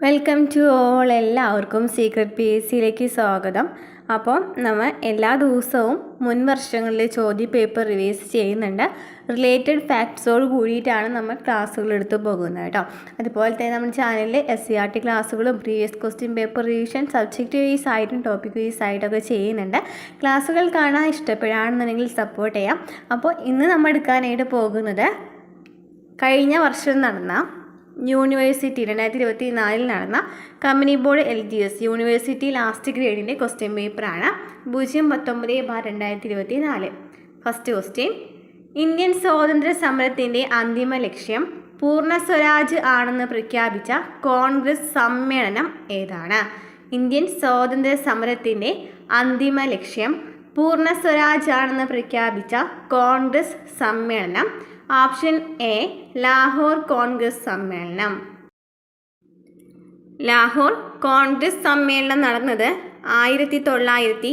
Welcome to all. എല്ലാവർക്കും secret P S സിയിലേക്ക് സ്വാഗതം. അപ്പോൾ നമ്മൾ എല്ലാ ദിവസവും മുൻ വർഷങ്ങളിലെ ചോദ്യ പേപ്പർ റിവൈസ് ചെയ്യുന്നുണ്ട്. റിലേറ്റഡ് ഫാക്ട്സോട് കൂടിയിട്ടാണ് നമ്മൾ ക്ലാസ്സുകൾ എടുത്തു പോകുന്നത് കേട്ടോ. അതുപോലെ തന്നെ നമ്മുടെ ചാനലിൽ SCERT ക്ലാസ്സുകളും previous question paper revision subject vice ആയിട്ടും ടോപ്പിക് വൈസ് ആയിട്ടൊക്കെ ചെയ്യുന്നുണ്ട്. ക്ലാസ്സുകൾ കാണാൻ ഇഷ്ടപ്പെടുകയാണെന്നുണ്ടെങ്കിൽ സപ്പോർട്ട് ചെയ്യാം. അപ്പോൾ ഇന്ന് നമ്മൾ എടുക്കാനായിട്ട് പോകുന്നത് കഴിഞ്ഞ വർഷം നടന്ന യൂണിവേഴ്സിറ്റി 2024 നടന്ന company board LGS university last ഗ്രേഡിൻ്റെ ക്വസ്റ്റ്യൻ പേപ്പറാണ് 019/2024. ഫസ്റ്റ് ക്വസ്റ്റ്യൻ: ഇന്ത്യൻ സ്വാതന്ത്ര്യ സമരത്തിൻ്റെ അന്തിമ ലക്ഷ്യം പൂർണ്ണ സ്വരാജ് ആണെന്ന് പ്രഖ്യാപിച്ച കോൺഗ്രസ് സമ്മേളനം ഏതാണ്? ഇന്ത്യൻ സ്വാതന്ത്ര്യ സമരത്തിൻ്റെ അന്തിമ ലക്ഷ്യം പൂർണ്ണ സ്വരാജ് ആണെന്ന് പ്രഖ്യാപിച്ച കോൺഗ്രസ് സമ്മേളനം. ഓപ്ഷൻ എ ലാഹോർ കോൺഗ്രസ് സമ്മേളനം. ലാഹോർ കോൺഗ്രസ് സമ്മേളനം നടന്നത് 1929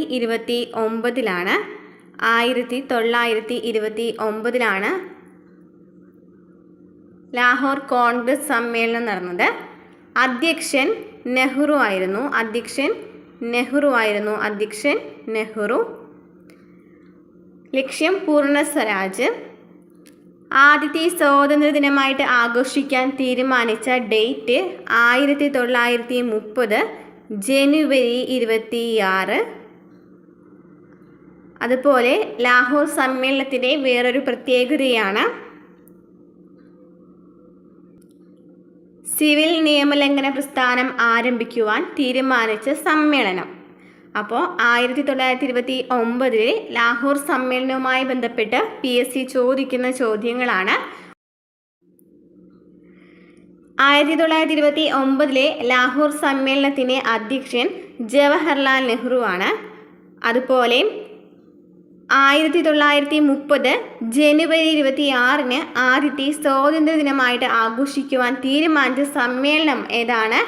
1929 ലാഹോർ കോൺഗ്രസ് സമ്മേളനം നടന്നത്. അധ്യക്ഷൻ നെഹ്റു ആയിരുന്നു. ലക്ഷ്യം പൂർണ്ണ സ്വരാജ്. ആദ്യത്തെ സ്വാതന്ത്ര്യ ദിനമായിട്ട് ആഘോഷിക്കാൻ തീരുമാനിച്ച ഡേറ്റ് 1930 ജനുവരി 26. അതുപോലെ ലാഹോർ സമ്മേളനത്തിൻ്റെ വേറൊരു പ്രത്യേകതയാണ് സിവിൽ നിയമലംഘന പ്രസ്ഥാനം ആരംഭിക്കുവാൻ തീരുമാനിച്ച സമ്മേളനം. അപ്പോൾ 1929 ലാഹോർ സമ്മേളനവുമായി ബന്ധപ്പെട്ട് PSC ചോദിക്കുന്ന ചോദ്യങ്ങളാണ്. 1929 ലാഹോർ സമ്മേളനത്തിൻ്റെ അധ്യക്ഷൻ ജവഹർലാൽ നെഹ്റു ആണ്. അതുപോലെ 1930 ജനുവരി 26 ആദ്യത്തെ സ്വാതന്ത്ര്യ ദിനമായിട്ട് ആഘോഷിക്കുവാൻ തീരുമാനിച്ച സമ്മേളനം ഏതാണ്?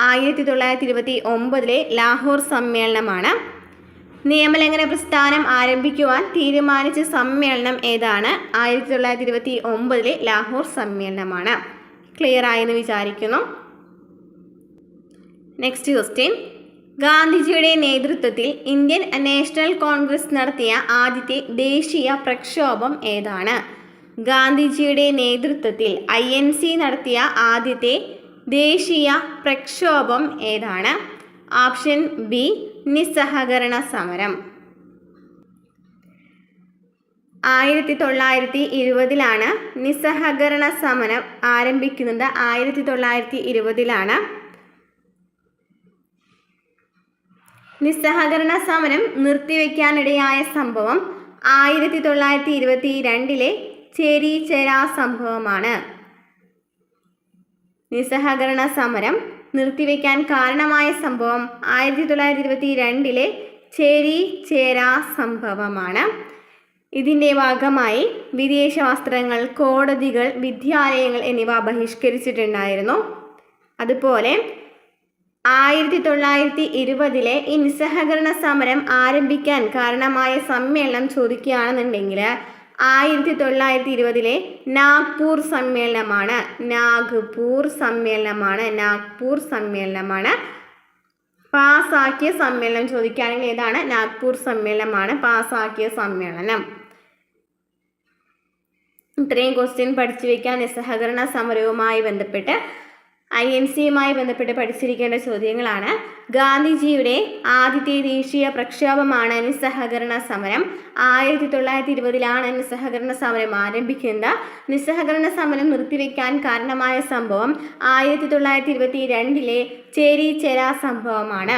1929 ലാഹോർ സമ്മേളനമാണ്. നിയമലംഘന പ്രസ്ഥാനം ആരംഭിക്കുവാൻ തീരുമാനിച്ച സമ്മേളനം ഏതാണ്? 1929 ലാഹോർ സമ്മേളനമാണ്. ക്ലിയർ ആയെന്ന് വിചാരിക്കുന്നു. നെക്സ്റ്റ് ക്വസ്റ്റ്യൻ: ഗാന്ധിജിയുടെ നേതൃത്വത്തിൽ ഇന്ത്യൻ നാഷണൽ കോൺഗ്രസ് നടത്തിയ ആദ്യത്തെ ദേശീയ പ്രക്ഷോഭം ഏതാണ്? ഗാന്ധിജിയുടെ നേതൃത്വത്തിൽ INC നടത്തിയ ആദ്യത്തെ ദേശീയ പ്രക്ഷോഭം ഏതാണ്? ഓപ്ഷൻ ബി നിസ്സഹകരണ സമരം. 1920 നിസ്സഹകരണ സമരം ആരംഭിക്കുന്നത്. 1920 നിസ്സഹകരണ സമരം നിർത്തിവെക്കാനിടയായ സംഭവം 1922 ചേരി ചേരാ സംഭവമാണ്. നിസ്സഹകരണ സമരം നിർത്തിവെക്കാൻ കാരണമായ സംഭവം 1922 ചേരി ചേരാ സംഭവമാണ്. ഇതിൻ്റെ ഭാഗമായി വിദേശ വസ്ത്രങ്ങൾ, കോടതികൾ, വിദ്യാലയങ്ങൾ എന്നിവ ബഹിഷ്കരിച്ചിട്ടുണ്ടായിരുന്നു. അതുപോലെ 1920 ഈ നിസ്സഹകരണ സമരം ആരംഭിക്കാൻ കാരണമായ സമ്മേളനം ചോദിക്കുകയാണെന്നുണ്ടെങ്കിൽ 1920 നാഗ്പൂർ സമ്മേളനമാണ്. പാസാക്കിയ സമ്മേളനം ചോദിക്കുകയാണെങ്കിൽ ഏതാണ്? നാഗ്പൂർ സമ്മേളനമാണ് പാസാക്കിയ സമ്മേളനം. ഇത്രയും ക്വസ്റ്റ്യൻ പഠിച്ചു വയ്ക്കാൻ നിസ്സഹകരണ സമരവുമായി ബന്ധപ്പെട്ട് INCയുമായി ബന്ധപ്പെട്ട് പഠിച്ചിരിക്കേണ്ട ചോദ്യങ്ങളാണ്. ഗാന്ധിജിയുടെ ആദ്യത്തെ ദേശീയ പ്രക്ഷോഭമാണ് നിസ്സഹകരണ സമരം. 1920 നിസ്സഹകരണ സമരം ആരംഭിക്കുന്നത്. നിസ്സഹകരണ സമരം നിർത്തിവെക്കാൻ കാരണമായ സംഭവം 1922 ചേരി ചേരാ സംഭവമാണ്.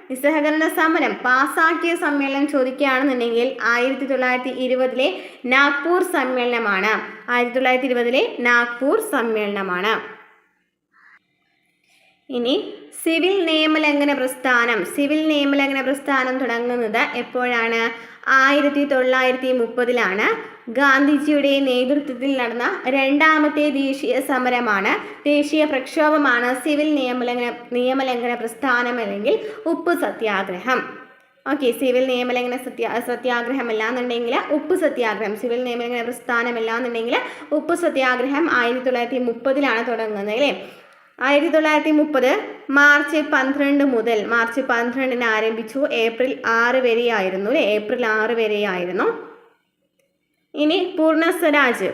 നിസ്സഹകരണ സമരം പാസാക്കിയ സമ്മേളനം ചോദിക്കുകയാണെന്നുണ്ടെങ്കിൽ 1920 നാഗ്പൂർ സമ്മേളനമാണ്. 1920 നാഗ്പൂർ സമ്മേളനമാണ്. ഇനി സിവിൽ നിയമലംഘന പ്രസ്ഥാനം തുടങ്ങുന്നത് എപ്പോഴാണ്? 1930 ഗാന്ധിജിയുടെ നേതൃത്വത്തിൽ നടന്ന രണ്ടാമത്തെ ദേശീയ പ്രക്ഷോഭമാണ് സിവിൽ നിയമലംഘന പ്രസ്ഥാനം അല്ലെങ്കിൽ ഉപ്പ് സത്യാഗ്രഹം. ഓക്കെ, സിവിൽ നിയമലംഘന സത്യാഗ്രഹമല്ല എന്നുണ്ടെങ്കിൽ ഉപ്പ് സത്യാഗ്രഹം, സിവിൽ നിയമലംഘന പ്രസ്ഥാനമല്ല എന്നുണ്ടെങ്കിൽ ഉപ്പ് സത്യാഗ്രഹം 1930 തുടങ്ങുന്നത് അല്ലേ. 1930 മാർച്ച് 12 മുതൽ, മാർച്ച് 12 ആരംഭിച്ചു, ഏപ്രിൽ 6 വരെയായിരുന്നു അല്ലേ, ഏപ്രിൽ 6 വരെയായിരുന്നു. ഇനി പൂർണ്ണ സ്വരാജ്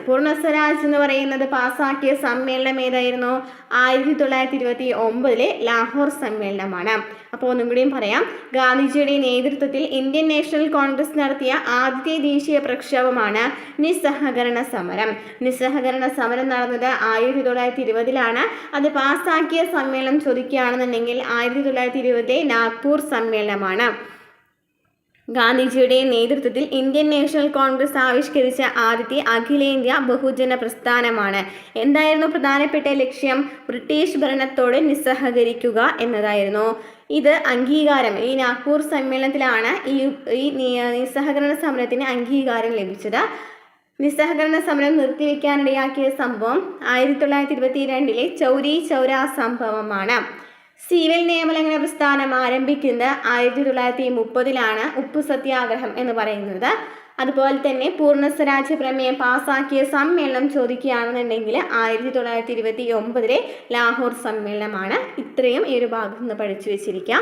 എന്ന് പറയുന്നത് പാസാക്കിയ സമ്മേളനം ഏതായിരുന്നു? 1929 ലാഹോർ സമ്മേളനമാണ്. അപ്പോൾ ഒന്നും കൂടിയും പറയാം, ഗാന്ധിജിയുടെ നേതൃത്വത്തിൽ ഇന്ത്യൻ നാഷണൽ കോൺഗ്രസ് നടത്തിയ ആദ്യത്തെ ദേശീയ പ്രക്ഷോഭമാണ് നിസ്സഹകരണ സമരം. നിസ്സഹകരണ സമരം നടന്നത് 1920 അത് പാസാക്കിയ സമ്മേളനം ചോദിക്കുകയാണെന്നുണ്ടെങ്കിൽ 1920 നാഗ്പൂർ സമ്മേളനമാണ്. ഗാന്ധിജിയുടെ നേതൃത്വത്തിൽ ഇന്ത്യൻ നാഷണൽ കോൺഗ്രസ് ആവിഷ്കരിച്ച ആദ്യത്തെ അഖിലേന്ത്യാ ബഹുജന പ്രസ്ഥാനമാണ്. എന്തായിരുന്നു പ്രധാനപ്പെട്ട ലക്ഷ്യം? ബ്രിട്ടീഷ് ഭരണത്തോട് നിസ്സഹകരിക്കുക എന്നതായിരുന്നു. ഇത് അംഗീകാരം, ഈ നാഗ്പൂർ സമ്മേളനത്തിലാണ് ഈ നിസ്സഹകരണ സമരത്തിന് അംഗീകാരം ലഭിച്ചത്. നിസ്സഹകരണ സമരം നിർത്തിവെക്കാനിടയാക്കിയ സംഭവം 1922 ചൗരി ചൗര സംഭവമാണ്. സിവിൽ നിയമലംഘന പ്രസ്ഥാനം ആരംഭിക്കുന്നത് 1930 ഉപ്പ് സത്യാഗ്രഹം എന്ന് പറയുന്നത്. അതുപോലെ തന്നെ പൂർണ്ണ സ്വരാജ്യ പ്രമേയം പാസാക്കിയ സമ്മേളനം ചോദിക്കുകയാണെന്നുണ്ടെങ്കിൽ 1929 ലാഹോർ സമ്മേളനമാണ്. ഇത്രയും ഈ ഒരു ഭാഗത്ത് നിന്ന് പഠിച്ചു വെച്ചിരിക്കാം.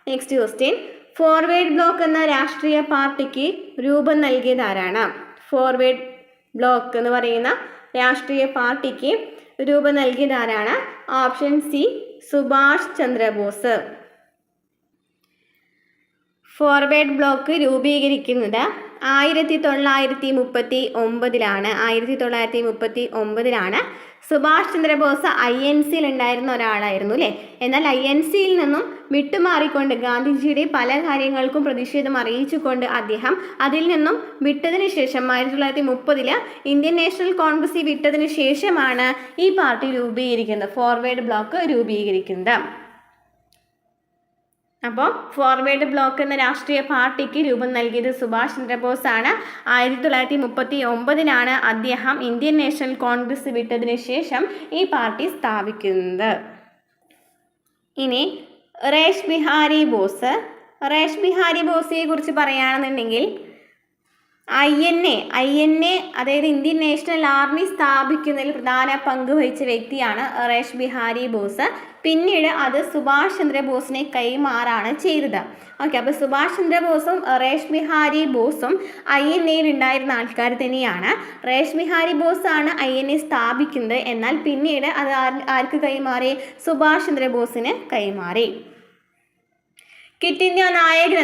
നെക്സ്റ്റ് ക്വസ്റ്റ്യൻ, ഫോർവേഡ് ബ്ലോക്ക് എന്ന രാഷ്ട്രീയ പാർട്ടിക്ക് രൂപം നൽകിയത് ആരാണ്? ഫോർവേഡ് ബ്ലോക്ക് എന്ന് പറയുന്ന രാഷ്ട്രീയ പാർട്ടിക്ക് രൂപം നൽകിയത് ആരാണ്? Option C, Subhash Chandrabose. Forward block രൂപീകരിക്കുന്നത് 1939 1939 സുഭാഷ് ചന്ദ്രബോസ് INCയിൽ ഉണ്ടായിരുന്ന ഒരാളായിരുന്നു അല്ലേ. എന്നാൽ INCയിൽ നിന്നും വിട്ടുമാറിക്കൊണ്ട് ഗാന്ധിജിയുടെ പല കാര്യങ്ങൾക്കും പ്രതിഷേധം അറിയിച്ചുകൊണ്ട് അദ്ദേഹം അതിൽ നിന്നും വിട്ടതിന് ശേഷം 1930 ഇന്ത്യൻ നാഷണൽ കോൺഗ്രസ് വിട്ടതിന് ശേഷമാണ് ഈ പാർട്ടി രൂപീകരിക്കുന്നത്, ഫോർവേഡ് ബ്ലോക്ക് രൂപീകരിക്കുന്നത്. അപ്പോൾ ഫോർവേഡ് ബ്ലോക്ക് എന്ന രാഷ്ട്രീയ പാർട്ടിക്ക് രൂപം നൽകിയത് സുഭാഷ് ചന്ദ്രബോസ് ആണ്. 1939 അദ്ദേഹം ഇന്ത്യൻ നാഷണൽ കോൺഗ്രസ് വിട്ടതിന് ശേഷം ഈ പാർട്ടി സ്ഥാപിക്കുന്നത്. ഇനി റേഷ് ബിഹാരി ബോസിനെ കുറിച്ച് പറയുകയാണെന്നുണ്ടെങ്കിൽ INA അതായത് ഇന്ത്യൻ നാഷണൽ ആർമി സ്ഥാപിക്കുന്നതിൽ പ്രധാന പങ്ക് വഹിച്ച വ്യക്തിയാണ് റേഷ് ബിഹാരി ബോസ്. പിന്നീട് അത് സുഭാഷ് ചന്ദ്രബോസിനെ കൈമാറാണ് ചെയ്തത്. ഓക്കെ, അപ്പോൾ സുഭാഷ് ചന്ദ്രബോസും റേഷ് ബിഹാരി ബോസും INAയിൽ ഉണ്ടായിരുന്ന ആൾക്കാർ തന്നെയാണ്. റേഷ് ബിഹാരി ബോസ് ആണ് INA സ്ഥാപിക്കുന്നത്. എന്നാൽ പിന്നീട് അത് ആർക്ക് കൈമാറി? സുഭാഷ് ചന്ദ്രബോസിന് കൈമാറി. ക്വിറ്റ് ഇന്ത്യ നായകൻ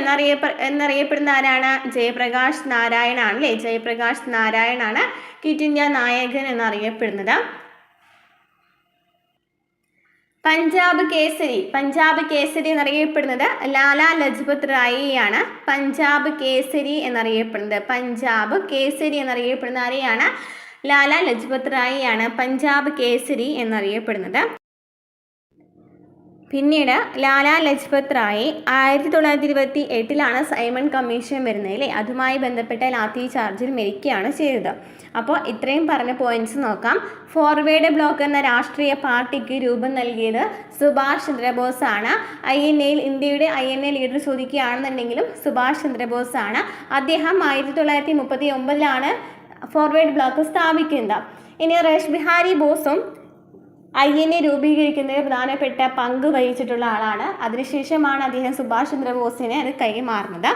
എന്നറിയപ്പെടുന്ന ആരാണ്? ജയപ്രകാശ് നാരായൺ ആണ് അല്ലേ. ജയപ്രകാശ് നാരായൺ ആണ് ക്വിറ്റ് ഇന്ത്യ നായകൻ എന്നറിയപ്പെടുന്നത്. പഞ്ചാബ് കേസരി എന്നറിയപ്പെടുന്നത് ലാലാ ലജ്പത് റായിയാണ്. പഞ്ചാബ് കേസരി എന്നറിയപ്പെടുന്ന ആരെയാണ്? ലാലാ ലജ്പത് റായിയാണ് പഞ്ചാബ് കേസരി എന്നറിയപ്പെടുന്നത്. പിന്നീട് ലാലാ ലജ്പത് റായി 1928 സൈമൺ കമ്മീഷൻ വരുന്നത് അല്ലേ. അതുമായി ബന്ധപ്പെട്ട ലാത്തി ചാർജിൽ മരിക്കുകയാണ് ചെയ്തത്. അപ്പോൾ ഇത്രയും പറഞ്ഞ പോയിന്റ്സ് നോക്കാം. ഫോർവേഡ് ബ്ലോക്ക് എന്ന രാഷ്ട്രീയ പാർട്ടിക്ക് രൂപം നൽകിയത് സുഭാഷ് ചന്ദ്രബോസ് ആണ്. ഇന്ത്യയുടെ INA ലീഡർ ചോദിക്കുകയാണെന്നുണ്ടെങ്കിലും സുഭാഷ് ചന്ദ്രബോസ് ആണ്. അദ്ദേഹം 1939 ഫോർവേഡ് ബ്ലോക്ക് സ്ഥാപിക്കുന്നത്. ഇനി റേഷ് ബിഹാരി ബോസും INA രൂപീകരിക്കുന്നതിൽ പ്രധാനപ്പെട്ട പങ്ക് വഹിച്ചിട്ടുള്ള ആളാണ്. അതിനുശേഷമാണ് അദ്ദേഹം സുഭാഷ് ചന്ദ്രബോസിനെ അത് കൈമാറുന്നത്.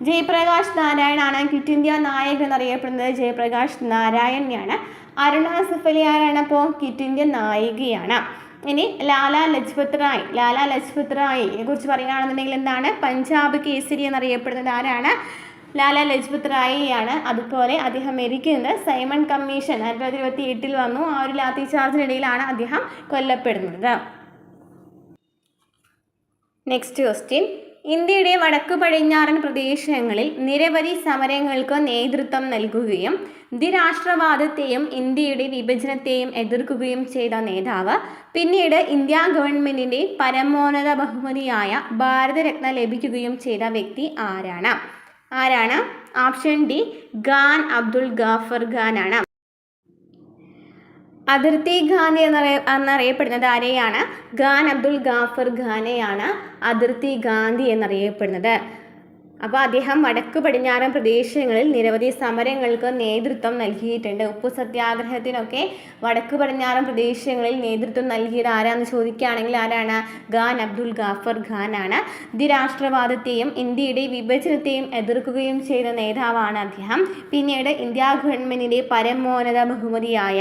ജയപ്രകാശ് നാരായണാണ് ക്വിറ്റ് ഇന്ത്യ നായകൻ എന്നറിയപ്പെടുന്നത്. ജയപ്രകാശ് നാരായണനെയാണ്. അരുണ സഫലി ആരാണ്? അപ്പോൾ ക്വിറ്റ് ഇന്ത്യ നായികയാണ്. ഇനി ലാലാ ലജ്പത് റായിയെ കുറിച്ച് പറയുകയാണെന്നുണ്ടെങ്കിൽ എന്താണ്? പഞ്ചാബ് കേസരി എന്നറിയപ്പെടുന്നത് ആരാണ്? ലാലാ ലജ്പത് റായിയാണ്. അതുപോലെ അദ്ദേഹം മരിക്കുന്നത് സൈമൺ കമ്മീഷൻ 1928 വന്നു. ആ ഒരു ലാത്തി ചാർജിനിടയിലാണ് അദ്ദേഹം കൊല്ലപ്പെടുന്നത്. നെക്സ്റ്റ് ക്വസ്റ്റ്യൻ, ഇന്ത്യയുടെ വടക്കു പടിഞ്ഞാറൻ പ്രദേശങ്ങളിൽ നിരവധി സമരങ്ങൾക്ക് നേതൃത്വം നൽകുകയും ദ്വിരാഷ്ട്രവാദത്തെയും ഇന്ത്യയുടെ വിഭജനത്തെയും എതിർക്കുകയും ചെയ്ത നേതാവ്, പിന്നീട് ഇന്ത്യ ഗവൺമെൻറ്റിൻ്റെ പരമോന്നത ബഹുമതിയായ ഭാരതരത്ന ലഭിക്കുകയും ചെയ്ത വ്യക്തി ആരാണ്? ഓപ്ഷൻ ഡി, ഖാൻ അബ്ദുൽ ഗാഫർ ഖാൻ ആണ്. അതിർത്തി ഗാന്ധി എന്നറിയപ്പെടുന്നത് ആരെയാണ്? ഖാൻ അബ്ദുൽ ഗാഫർ ഖാനെയാണ് അതിർത്തി ഗാന്ധി എന്നറിയപ്പെടുന്നത്. അപ്പോൾ അദ്ദേഹം വടക്ക് പടിഞ്ഞാറൻ പ്രദേശങ്ങളിൽ നിരവധി സമരങ്ങൾക്ക് നേതൃത്വം നൽകിയിട്ടുണ്ട്. ഉപ്പു സത്യാഗ്രഹത്തിനൊക്കെ വടക്ക് പടിഞ്ഞാറൻ പ്രദേശങ്ങളിൽ നേതൃത്വം നൽകിയത് ആരാന്ന് ചോദിക്കുകയാണെങ്കിൽ ആരാണ്? ഖാൻ അബ്ദുൽ ഗാഫർ ഖാൻ ആണ്. ദ്വിരാഷ്ട്രവാദത്തെയും ഇന്ത്യയുടെ വിഭജനത്തെയും എതിർക്കുകയും ചെയ്ത നേതാവാണ് അദ്ദേഹം. പിന്നീട് ഇന്ത്യ ഗവൺമെൻറ്റിൻ്റെ പരമോന്നത ബഹുമതിയായ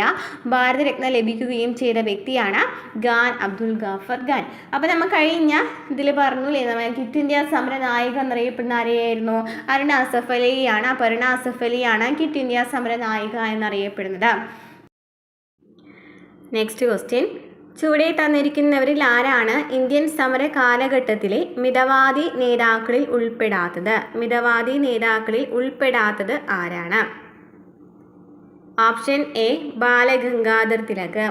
ഭാരതരത്ന ലഭിക്കുകയും ചെയ്ത വ്യക്തിയാണ് ഖാൻ അബ്ദുൽ ഗാഫർ ഖാൻ. അപ്പോൾ നമ്മൾ കഴിഞ്ഞ ഇതിൽ പറഞ്ഞില്ലേ, നമ്മൾ ക്വിറ്റ് ഇന്ത്യ സമര നായിക എന്നറിയപ്പെടുന്ന ആരെയായിരുന്നു? അരുണ അസഫ് അലിയാണ്. അപ്പോൾ അരുണ അസഫ് അലിയാണ് ക്വിറ്റ് ഇന്ത്യ സമര നായിക എന്നറിയപ്പെടുന്നത്. നെക്സ്റ്റ് ക്വസ്റ്റ്യൻ, ചുവടെ തന്നിരിക്കുന്നവരിൽ ആരാണ് ഇന്ത്യൻ സമര കാലഘട്ടത്തിലെ മിതവാദി നേതാക്കളിൽ ഉൾപ്പെടാത്തത്? മിതവാദി നേതാക്കളിൽ ഉൾപ്പെടാത്തത് ആരാണ്? Option A Balagangadhar Tilak,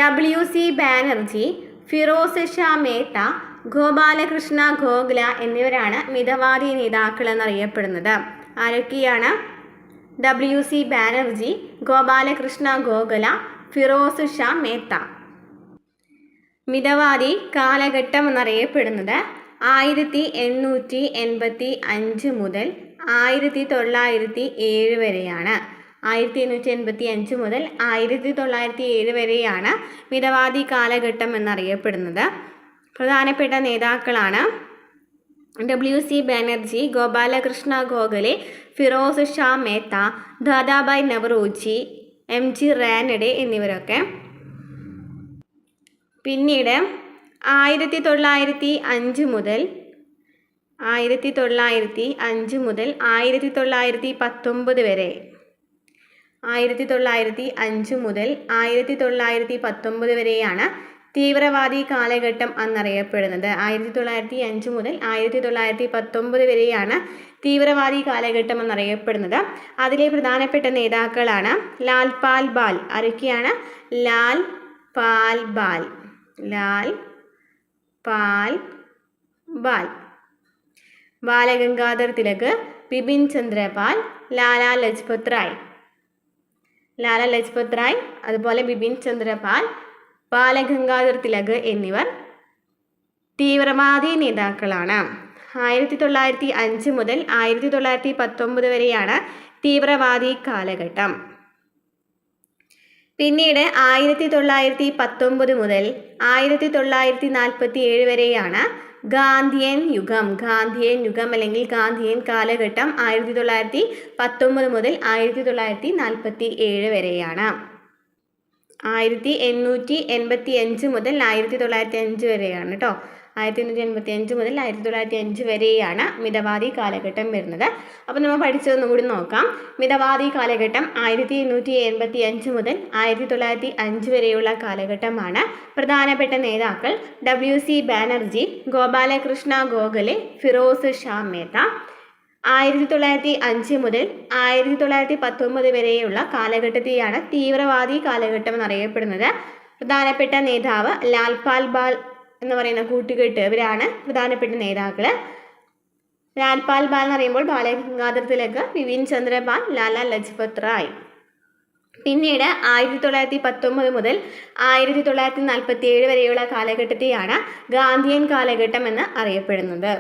W.C. Banerjee, Firoz Shah Mehta, Gopalakrishna Gokhale എന്നിവരാണ് മിതവാദി നേതാക്കൾ എന്നറിയപ്പെടുന്നത്. ആരൊക്കെയാണ്? W.C. ബാനർജി, ഗോപാലകൃഷ്ണ ഗോഖല, ഫിറോസ് ഷാ മേത്ത. മിതവാദി കാലഘട്ടം എന്നറിയപ്പെടുന്നത് 1885 മുതൽ 1907 വരെയാണ്. 1885 മുതൽ 1907 വരെയാണ് മിതവാദി കാലഘട്ടം എന്നറിയപ്പെടുന്നത്. പ്രധാനപ്പെട്ട നേതാക്കളാണ് W.C. ബാനർജി, ഗോപാലകൃഷ്ണ ഗോഖലെ, ഫിറോസ് ഷാ മേത്ത, ദാദാഭായ് നവറോജി, M.G. റാനഡെ എന്നിവരൊക്കെ. പിന്നീട് 1905 മുതൽ 1919 വരെ 1905 മുതൽ 1919 വരെയാണ് തീവ്രവാദി കാലഘട്ടം എന്നറിയപ്പെടുന്നത്. 1905 മുതൽ 1919 വരെയാണ് തീവ്രവാദി കാലഘട്ടം എന്നറിയപ്പെടുന്നത്. അതിലെ പ്രധാനപ്പെട്ട നേതാക്കളാണ് ലാൽ പാൽ ബാൽ. ആരൊക്കെയാണ്? ലാൽ പാൽ ബാൽ, ലാൽ പാൽ ബാൽ, ബാലഗംഗാധർ തിലക്, ബിപിൻ ചന്ദ്രപാൽ, ലാലാ ലജ്പത് റായ്. ലാലാ ലജ്പത് റായ്, അതുപോലെ ബിപിൻ ചന്ദ്രപാൽ, ബാലഗംഗാധർ തിലക് എന്നിവർ തീവ്രവാദി നേതാക്കളാണ്. 1905 മുതൽ 1919 വരെയാണ് തീവ്രവാദി കാലഘട്ടം. പിന്നീട് 1919 മുതൽ 1947 വരെയാണ് ഗാന്ധിയൻ യുഗം. ഗാന്ധിയൻ യുഗം അല്ലെങ്കിൽ ഗാന്ധിയൻ കാലഘട്ടം 1919 മുതൽ 1947 വരെയാണ്. 1885 മുതൽ 1905 വരെയാണ് കേട്ടോ. 1885 മുതൽ 1905 വരെയാണ് മിതവാദി കാലഘട്ടം വരുന്നത്. അപ്പോൾ നമ്മൾ പഠിച്ചതൊന്നും കൂടി നോക്കാം. മിതവാദി കാലഘട്ടം 1885 മുതൽ 1905 വരെയുള്ള കാലഘട്ടമാണ്. പ്രധാനപ്പെട്ട നേതാക്കൾ W.C. ബാനർജി, ഗോപാലകൃഷ്ണ ഗോഖലെ, ഫിറോസ് ഷാ മേത്ത. 1905 മുതൽ 1919 വരെയുള്ള കാലഘട്ടത്തെയാണ് തീവ്രവാദി കാലഘട്ടം എന്നറിയപ്പെടുന്നത്. പ്രധാനപ്പെട്ട നേതാവ് ലാൽ പാൽ ബാൽ എന്ന് പറയുന്ന കൂട്ടുകെട്ട്, ഇവരാണ് പ്രധാനപ്പെട്ട നേതാക്കൾ. ലാൽ പാൽ ബാൽ എന്ന് പറയുമ്പോൾ ബാലഗംഗാധർ തിലക്, ബിപിൻ ചന്ദ്രപാൽ, ലാലാ ലജ്പത് റായ്. പിന്നീട് 1919 മുതൽ 1947 വരെയുള്ള കാലഘട്ടത്തെയാണ് ഗാന്ധിയൻ കാലഘട്ടം എന്ന് അറിയപ്പെടുന്നത്.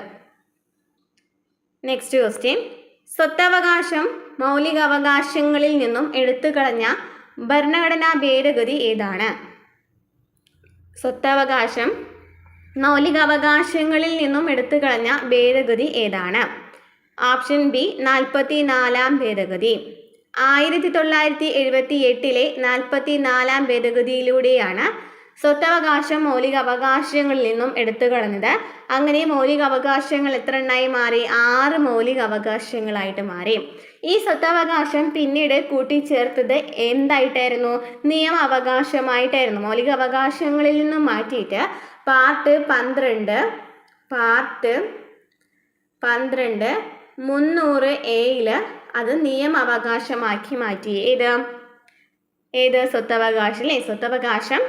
നെക്സ്റ്റ് ക്വസ്റ്റ്യൻ, സ്വത്തവകാശം മൗലികാവകാശങ്ങളിൽ നിന്നും എടുത്തുകളഞ്ഞ ഭരണഘടനാ ഭേദഗതി ഏതാണ്? സ്വത്തവകാശം മൗലികാവകാശങ്ങളിൽ നിന്നും എടുത്തുകളഞ്ഞ ഭേദഗതി ഏതാണ്? ഓപ്ഷൻ ബി 44-ാം ഭേദഗതി. 1978 44-ാം ഭേദഗതിയിലൂടെയാണ് സ്വത്തവകാശം മൗലിക അവകാശങ്ങളിൽ നിന്നും എടുത്തു കളഞ്ഞത്. അങ്ങനെ മൗലിക അവകാശങ്ങൾ എത്ര എണ്ണായി മാറി? 6 മൗലിക അവകാശങ്ങളായിട്ട് മാറി. ഈ സ്വത്തവകാശം പിന്നീട് കൂട്ടിച്ചേർത്തത് എന്തായിട്ടായിരുന്നു? നിയമ അവകാശമായിട്ടായിരുന്നു. മൗലിക അവകാശങ്ങളിൽ നിന്നും മാറ്റിയിട്ട് പാർട്ട് 12 300A അത് നിയമ അവകാശമാക്കി മാറ്റി. ഏത് സ്വത്തവകാശം അല്ലേ? സ്വത്തവകാശം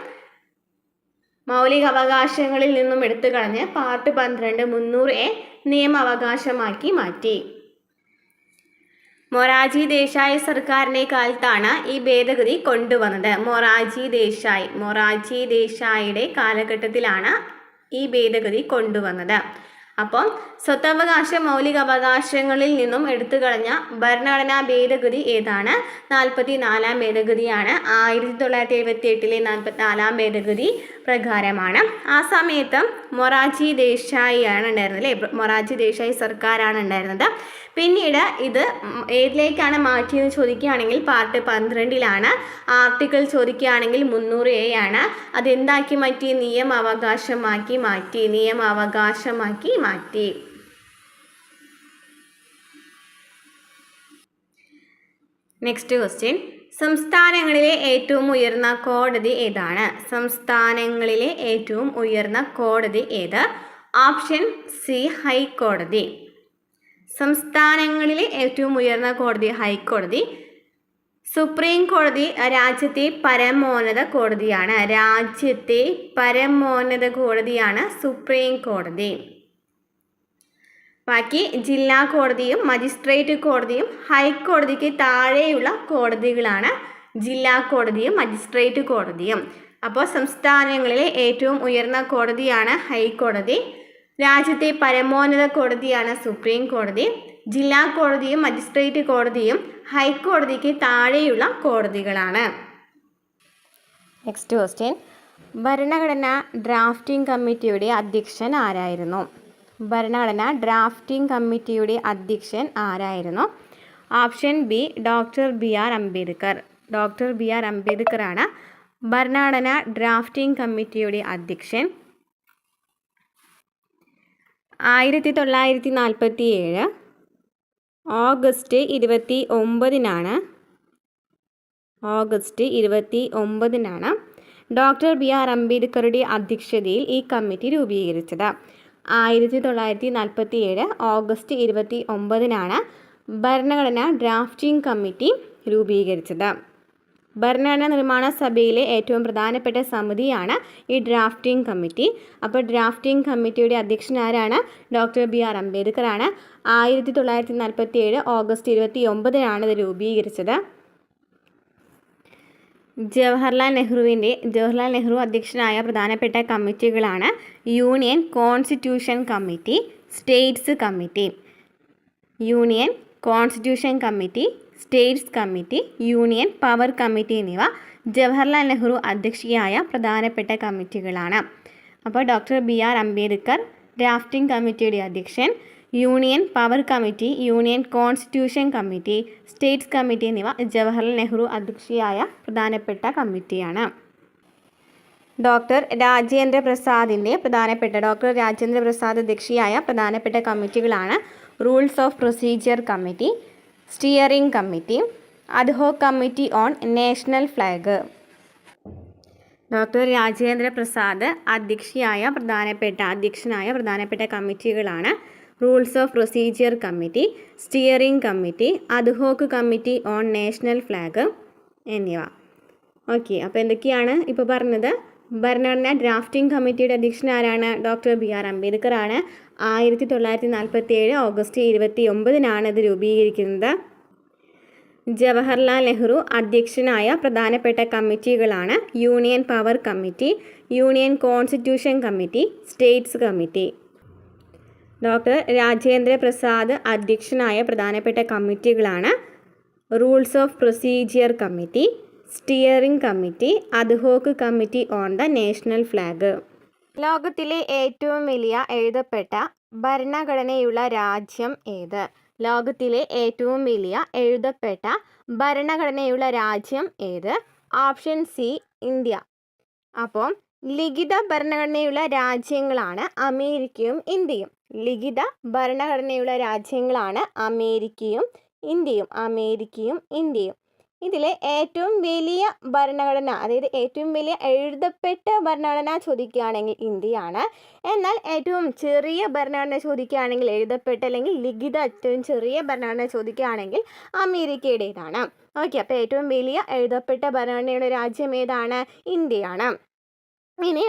മൗലിക അവകാശങ്ങളിൽ നിന്നും എടുത്തു കളഞ്ഞ് പാർട്ട് 12 300A നിയമവകാശമാക്കി മാറ്റി. മൊറാർജി ദേശായി സർക്കാരിൻ്റെ കാലത്താണ് ഈ ഭേദഗതി കൊണ്ടുവന്നത്. മൊറാർജി ദേശായിയുടെ കാലഘട്ടത്തിലാണ് ഈ ഭേദഗതി കൊണ്ടുവന്നത്. അപ്പം സ്വത്തവകാശ മൗലികാവകാശങ്ങളിൽ നിന്നും എടുത്തു കളഞ്ഞ ഭരണഘടനാ ഭേദഗതി ഏതാണ്? 44-ാം ഭേദഗതിയാണ്. 1978-ലെ 44-ാം ഭേദഗതി പ്രകാരമാണ്. ആ സമയത്ത് മൊറാർജി ദേശായി ആണ് ഉണ്ടായിരുന്നത് അല്ലേ? മൊറാർജി ദേശായി സർക്കാരാണ് ഉണ്ടായിരുന്നത്. പിന്നീട് ഇത് ഏതിലേക്കാണ് മാറ്റിയെന്ന് ചോദിക്കുകയാണെങ്കിൽ പാർട്ട് 12-ലാണ്. ആർട്ടിക്കിൾ ചോദിക്കുകയാണെങ്കിൽ 300A ആണ്. അതെന്താക്കി മാറ്റി? നിയമവകാശമാക്കി മാറ്റി. നിയമവകാശമാക്കി മാറ്റി. Next question. സംസ്ഥാനങ്ങളിലെ ഏറ്റവും ഉയർന്ന കോടതി ഏതാണ്? സംസ്ഥാനങ്ങളിലെ ഏറ്റവും ഉയർന്ന കോടതി ഏത്? ഓപ്ഷൻ സി ഹൈക്കോടതി. സംസ്ഥാനങ്ങളിലെ ഏറ്റവും ഉയർന്ന കോടതി ഹൈക്കോടതി. സുപ്രീം കോടതി രാജ്യത്തെ പരമോന്നത കോടതിയാണ്. രാജ്യത്തെ പരമോന്നത കോടതിയാണ് സുപ്രീം കോടതി. ബാക്കി ജില്ലാ കോടതിയും മജിസ്ട്രേറ്റ് കോടതിയും ഹൈക്കോടതിക്ക് താഴെയുള്ള കോടതികളാണ് ജില്ലാ കോടതിയും മജിസ്ട്രേറ്റ് കോടതിയും. അപ്പോൾ സംസ്ഥാനങ്ങളിലെ ഏറ്റവും ഉയർന്ന കോടതിയാണ് ഹൈക്കോടതി. രാജ്യത്തെ പരമോന്നത കോടതിയാണ് സുപ്രീം കോടതി. ജില്ലാ കോടതിയും മജിസ്ട്രേറ്റ് കോടതിയും ഹൈക്കോടതിക്ക് താഴെയുള്ള കോടതികളാണ്. Next question. ഭരണഘടനാ ഡ്രാഫ്റ്റിംഗ് കമ്മിറ്റിയുടെ അധ്യക്ഷൻ ആരായിരുന്നു? ഭരണഘടനാ ഡ്രാഫ്റ്റിംഗ് കമ്മിറ്റിയുടെ അധ്യക്ഷൻ ആരായിരുന്നു? Option B doctor BR Ambedkar. Doctor BR അംബേദ്കറാണ് ഭരണഘടനാ ഡ്രാഫ്റ്റിംഗ് കമ്മിറ്റിയുടെ അധ്യക്ഷൻ. 1947 ഓഗസ്റ്റ് 29-നാണ് ഡോക്ടർ BR അംബേദ്കറുടെ അധ്യക്ഷതയിൽ ഈ കമ്മിറ്റി രൂപീകരിച്ചത്. 1947 ഓഗസ്റ്റ് 29-നാണ് ഭരണഘടനാ ഡ്രാഫ്റ്റിംഗ് കമ്മിറ്റി രൂപീകരിച്ചത്. ഭരണഘടനാ നിർമ്മാണ സഭയിലെ ഏറ്റവും പ്രധാനപ്പെട്ട സമിതിയാണ് ഈ ഡ്രാഫ്റ്റിംഗ് കമ്മിറ്റി. അപ്പോൾ ഡ്രാഫ്റ്റിംഗ് കമ്മിറ്റിയുടെ അധ്യക്ഷൻ ആരാണ്? ഡോക്ടർ BR അംബേദ്കറാണ്. 1947 ഓഗസ്റ്റ് 29-നാണ് ഇത് രൂപീകരിച്ചത്. ജവഹർലാൽ നെഹ്റു അധ്യക്ഷനായ പ്രധാനപ്പെട്ട കമ്മിറ്റികളാണ് union constitution committee, states committee. Union constitution committee, states committee, union power committee എന്നിവ ജവഹർലാൽ നെഹ്റു അധ്യക്ഷയായ പ്രധാനപ്പെട്ട കമ്മിറ്റികളാണ്. അപ്പോൾ ഡോക്ടർ BR അംബേദ്കർ ഡ്രാഫ്റ്റിംഗ് കമ്മിറ്റിയുടെ അധ്യക്ഷൻ, union power committee, union constitution committee, states committee എന്നിവ ജവഹർലാൽ നെഹ്റു അധ്യക്ഷയായ പ്രധാനപ്പെട്ട കമ്മിറ്റിയാണ്. ഡോക്ടർ രാജേന്ദ്ര പ്രസാദ് അധ്യക്ഷയായ പ്രധാനപ്പെട്ട കമ്മിറ്റികളാണ് rules of procedure committee, steering committee, ad hoc committee on national flag. Doctor Rajendra Prasad അധ്യക്ഷനായ പ്രധാനപ്പെട്ട കമ്മിറ്റികളാണ് rules of procedure committee, steering committee, ad hoc committee on national flag എന്നിവ. ഓക്കെ, അപ്പോൾ എന്തൊക്കെയാണ് ഇപ്പോൾ പറഞ്ഞത്? ഭരണഘടനാ ഡ്രാഫ്റ്റിംഗ് കമ്മിറ്റിയുടെ അധ്യക്ഷൻ ആരാണ്? ഡോക്ടർ BR അംബേദ്കർ ആണ്. 1947 ഓഗസ്റ്റ് 29-നാണ് ഇത് രൂപീകരിക്കുന്നത്. ജവഹർലാൽ നെഹ്റു അധ്യക്ഷനായ പ്രധാനപ്പെട്ട കമ്മിറ്റികളാണ് union power committee, union constitution committee, states committee. Doctor Rajendra Prasad അധ്യക്ഷനായ പ്രധാനപ്പെട്ട കമ്മിറ്റികളാണ് rules of procedure committee, steering committee, ad hoc committee on the national flag. ലോകത്തിലെ ഏറ്റവും വലിയ എഴുതപ്പെട്ട ഭരണഘടനയുള്ള രാജ്യം ഏത്? ലോകത്തിലെ ഏറ്റവും വലിയ എഴുതപ്പെട്ട ഭരണഘടനയുള്ള രാജ്യം ഏത്? Option C India. അപ്പോൾ ലിഖിത ഭരണഘടനയുള്ള രാജ്യങ്ങളാണ് അമേരിക്കയും ഇന്ത്യയും. ലിഖിത ഭരണഘടനയുള്ള രാജ്യങ്ങളാണ് അമേരിക്കയും ഇന്ത്യയും. ഇതിലെ ഏറ്റവും വലിയ ഭരണഘടന, അതായത് ഏറ്റവും വലിയ എഴുതപ്പെട്ട ഭരണഘടന ചോദിക്കുകയാണെങ്കിൽ ഇന്ത്യയാണ്. എന്നാൽ ഏറ്റവും ചെറിയ ഭരണഘടന ചോദിക്കുകയാണെങ്കിൽ, എഴുതപ്പെട്ട അല്ലെങ്കിൽ ലിഖിത ഏറ്റവും ചെറിയ ഭരണഘടന ചോദിക്കുകയാണെങ്കിൽ അമേരിക്കയുടേതാണ്. ഓക്കെ, അപ്പോൾ ഏറ്റവും വലിയ എഴുതപ്പെട്ട ഭരണഘടനയുടെ രാജ്യം ഏതാണ്? ഇന്ത്യയാണ്. ഇനി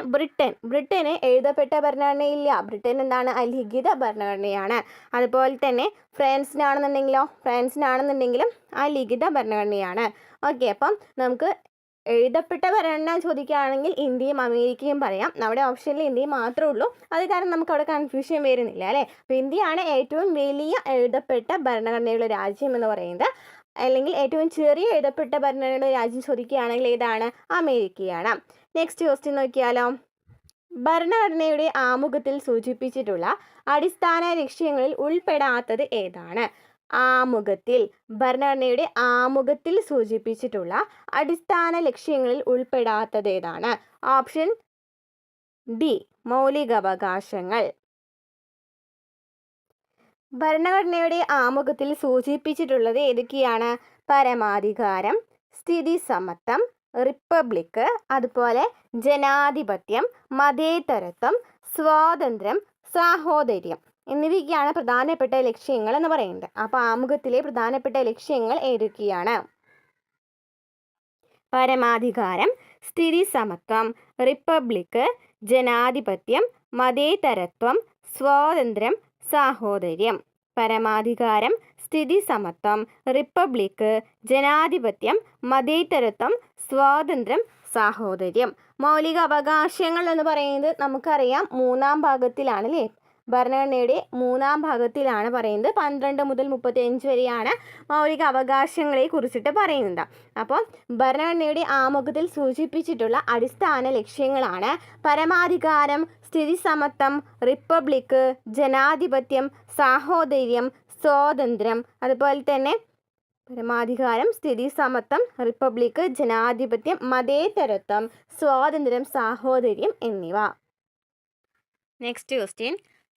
ബ്രിട്ടന് എഴുതപ്പെട്ട ഭരണഘടനയില്ല. ബ്രിട്ടൻ എന്താണ്? അലിഖിത ഭരണഘടനയാണ്. അതുപോലെ തന്നെ ഫ്രാൻസിനാണെന്നുണ്ടെങ്കിലും അലിഖിത ഭരണഘടനയാണ്. ഓക്കെ, അപ്പം നമുക്ക് എഴുതപ്പെട്ട ഭരണം ചോദിക്കുകയാണെങ്കിൽ ഇന്ത്യയും അമേരിക്കയും പറയാം. നമ്മുടെ ഓപ്ഷനിൽ ഇന്ത്യ മാത്രമേ ഉള്ളൂ. അത് കാരണം നമുക്ക് അവിടെ കൺഫ്യൂഷൻ വരുന്നില്ല അല്ലേ. അപ്പോൾ ഇന്ത്യയാണ് ഏറ്റവും വലിയ എഴുതപ്പെട്ട ഭരണഘടനയുള്ള രാജ്യം എന്ന് പറയുന്നത്. അല്ലെങ്കിൽ ഏറ്റവും ചെറിയ എഴുതപ്പെട്ട ഭരണഘടനയുള്ള രാജ്യം ചോദിക്കുകയാണെങ്കിൽ ഏതാണ്? അമേരിക്കയാണ്. നെക്സ്റ്റ് ക്വസ്റ്റ്യൻ നോക്കിയാലോ. ഭരണഘടനയുടെ ആമുഖത്തിൽ സൂചിപ്പിച്ചിട്ടുള്ള അടിസ്ഥാന ലക്ഷ്യങ്ങളിൽ ഉൾപ്പെടാത്തത് ഏതാണ്? ഭരണഘടനയുടെ ആമുഖത്തിൽ സൂചിപ്പിച്ചിട്ടുള്ള അടിസ്ഥാന ലക്ഷ്യങ്ങളിൽ ഉൾപ്പെടാത്തത് ഏതാണ്? ഓപ്ഷൻ ഡി, മൗലികാവകാശങ്ങൾ. ഭരണഘടനയുടെ ആമുഖത്തിൽ സൂചിപ്പിച്ചിട്ടുള്ളത് ഏതൊക്കെയാണ്? പരമാധികാരം, സ്ഥിതി സമത്വം, റിപ്പബ്ലിക്ക്, അതുപോലെ ജനാധിപത്യം, മതേതരത്വം, സ്വാതന്ത്ര്യം, സാഹോദര്യം എന്നിവയ്ക്കാണ് പ്രധാനപ്പെട്ട ലക്ഷ്യങ്ങൾ എന്ന് പറയുന്നത്. അപ്പോൾ ആമുഖത്തിലെ പ്രധാനപ്പെട്ട ലക്ഷ്യങ്ങൾ ഏതൊക്കെയാണ്? പരമാധികാരം, സ്ഥിതി സമത്വം, റിപ്പബ്ലിക്ക്, ജനാധിപത്യം, മതേതരത്വം, സ്വാതന്ത്ര്യം, സാഹോദര്യം. പരമാധികാരം, സ്ഥിതി സമത്വം, റിപ്പബ്ലിക്ക്, ജനാധിപത്യം, മതേതരത്വം, സ്വാതന്ത്ര്യം, സാഹോദര്യം. മൗലിക അവകാശങ്ങൾ എന്ന് പറയുന്നത് നമുക്കറിയാം 3-ാം ഭാഗത്തിലാണ് അല്ലേ. ഭരണഘടനയുടെ 3-ാം ഭാഗത്തിലാണ് പറയുന്നത്. 12 മുതൽ 35 വരെയാണ് മൗലിക അവകാശങ്ങളെ കുറിച്ചിട്ട് പറയുന്നത്. അപ്പോൾ ഭരണഘടനയുടെ ആമുഖത്തിൽ സൂചിപ്പിച്ചിട്ടുള്ള അടിസ്ഥാന ലക്ഷ്യങ്ങളാണ് പരമാധികാരം, സ്ഥിതി സമത്വം, റിപ്പബ്ലിക്ക്, ജനാധിപത്യം, സാഹോദര്യം, സ്വാതന്ത്ര്യം. അതുപോലെ തന്നെ പരമാധികാരം, സ്ഥിതി സമത്വം, റിപ്പബ്ലിക്ക്, ജനാധിപത്യം, മതേതരത്വം, സ്വാതന്ത്ര്യം, സാഹോദര്യം എന്നിവ. Next question.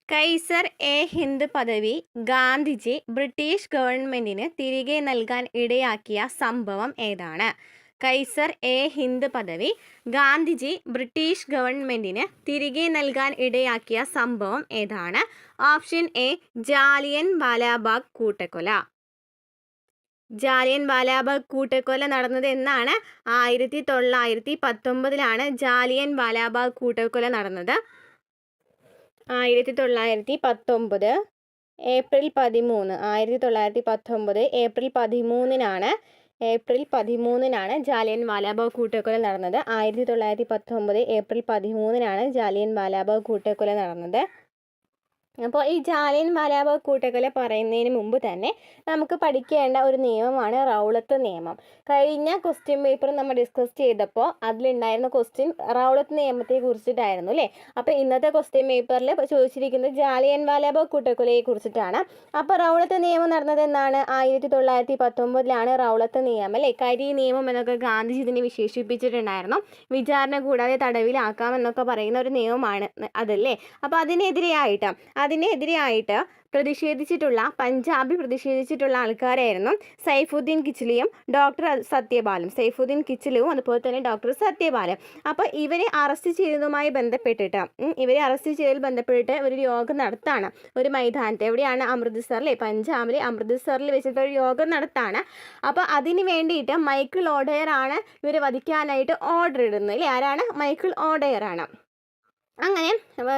Kaiser A Hind പദവി ഗാന്ധിജി ബ്രിട്ടീഷ് ഗവൺമെൻറ്റിന് തിരികെ നൽകാൻ ഇടയാക്കിയ സംഭവം ഏതാണ്? കൈസർ എ ഹിന്ദ് പദവി ഗാന്ധിജി ബ്രിട്ടീഷ് ഗവൺമെൻറ്റിന് തിരികെ നൽകാൻ ഇടയാക്കിയ സംഭവം ഏതാണ്? ഓപ്ഷൻ എ, ജാലിയൻ വാലാബാഗ് കൂട്ടക്കൊല. ജാലിയൻ വാലാബാഗ് കൂട്ടക്കൊല നടന്നത് എന്നാണ്? 1919 ജാലിയൻ വാലാബാഗ് കൂട്ടക്കൊല നടന്നത്. 1919 ഏപ്രിൽ 13. 1919 ഏപ്രിൽ 13 ജാലിയൻ വാലാബാഗ് കൂട്ടക്കൊല നടന്നത്. 1919 ഏപ്രിൽ 13 ജാലിയൻ വാലാബാഗ് കൂട്ടക്കൊല നടന്നത്. അപ്പോൾ ഈ ജാലിയൻ വാലാബാഗ് കൂട്ടക്കൊല പറയുന്നതിന് മുമ്പ് തന്നെ നമുക്ക് പഠിക്കേണ്ട ഒരു നിയമമാണ് റൗളത്ത് നിയമം. കഴിഞ്ഞ ക്വസ്റ്റ്യൻ പേപ്പർ നമ്മൾ ഡിസ്കസ് ചെയ്തപ്പോൾ അതിലുണ്ടായിരുന്ന ക്വസ്റ്റ്യൻ റൗളത്ത് നിയമത്തെ കുറിച്ചിട്ടായിരുന്നു അല്ലേ. അപ്പോൾ ഇന്നത്തെ ക്വസ്റ്റ്യൻ പേപ്പറിൽ ചോദിച്ചിരിക്കുന്നത് ജാലിയൻ വാലാബാഗ് കൂട്ടക്കൊലയെ കുറിച്ചിട്ടാണ്. അപ്പോൾ റൗളത്ത് നിയമം നടന്നത് എന്നാണ്? 1919 റൗളത്ത് നിയമം അല്ലേ. കരി നിയമം എന്നൊക്കെ ഗാന്ധിജി ഇതിനെ വിശേഷിപ്പിച്ചിട്ടുണ്ടായിരുന്നു. വിചാരണ കൂടാതെ തടവിലാക്കാമെന്നൊക്കെ പറയുന്ന ഒരു നിയമമാണ് അതല്ലേ. അപ്പോൾ അതിനെതിരെയായിട്ട് പഞ്ചാബിൽ പ്രതിഷേധിച്ചിട്ടുള്ള ആൾക്കാരായിരുന്നു സൈഫുദ്ദീൻ കിച്ചിലിയും ഡോക്ടർ സത്യപാലും. അതുപോലെ തന്നെ ഡോക്ടർ സത്യപാലും. അപ്പോൾ ഇവരെ അറസ്റ്റ് ചെയ്തതുമായി ബന്ധപ്പെട്ടിട്ട് ഒരു യോഗം നടത്താണ് ഒരു മൈതാനത്ത്. എവിടെയാണ്? അമൃത്സറിലെ, പഞ്ചാബിലെ അമൃത്സറിൽ വെച്ചിട്ട് ഒരു യോഗം നടത്താണ്. അപ്പോൾ അതിന് വേണ്ടിയിട്ട് മൈക്കിൾ ഓഡയറാണ് ഇവരെ വധിക്കാനായിട്ട് ഓർഡർ ഇടുന്നത് അല്ലേ. ആരാണ്? മൈക്കിൾ ഓഡയറാണ്. അങ്ങനെ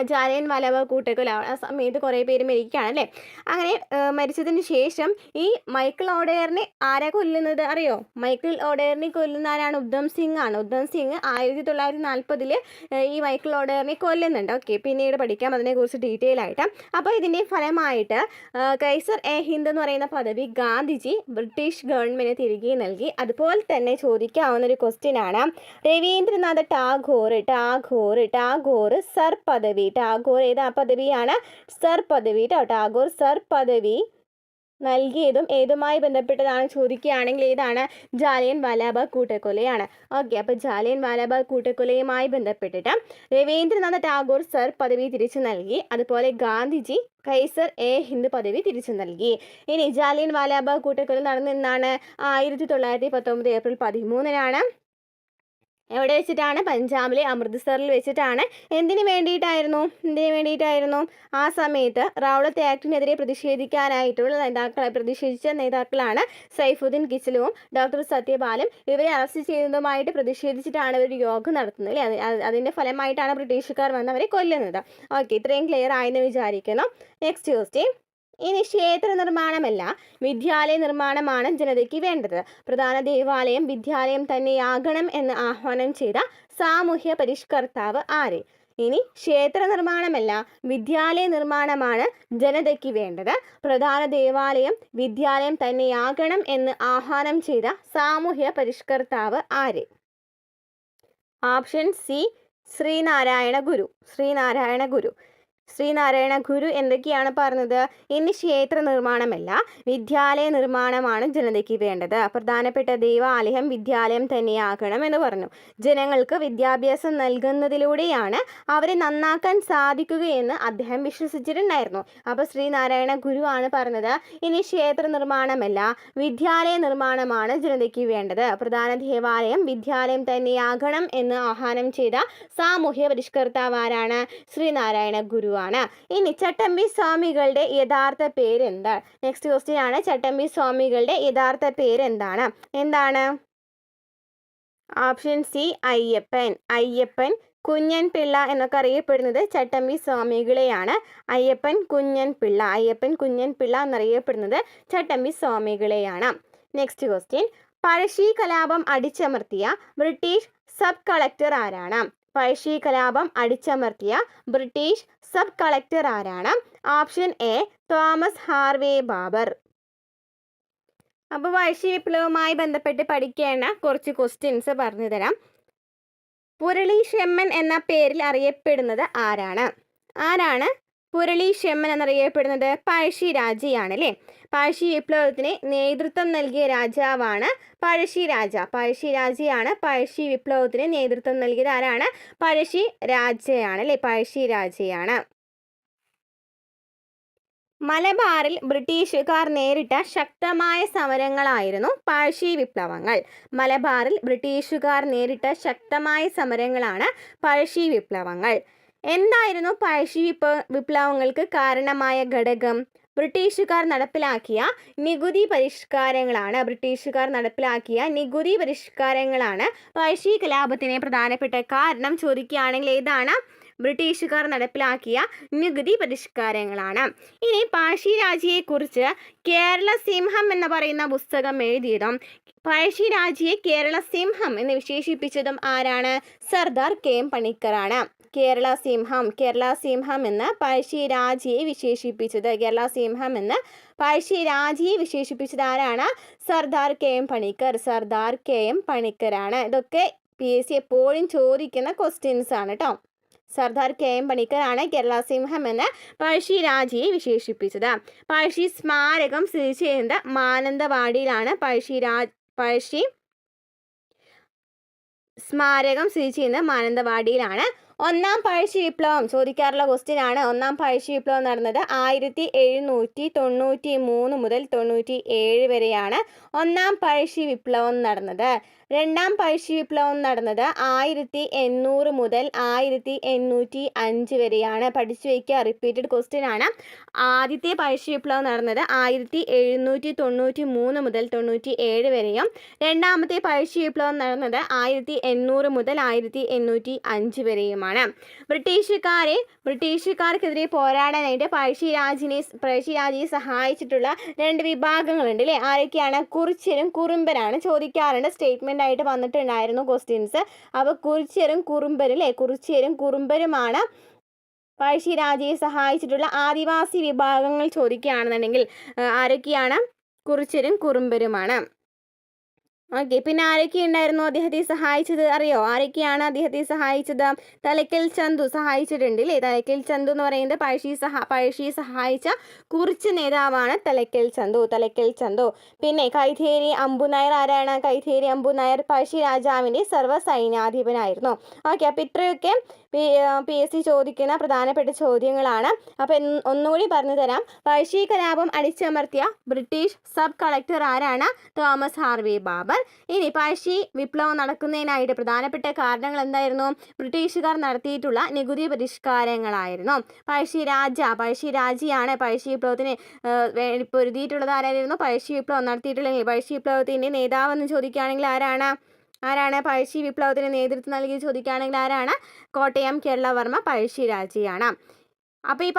ജാലിയൻ വാലാബാഗ് കൂട്ടക്കൊല ആ സമയത്ത് കുറേ പേര് മരിക്കുകയാണല്ലേ. അങ്ങനെ മരിച്ചതിന് ശേഷം ഈ മൈക്കിൾ ഓഡയറിനെ ആരാ കൊല്ലുന്നത് അറിയോ? മൈക്കിൾ ഓഡയറിനെ കൊല്ലുന്ന ആരാണ്? ഉദ്ധം സിംഗ് ആണ്. ഉദ്ധം സിംഗ് 1940 ഈ മൈക്കിൾ ഓഡയറിനെ കൊല്ലുന്നുണ്ട്. ഓക്കെ, പിന്നീട് പഠിക്കാം അതിനെക്കുറിച്ച് ഡീറ്റെയിൽ ആയിട്ട്. അപ്പോൾ ഇതിൻ്റെ ഫലമായിട്ട് കൈസർ എ ഹിന്ദ് എന്ന് പറയുന്ന പദവി ഗാന്ധിജി ബ്രിട്ടീഷ് ഗവൺമെൻറ് തിരികെ നൽകി. അതുപോലെ തന്നെ ചോദിക്കാവുന്ന ഒരു ക്വസ്റ്റ്യൻ ആണ് രവീന്ദ്രനാഥ ടാഗോർ സർ പദവി. ടാഗോർ ഏതാ പദവിയാണ്? സർ പദവി കേട്ടോ. ടാഗോർ സർ പദവി നൽകിയതും ഏതുമായി ബന്ധപ്പെട്ടതാണ് ചോദിക്കുകയാണെങ്കിൽ ഏതാണ്? ജാലിയൻ വാലാബാഗ് കൂട്ടക്കൊലയാണ്. ഓക്കെ, അപ്പോൾ ജാലിയൻ വാലാബാഗ് കൂട്ടക്കൊലയുമായി ബന്ധപ്പെട്ടിട്ട് രവീന്ദ്രനാഥ ടാഗോർ സർ പദവി തിരിച്ചു നൽകി. അതുപോലെ ഗാന്ധിജി കൈസർ എ ഹിന്ദ് പദവി തിരിച്ചു നൽകി. ഇനി ജാലിയൻ വാലാബാഗ് കൂട്ടക്കൊല നടന്നെന്നാണ്? 1919 ഏപ്രിൽ 13 എവിടെ വെച്ചിട്ടാണ്? പഞ്ചാബിലെ അമൃത്സറിൽ വെച്ചിട്ടാണ്. എന്തിനു വേണ്ടിയിട്ടായിരുന്നു? ആ സമയത്ത് റൗളത്ത് ആക്ടിനെതിരെ പ്രതിഷേധിച്ച നേതാക്കളാണ് സൈഫുദ്ദീൻ കിച്ചിലുവും ഡോക്ടർ സത്യപാലും. ഇവരെ അറസ്റ്റ് ചെയ്തതുമായിട്ട് പ്രതിഷേധിച്ചിട്ടാണ് ഇവർ യോഗം നടത്തുന്നത് അല്ലേ. അതിൻ്റെ ഫലമായിട്ടാണ് ബ്രിട്ടീഷുകാർ വന്ന് അവരെ കൊല്ലുന്നത്. ഓക്കെ, ഇത്രയും ക്ലിയർ ആയെന്ന് വിചാരിക്കുന്നു. Next question. ഇനി ക്ഷേത്ര നിർമ്മാണമല്ല വിദ്യാലയ നിർമ്മാണമാണ് ജനതയ്ക്ക് വേണ്ടത്. പ്രധാന ദേവാലയം വിദ്യാലയം തന്നെയാകണം എന്ന് ആഹ്വാനം ചെയ്ത സാമൂഹ്യ പരിഷ്കർത്താവ് ആര്? ഇനി ക്ഷേത്ര നിർമ്മാണമല്ല വിദ്യാലയ നിർമ്മാണമാണ് ജനതയ്ക്ക് വേണ്ടത്. പ്രധാന ദേവാലയം വിദ്യാലയം തന്നെയാകണം എന്ന് ആഹ്വാനം ചെയ്ത സാമൂഹ്യ പരിഷ്കർത്താവ് ആര്? ഓപ്ഷൻ സി ശ്രീനാരായണ ഗുരു. ശ്രീനാരായണ ഗുരു. ശ്രീനാരായണ ഗുരു എന്തൊക്കെയാണ് പറഞ്ഞത്? ഇനി ക്ഷേത്ര നിർമ്മാണമല്ല വിദ്യാലയ നിർമ്മാണമാണ് ജനതയ്ക്ക് വേണ്ടത്. പ്രധാനപ്പെട്ട ദേവാലയം വിദ്യാലയം തന്നെയാകണം എന്ന് പറഞ്ഞു. ജനങ്ങൾക്ക് വിദ്യാഭ്യാസം നൽകുന്നതിലൂടെയാണ് അവരെ നന്നാക്കാൻ സാധിക്കുകയെന്ന് അദ്ദേഹം വിശ്വസിച്ചിട്ടുണ്ടായിരുന്നു. അപ്പോൾ ശ്രീനാരായണ ഗുരു ആണ് പറഞ്ഞത് ഇനി ക്ഷേത്ര നിർമ്മാണമല്ല വിദ്യാലയ നിർമ്മാണമാണ് ജനതയ്ക്ക് വേണ്ടത്. പ്രധാന ദേവാലയം വിദ്യാലയം തന്നെയാകണം എന്ന് ആഹ്വാനം ചെയ്ത സാമൂഹ്യ പരിഷ്കർത്താവ് ആരാണ്? ശ്രീനാരായണ ഗുരു ആണ്. ഇനി ചട്ടമ്പി സ്വാമികളുടെ യഥാർത്ഥ പേരെന്താ? നെക്സ്റ്റ് ക്വസ്റ്റ്യൻ ആണ്. ചട്ടമ്പി സ്വാമികളുടെ യഥാർത്ഥ പേരെന്താണ്? എന്താണ്? Option C Ayyappan. അയ്യപ്പൻ കുഞ്ഞൻ പിള്ള എന്നൊക്കെ അറിയപ്പെടുന്നത് ചട്ടമ്പി സ്വാമികളെയാണ്. അയ്യപ്പൻ കുഞ്ഞൻ പിള്ള. അയ്യപ്പൻ കുഞ്ഞൻ പിള്ള എന്നറിയപ്പെടുന്നത് ചട്ടമ്പി സ്വാമികളെയാണ്. Next question. പഴശ്ശി കലാപം അടിച്ചമർത്തിയ ബ്രിട്ടീഷ് സബ് കളക്ടർ ആരാണ്? പഴശ്ശി കലാപം അടിച്ചമർത്തിയ ബ്രിട്ടീഷ് സബ് കളക്ടർ ആരാണ്? Option A Thomas Harvey Baber. അപ്പോൾ പഴശ്ശി വിപ്ലവവുമായി ബന്ധപ്പെട്ട് പഠിക്കേണ്ട കുറച്ച് ക്വസ്റ്റ്യൻസ് പറഞ്ഞു തരാം. പുരളീശെമ്മൻ എന്ന പേരിൽ അറിയപ്പെടുന്നത് ആരാണ്? ആരാണ് പുരളീശെമ്മൻ എന്നറിയപ്പെടുന്നത്? പഴശ്ശി രാജയാണ് അല്ലേ. പഴശ്ശി വിപ്ലവത്തിന് നേതൃത്വം നൽകിയ രാജാവാണ് പഴശ്ശി രാജ. പഴശ്ശി രാജയാണ് പഴശ്ശി വിപ്ലവത്തിന് നേതൃത്വം നൽകിയത്. ആരാണ്? പഴശ്ശി രാജയാണ് അല്ലേ. പഴശ്ശി രാജയാണ്. മലബാറിൽ ബ്രിട്ടീഷുകാർ നേരിട്ട ശക്തമായ സമരങ്ങളായിരുന്നു പഴശ്ശി വിപ്ലവങ്ങൾ. മലബാറിൽ ബ്രിട്ടീഷുകാർ നേരിട്ട ശക്തമായ സമരങ്ങളാണ് പഴശ്ശി വിപ്ലവങ്ങൾ. എന്തായിരുന്നു പഴശ്ശി വിപ്ലവങ്ങൾക്ക് കാരണമായ ഘടകം? ബ്രിട്ടീഷുകാർ നടപ്പിലാക്കിയ നികുതി പരിഷ്കാരങ്ങളാണ്. ബ്രിട്ടീഷുകാർ നടപ്പിലാക്കിയ നികുതി പരിഷ്കാരങ്ങളാണ് പഴശ്ശി കലാപത്തിന് പ്രധാനപ്പെട്ട കാരണം. ചോദിക്കുകയാണെങ്കിൽ ഏതാണ്? ബ്രിട്ടീഷുകാർ നടപ്പിലാക്കിയ നികുതി പരിഷ്കാരങ്ങളാണ്. ഇനി പഴശ്ശി രാജയെക്കുറിച്ച് കേരള സിംഹം എന്ന് പറയുന്ന പുസ്തകം എഴുതിയതും പഴശ്ശി രാജയെ കേരള സിംഹം എന്ന് വിശേഷിപ്പിച്ചതും ആരാണ്? സർദാർ കെ എം പണിക്കറാണ്. കേരള സിംഹം എന്ന് പഴശ്ശി രാജയെ വിശേഷിപ്പിച്ചത്. കേരള സിംഹം എന്ന് പഴശ്ശി രാജയെ വിശേഷിപ്പിച്ചത് ആരാണ്? Sardar K M Panicker. Sardar K M പണിക്കറാണ്. ഇതൊക്കെ PSC എപ്പോഴും ചോദിക്കുന്ന ക്വസ്റ്റ്യൻസ് ആണ് കേട്ടോ. സർദാർ കെ എം പണിക്കറാണ് കേരള സിംഹം എന്ന് പഴശ്ശി രാജയെ വിശേഷിപ്പിച്ചത്. പഴശ്ശി സ്മാരകം സ്ഥിതി ചെയ്യുന്നത് മാനന്തവാടിയിലാണ്. പഴശ്ശി സ്മാരകം സ്ഥിതി ചെയ്യുന്നത് മാനന്തവാടിയിലാണ്. ഒന്നാം പഴശ്ശി വിപ്ലവം ചോദിക്കാറുള്ള ക്വസ്റ്റ്യൻ ആണ്. ഒന്നാം പഴശ്ശി വിപ്ലവം നടന്നത് 1793 മുതൽ 97 വരെയാണ് ഒന്നാം പഴശ്ശി വിപ്ലവം നടന്നത്. രണ്ടാം പഴശ്ശി വിപ്ലവം നടന്നത് 1800 മുതൽ 1805 വരെയാണ്. പഠിച്ചു വയ്ക്കുക, റിപ്പീറ്റഡ് ക്വസ്റ്റ്യൻ ആണ്. ആദ്യത്തെ പഴശ്ശി വിപ്ലവം നടന്നത് 1793 മുതൽ 97 വരെയും രണ്ടാമത്തെ പഴശ്ശി വിപ്ലവം നടന്നത് 1800 മുതൽ 1805 വരെയുമാണ്. ബ്രിട്ടീഷുകാർക്കെതിരെ പോരാടാനായിട്ട് പഴശ്ശി രാജയെ സഹായിച്ചിട്ടുള്ള രണ്ട് വിഭാഗങ്ങളുണ്ട് അല്ലേ. ആരൊക്കെയാണ്? കുറിച്യരും കുറുമ്പരാണ്. ചോദിക്കാറുണ്ട്, സ്റ്റേറ്റ്മെന്റ് ആയിട്ട് വന്നിട്ടുണ്ടായിരുന്നു ക്വസ്റ്റ്യൻസ്. അപ്പോൾ കുറിച്യരും കുറുമ്പരും അല്ലേ. കുറിച്യരും കുറുമ്പരുമാണ് പഴശ്ശി രാജയെ സഹായിച്ചിട്ടുള്ള ആദിവാസി വിഭാഗങ്ങൾ. ചോദിക്കുകയാണെന്നുണ്ടെങ്കിൽ ആരൊക്കെയാണ്? കുറിച്യരും കുറുമ്പരുമാണ്. ഓക്കെ, പിന്നെ ആരൊക്കെ ഉണ്ടായിരുന്നു അദ്ദേഹത്തെ സഹായിച്ചത് അറിയോ? ആരൊക്കെയാണ് അദ്ദേഹത്തെ സഹായിച്ചത്? തലക്കൽ ചന്തു സഹായിച്ചിട്ടുണ്ട് അല്ലേ. തലക്കൽ ചന്തു എന്ന് പറയുന്നത് പഴശ്ശിയെ സഹായിച്ച കുറിച്യ നേതാവാണ് തലക്കൽ ചന്തു. പിന്നെ കൈതേരി അമ്പുനായർ ആരാണ്? കൈതേരി അമ്പുനായർ പഴശ്ശി രാജാവിൻ്റെ സർവ്വസൈന്യാധിപനായിരുന്നു. ഓക്കെ, അപ്പോൾ ഇത്രയൊക്കെ PSC ചോദിക്കുന്ന പ്രധാനപ്പെട്ട ചോദ്യങ്ങളാണ്. അപ്പോൾ ഒന്നുകൂടി പറഞ്ഞു തരാം. പഴശ്ശി കലാപം അടിച്ചമർത്തിയ ബ്രിട്ടീഷ് സബ് കളക്ടർ ആരാണ്? Thomas Harvey Babur. ഇനി പഴശ്ശി വിപ്ലവം നടക്കുന്നതിനായിട്ട് പ്രധാനപ്പെട്ട കാരണങ്ങൾ എന്തായിരുന്നു? ബ്രിട്ടീഷുകാർ നടത്തിയിട്ടുള്ള നികുതി പരിഷ്കാരങ്ങളായിരുന്നു. പഴശ്ശി രാജയാണ് പഴശ്ശി വിപ്ലവത്തിന് പൊരുതിയിട്ടുള്ളത്. ആരായിരുന്നു? പഴശ്ശി വിപ്ലവം നടത്തിയിട്ടുള്ളെങ്കിൽ പഴശ്ശി വിപ്ലവത്തിൻ്റെ നേതാവെന്ന് ചോദിക്കുകയാണെങ്കിൽ ആരാണ്? പഴശ്ശി വിപ്ലവത്തിന് നേതൃത്വം നൽകി ചോദിക്കുകയാണെങ്കിൽ ആരാണ്? കോട്ടയം കേരളവർമ്മ പഴശ്ശി രാജയാണ്. അപ്പോൾ ഈ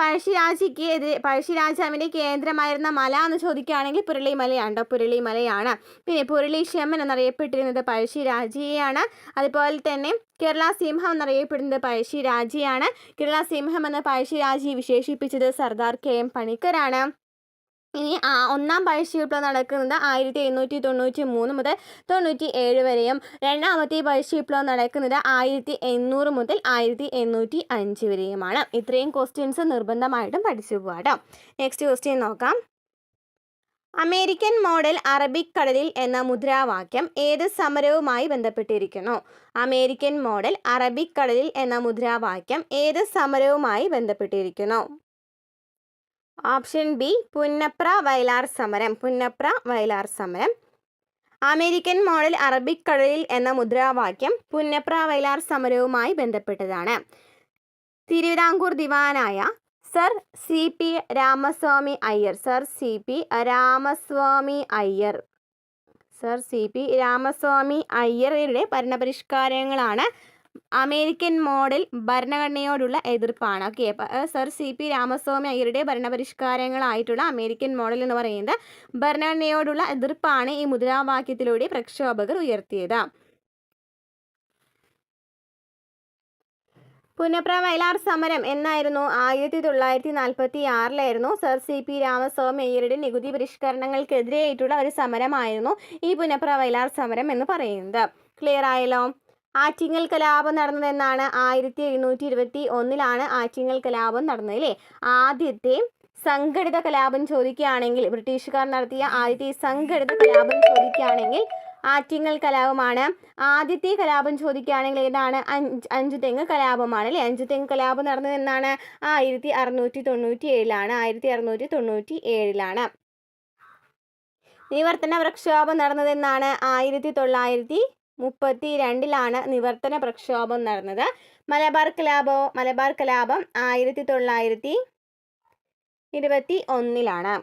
പഴശ്ശിരാജാവിൻ്റെ കേന്ദ്രമായിരുന്ന മല എന്ന് ചോദിക്കുകയാണെങ്കിൽ പുരളിമലയാണ് കേട്ടോ, പുരളിമലയാണ്. പിന്നെ പുരളി ക്ഷമൻ എന്നറിയപ്പെട്ടിരുന്നത് പഴശ്ശിരാജയാണ്. അതുപോലെ തന്നെ കേരള സിംഹം എന്നറിയപ്പെടുന്നത് പഴശ്ശിരാജയാണ്. കേരള സിംഹം എന്ന പഴശ്ശിരാജയെ വിശേഷിപ്പിച്ചത് സർദാർ KM പണിക്കരാണ്. ഇനി ഒന്നാം പഴശ്ശി വിപ്ലവം നടക്കുന്നത് 1793 മുതൽ 97 വരെയും രണ്ടാമത്തെ പഴശ്ശി വിപ്ലവം നടക്കുന്നത് 1800 മുതൽ 1805 വരെയുമാണ്. ഇത്രയും ക്വസ്റ്റ്യൻസ് നിർബന്ധമായിട്ടും പഠിച്ചു പോകാം. നെക്സ്റ്റ് ക്വസ്റ്റ്യൻ നോക്കാം. അമേരിക്കൻ മോഡൽ അറബിക്കടലിൽ എന്ന മുദ്രാവാക്യം ഏത് സമരവുമായി ബന്ധപ്പെട്ടിരിക്കുന്നു? അമേരിക്കൻ മോഡൽ അറബിക്കടലിൽ എന്ന മുദ്രാവാക്യം ഏത് സമരവുമായി ബന്ധപ്പെട്ടിരിക്കുന്നു? ഓപ്ഷൻ ബി പുന്നപ്ര വയലാർ സമരം. പുന്നപ്ര വയലാർ സമരം. അമേരിക്കൻ മോഡൽ അറബിക്കടലിൽ എന്ന മുദ്രാവാക്യം പുന്നപ്ര വയലാർ സമരവുമായി ബന്ധപ്പെട്ടതാണ്. തിരുവിതാംകൂർ ദിവാനായ sir CP Ramaswamy Iyer. Sir CP Ramaswamy Iyer. Sir CP Ramaswamy അയ്യരുടെ ഭരണപരിഷ്കാരങ്ങളാണ് അമേരിക്കൻ മോഡൽ ഭരണഘടനയോടുള്ള എതിർപ്പാണ്. ഓക്കെ, സർ CP രാമസ്വാമി അയ്യരുടെ ഭരണപരിഷ്കാരങ്ങളായിട്ടുള്ള അമേരിക്കൻ മോഡൽ എന്ന് പറയുന്നത് ഭരണഘടനയോടുള്ള എതിർപ്പാണ് ഈ മുദ്രാവാക്യത്തിലൂടെ പ്രക്ഷോഭകർ ഉയർത്തിയത്. പുന്നപ്ര വയലാർ സമരം എന്നായിരുന്നു? 1946 സർ CP രാമസ്വാമി അയ്യരുടെ നികുതി പരിഷ്കരണങ്ങൾക്കെതിരെയായിട്ടുള്ള ഒരു സമരമായിരുന്നു ഈ പുന്നപ്ര വയലാർ സമരം എന്ന് പറയുന്നത്. ക്ലിയർ ആയല്ലോ? ആറ്റിങ്ങൽ കലാപം നടന്നതെന്നാണ്? 1721 ആറ്റിങ്ങൽ കലാപം നടന്നത് അല്ലേ? ആദ്യത്തെ സംഘടിത കലാപം ചോദിക്കുകയാണെങ്കിൽ, ബ്രിട്ടീഷുകാർ നടത്തിയ ആദ്യത്തെ സംഘടിത കലാപം ചോദിക്കുകയാണെങ്കിൽ ആറ്റിങ്ങൽ കലാപമാണ്. ആദ്യത്തെ കലാപം ചോദിക്കുകയാണെങ്കിൽ ഏതാണ്? അഞ്ചുതെങ്ങ് കലാപമാണ് അല്ലേ? അഞ്ചുതെങ്ങ് കലാപം നടന്നത് എന്നാണ്? 1697 1697. നിവർത്തന പ്രക്ഷോഭം നടന്നതെന്നാണ്? 1932 നിവർത്തന പ്രക്ഷോഭം നടന്നത്. മലബാർ കലാപം 1921.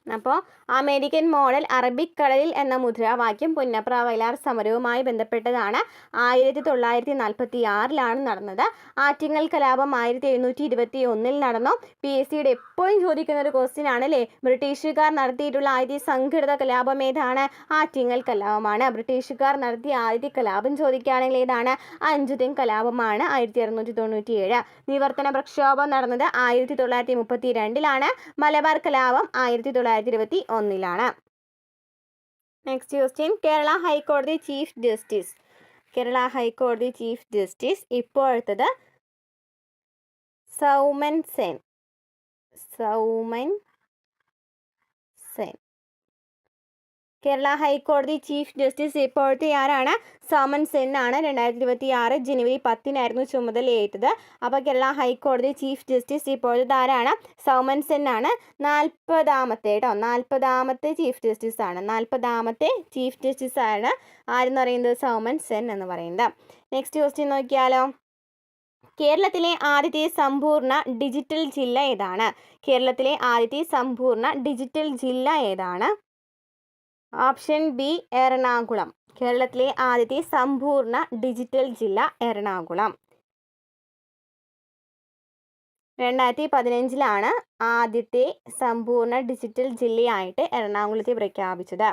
അപ്പോൾ അമേരിക്കൻ മോഡൽ അറബിക്കടലിൽ എന്ന മുദ്രാവാക്യം പുന്നപ്ര വയലാർ സമരവുമായി ബന്ധപ്പെട്ടതാണ്. 1946 നടന്നത്. ആറ്റിങ്ങൽ കലാപം 1721 നടന്നു. PSCയുടെ എപ്പോഴും ചോദിക്കുന്ന ഒരു ക്വസ്റ്റ്യൻ ആണ് അല്ലേ? ബ്രിട്ടീഷുകാർ നടത്തിയിട്ടുള്ള ആദ്യ സംഘടിത കലാപം ഏതാണ്? ആറ്റിങ്ങൽ കലാപമാണ്. ബ്രിട്ടീഷുകാർ നടത്തിയ ആദ്യ കലാപം ചോദിക്കുകയാണെങ്കിൽ ഏതാണ്? അഞ്ചുതെങ്ങ് കലാപമാണ് 1997. നിവർത്തന പ്രക്ഷോഭം നടന്നത് 1932. മലബാർ കലാപം 1921. Next question. കേരള ഹൈക്കോടതി ചീഫ് ജസ്റ്റിസ്. കേരള ഹൈക്കോടതി ചീഫ് ജസ്റ്റിസ് ഇപ്പോഴത്തത് സൗമൻ സെൻ. കേരള ഹൈക്കോടതി ചീഫ് ജസ്റ്റിസ് ഇപ്പോഴത്തെ ആരാണ്? സൗമൻ സെൻ ആണ്. 2026 ജനുവരി 10 ചുമതലയേറ്റത്. അപ്പോൾ കേരള ഹൈക്കോടതി ചീഫ് ജസ്റ്റിസ് ഇപ്പോഴത്തെ ആരാണ്? സൗമൻ സെൻ ആണ്. 40ാമത്തെ ചീഫ് ജസ്റ്റിസ് ആണ്. 40ാമത്തെ ചീഫ് ജസ്റ്റിസ് ആണ് ആരെന്ന് പറയുന്നത്? സൗമൻ സെൻ എന്ന് പറയുന്നത്. നെക്സ്റ്റ് ക്വസ്റ്റ്യൻ നോക്കിയാലോ. കേരളത്തിലെ ആദ്യത്തെ സമ്പൂർണ്ണ ഡിജിറ്റൽ ജില്ല ഏതാണ്? കേരളത്തിലെ ആദ്യത്തെ സമ്പൂർണ്ണ ഡിജിറ്റൽ ജില്ല ഏതാണ്? Option B Ernakulam. കേരളത്തിലെ ആദ്യത്തെ സമ്പൂർണ്ണ ഡിജിറ്റൽ ജില്ല എറണാകുളം. 2015 ആദ്യത്തെ സമ്പൂർണ്ണ ഡിജിറ്റൽ ജില്ലയായിട്ട് എറണാകുളത്തെ പ്രഖ്യാപിച്ചത്.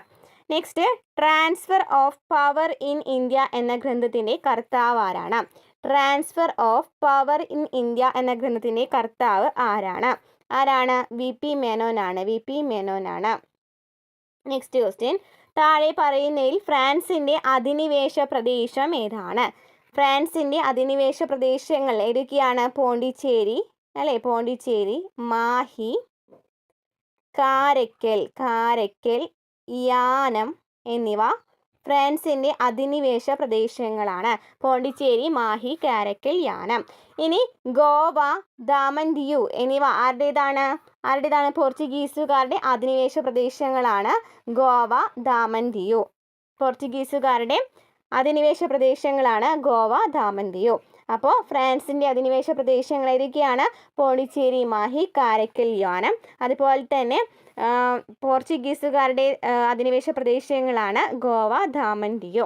Next, transfer of power in India എന്ന ഗ്രന്ഥത്തിൻ്റെ കർത്താവ് ആരാണ്? Transfer of power in India എന്ന ഗ്രന്ഥത്തിൻ്റെ കർത്താവ് ആരാണ്? VP മേനോനാണ്. Next question. താഴെ പറയുന്നതിൽ ഫ്രാൻസിൻ്റെ അധിനിവേശ പ്രദേശം ഏതാണ്? ഫ്രാൻസിൻ്റെ അധിനിവേശ പ്രദേശങ്ങൾ ഏതൊക്കെയാണ്? പോണ്ടിച്ചേരി അല്ലേ? പോണ്ടിച്ചേരി, മാഹി, കാരക്കൽ, യാനം എന്നിവ ഫ്രാൻസിൻ്റെ അധിനിവേശ പ്രദേശങ്ങളാണ്. പോണ്ടിച്ചേരി, മാഹി, കാരക്കൽ, യാനം. ഇനി ഗോവ, ദാമൻ ദിയു എന്നിവ ആരുടേതാണ്? പോർച്ചുഗീസുകാരുടെ അധിനിവേശ പ്രദേശങ്ങളാണ് ഗോവ, ദാമൻ ദിയു. പോർച്ചുഗീസുകാരുടെ അധിനിവേശ പ്രദേശങ്ങളാണ് ഗോവ, ദാമൻ ദിയു. അപ്പോൾ ഫ്രാൻസിൻ്റെ അധിനിവേശ പ്രദേശങ്ങൾ ഏതൊക്കെയാണ്? പോണ്ടിച്ചേരി, മാഹി, കാരക്കൽ, യാനം. അതുപോലെ തന്നെ പോർച്ചുഗീസുകാരുടെ അധിനിവേശ പ്രദേശങ്ങളാണ് ഗോവ, ദാമൻ ദിയു.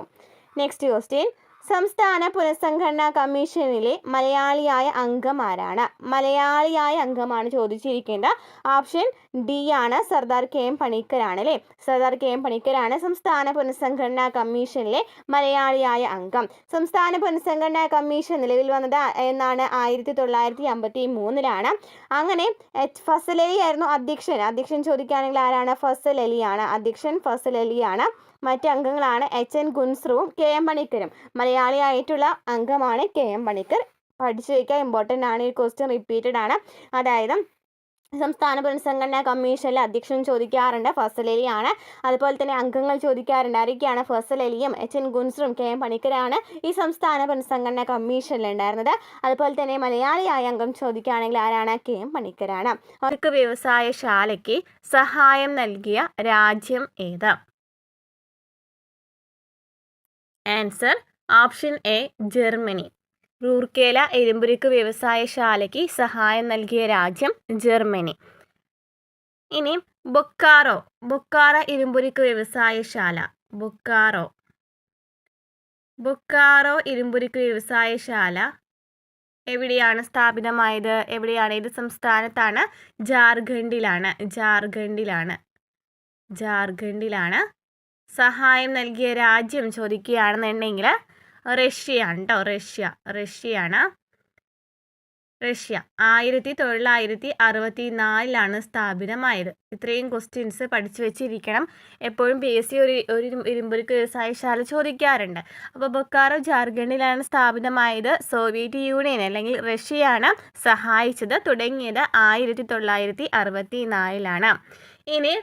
Next question. സംസ്ഥാന പുനഃസംഘടനാ കമ്മീഷനിലെ മലയാളിയായ അംഗം ആരാണ്? മലയാളിയായ അംഗമാണ് ചോദിച്ചിരിക്കേണ്ട. ഓപ്ഷൻ ഡി ആണ്, സർദാർ കെ എം പണിക്കരാണ് അല്ലേ. സർദാർ കെ എം പണിക്കരാണ് സംസ്ഥാന പുനഃസംഘടനാ കമ്മീഷനിലെ മലയാളിയായ അംഗം. സംസ്ഥാന പുനഃസംഘടനാ കമ്മീഷൻ നിലവിൽ വന്നത് എന്നാണ് 1953 അങ്ങനെ ഫസൽ അലി ആയിരുന്നു അധ്യക്ഷൻ ചോദിക്കുകയാണെങ്കിൽ ആരാണ്? ഫസൽ അലിയാണ് അധ്യക്ഷൻ. ഫസൽ അലിയാണ്. മറ്റ് അംഗങ്ങളാണ് എച്ച്.എൻ. ഗുൻസ്രുവും കെ എം പണിക്കരും. മലയാളിയായിട്ടുള്ള അംഗമാണ് കെ എം പണിക്കർ. പഠിച്ചു വയ്ക്കുക, ഇമ്പോർട്ടൻ്റ് ആണ്. ഈ ക്വസ്റ്റ്യൻ റിപ്പീറ്റഡ് ആണ്. അതായത് സംസ്ഥാന പുനഃസംഘടനാ കമ്മീഷനിലെ അധ്യക്ഷൻ ചോദിക്കാറുണ്ട്, ഫസൽ അലിയാണ്. അതുപോലെ തന്നെ അംഗങ്ങൾ ചോദിക്കാറുണ്ട്, ആരൊക്കെയാണ്? ഫസൽ അലിയും എച്ച്.എൻ. ഗുൻസ്രും കെ എം പണിക്കരാണ് ഈ സംസ്ഥാന പുനഃസംഘടനാ കമ്മീഷനിൽ ഉണ്ടായിരുന്നത്. അതുപോലെ തന്നെ മലയാളിയായ അംഗം ചോദിക്കുകയാണെങ്കിൽ ആരാണ്? കെ എം പണിക്കരാണ്. അവർക്ക് വ്യവസായശാലയ്ക്ക് സഹായം നൽകിയ രാജ്യം ഏത്? Answer option A Germany. Rourkela ഇരുമ്പുരുക്ക് വ്യവസായശാലയ്ക്ക് സഹായം നൽകിയ രാജ്യം ജർമ്മനി. ഇനി ബൊക്കാറോ ഇരുമ്പുരുക്ക് വ്യവസായശാല. ബൊക്കാറോ ഇരുമ്പുരുക്ക് വ്യവസായശാല എവിടെയാണ് സ്ഥാപിതമായത്? ഏത് സംസ്ഥാനത്താണ്? ജാർഖണ്ഡിലാണ്. സഹായം നൽകിയ രാജ്യം ചോദിക്കുകയാണെന്നുണ്ടെങ്കിൽ റഷ്യയാണ് കേട്ടോ. റഷ്യയാണ്. 1964 സ്ഥാപിതമായത്. ഇത്രയും ക്വസ്റ്റ്യൻസ് പഠിച്ചു വെച്ചിരിക്കണം. എപ്പോഴും PSC ഒരു ഇരുമ്പുരുക്ക് വ്യവസായശാല ചോദിക്കാറുണ്ട്. അപ്പോൾ ബൊക്കാറോ ജാർഖണ്ഡിലാണ് സ്ഥാപിതമായത്. സോവിയറ്റ് യൂണിയൻ അല്ലെങ്കിൽ റഷ്യയാണ് സഹായിച്ചത്. തുടങ്ങിയത് 1964. ഇനി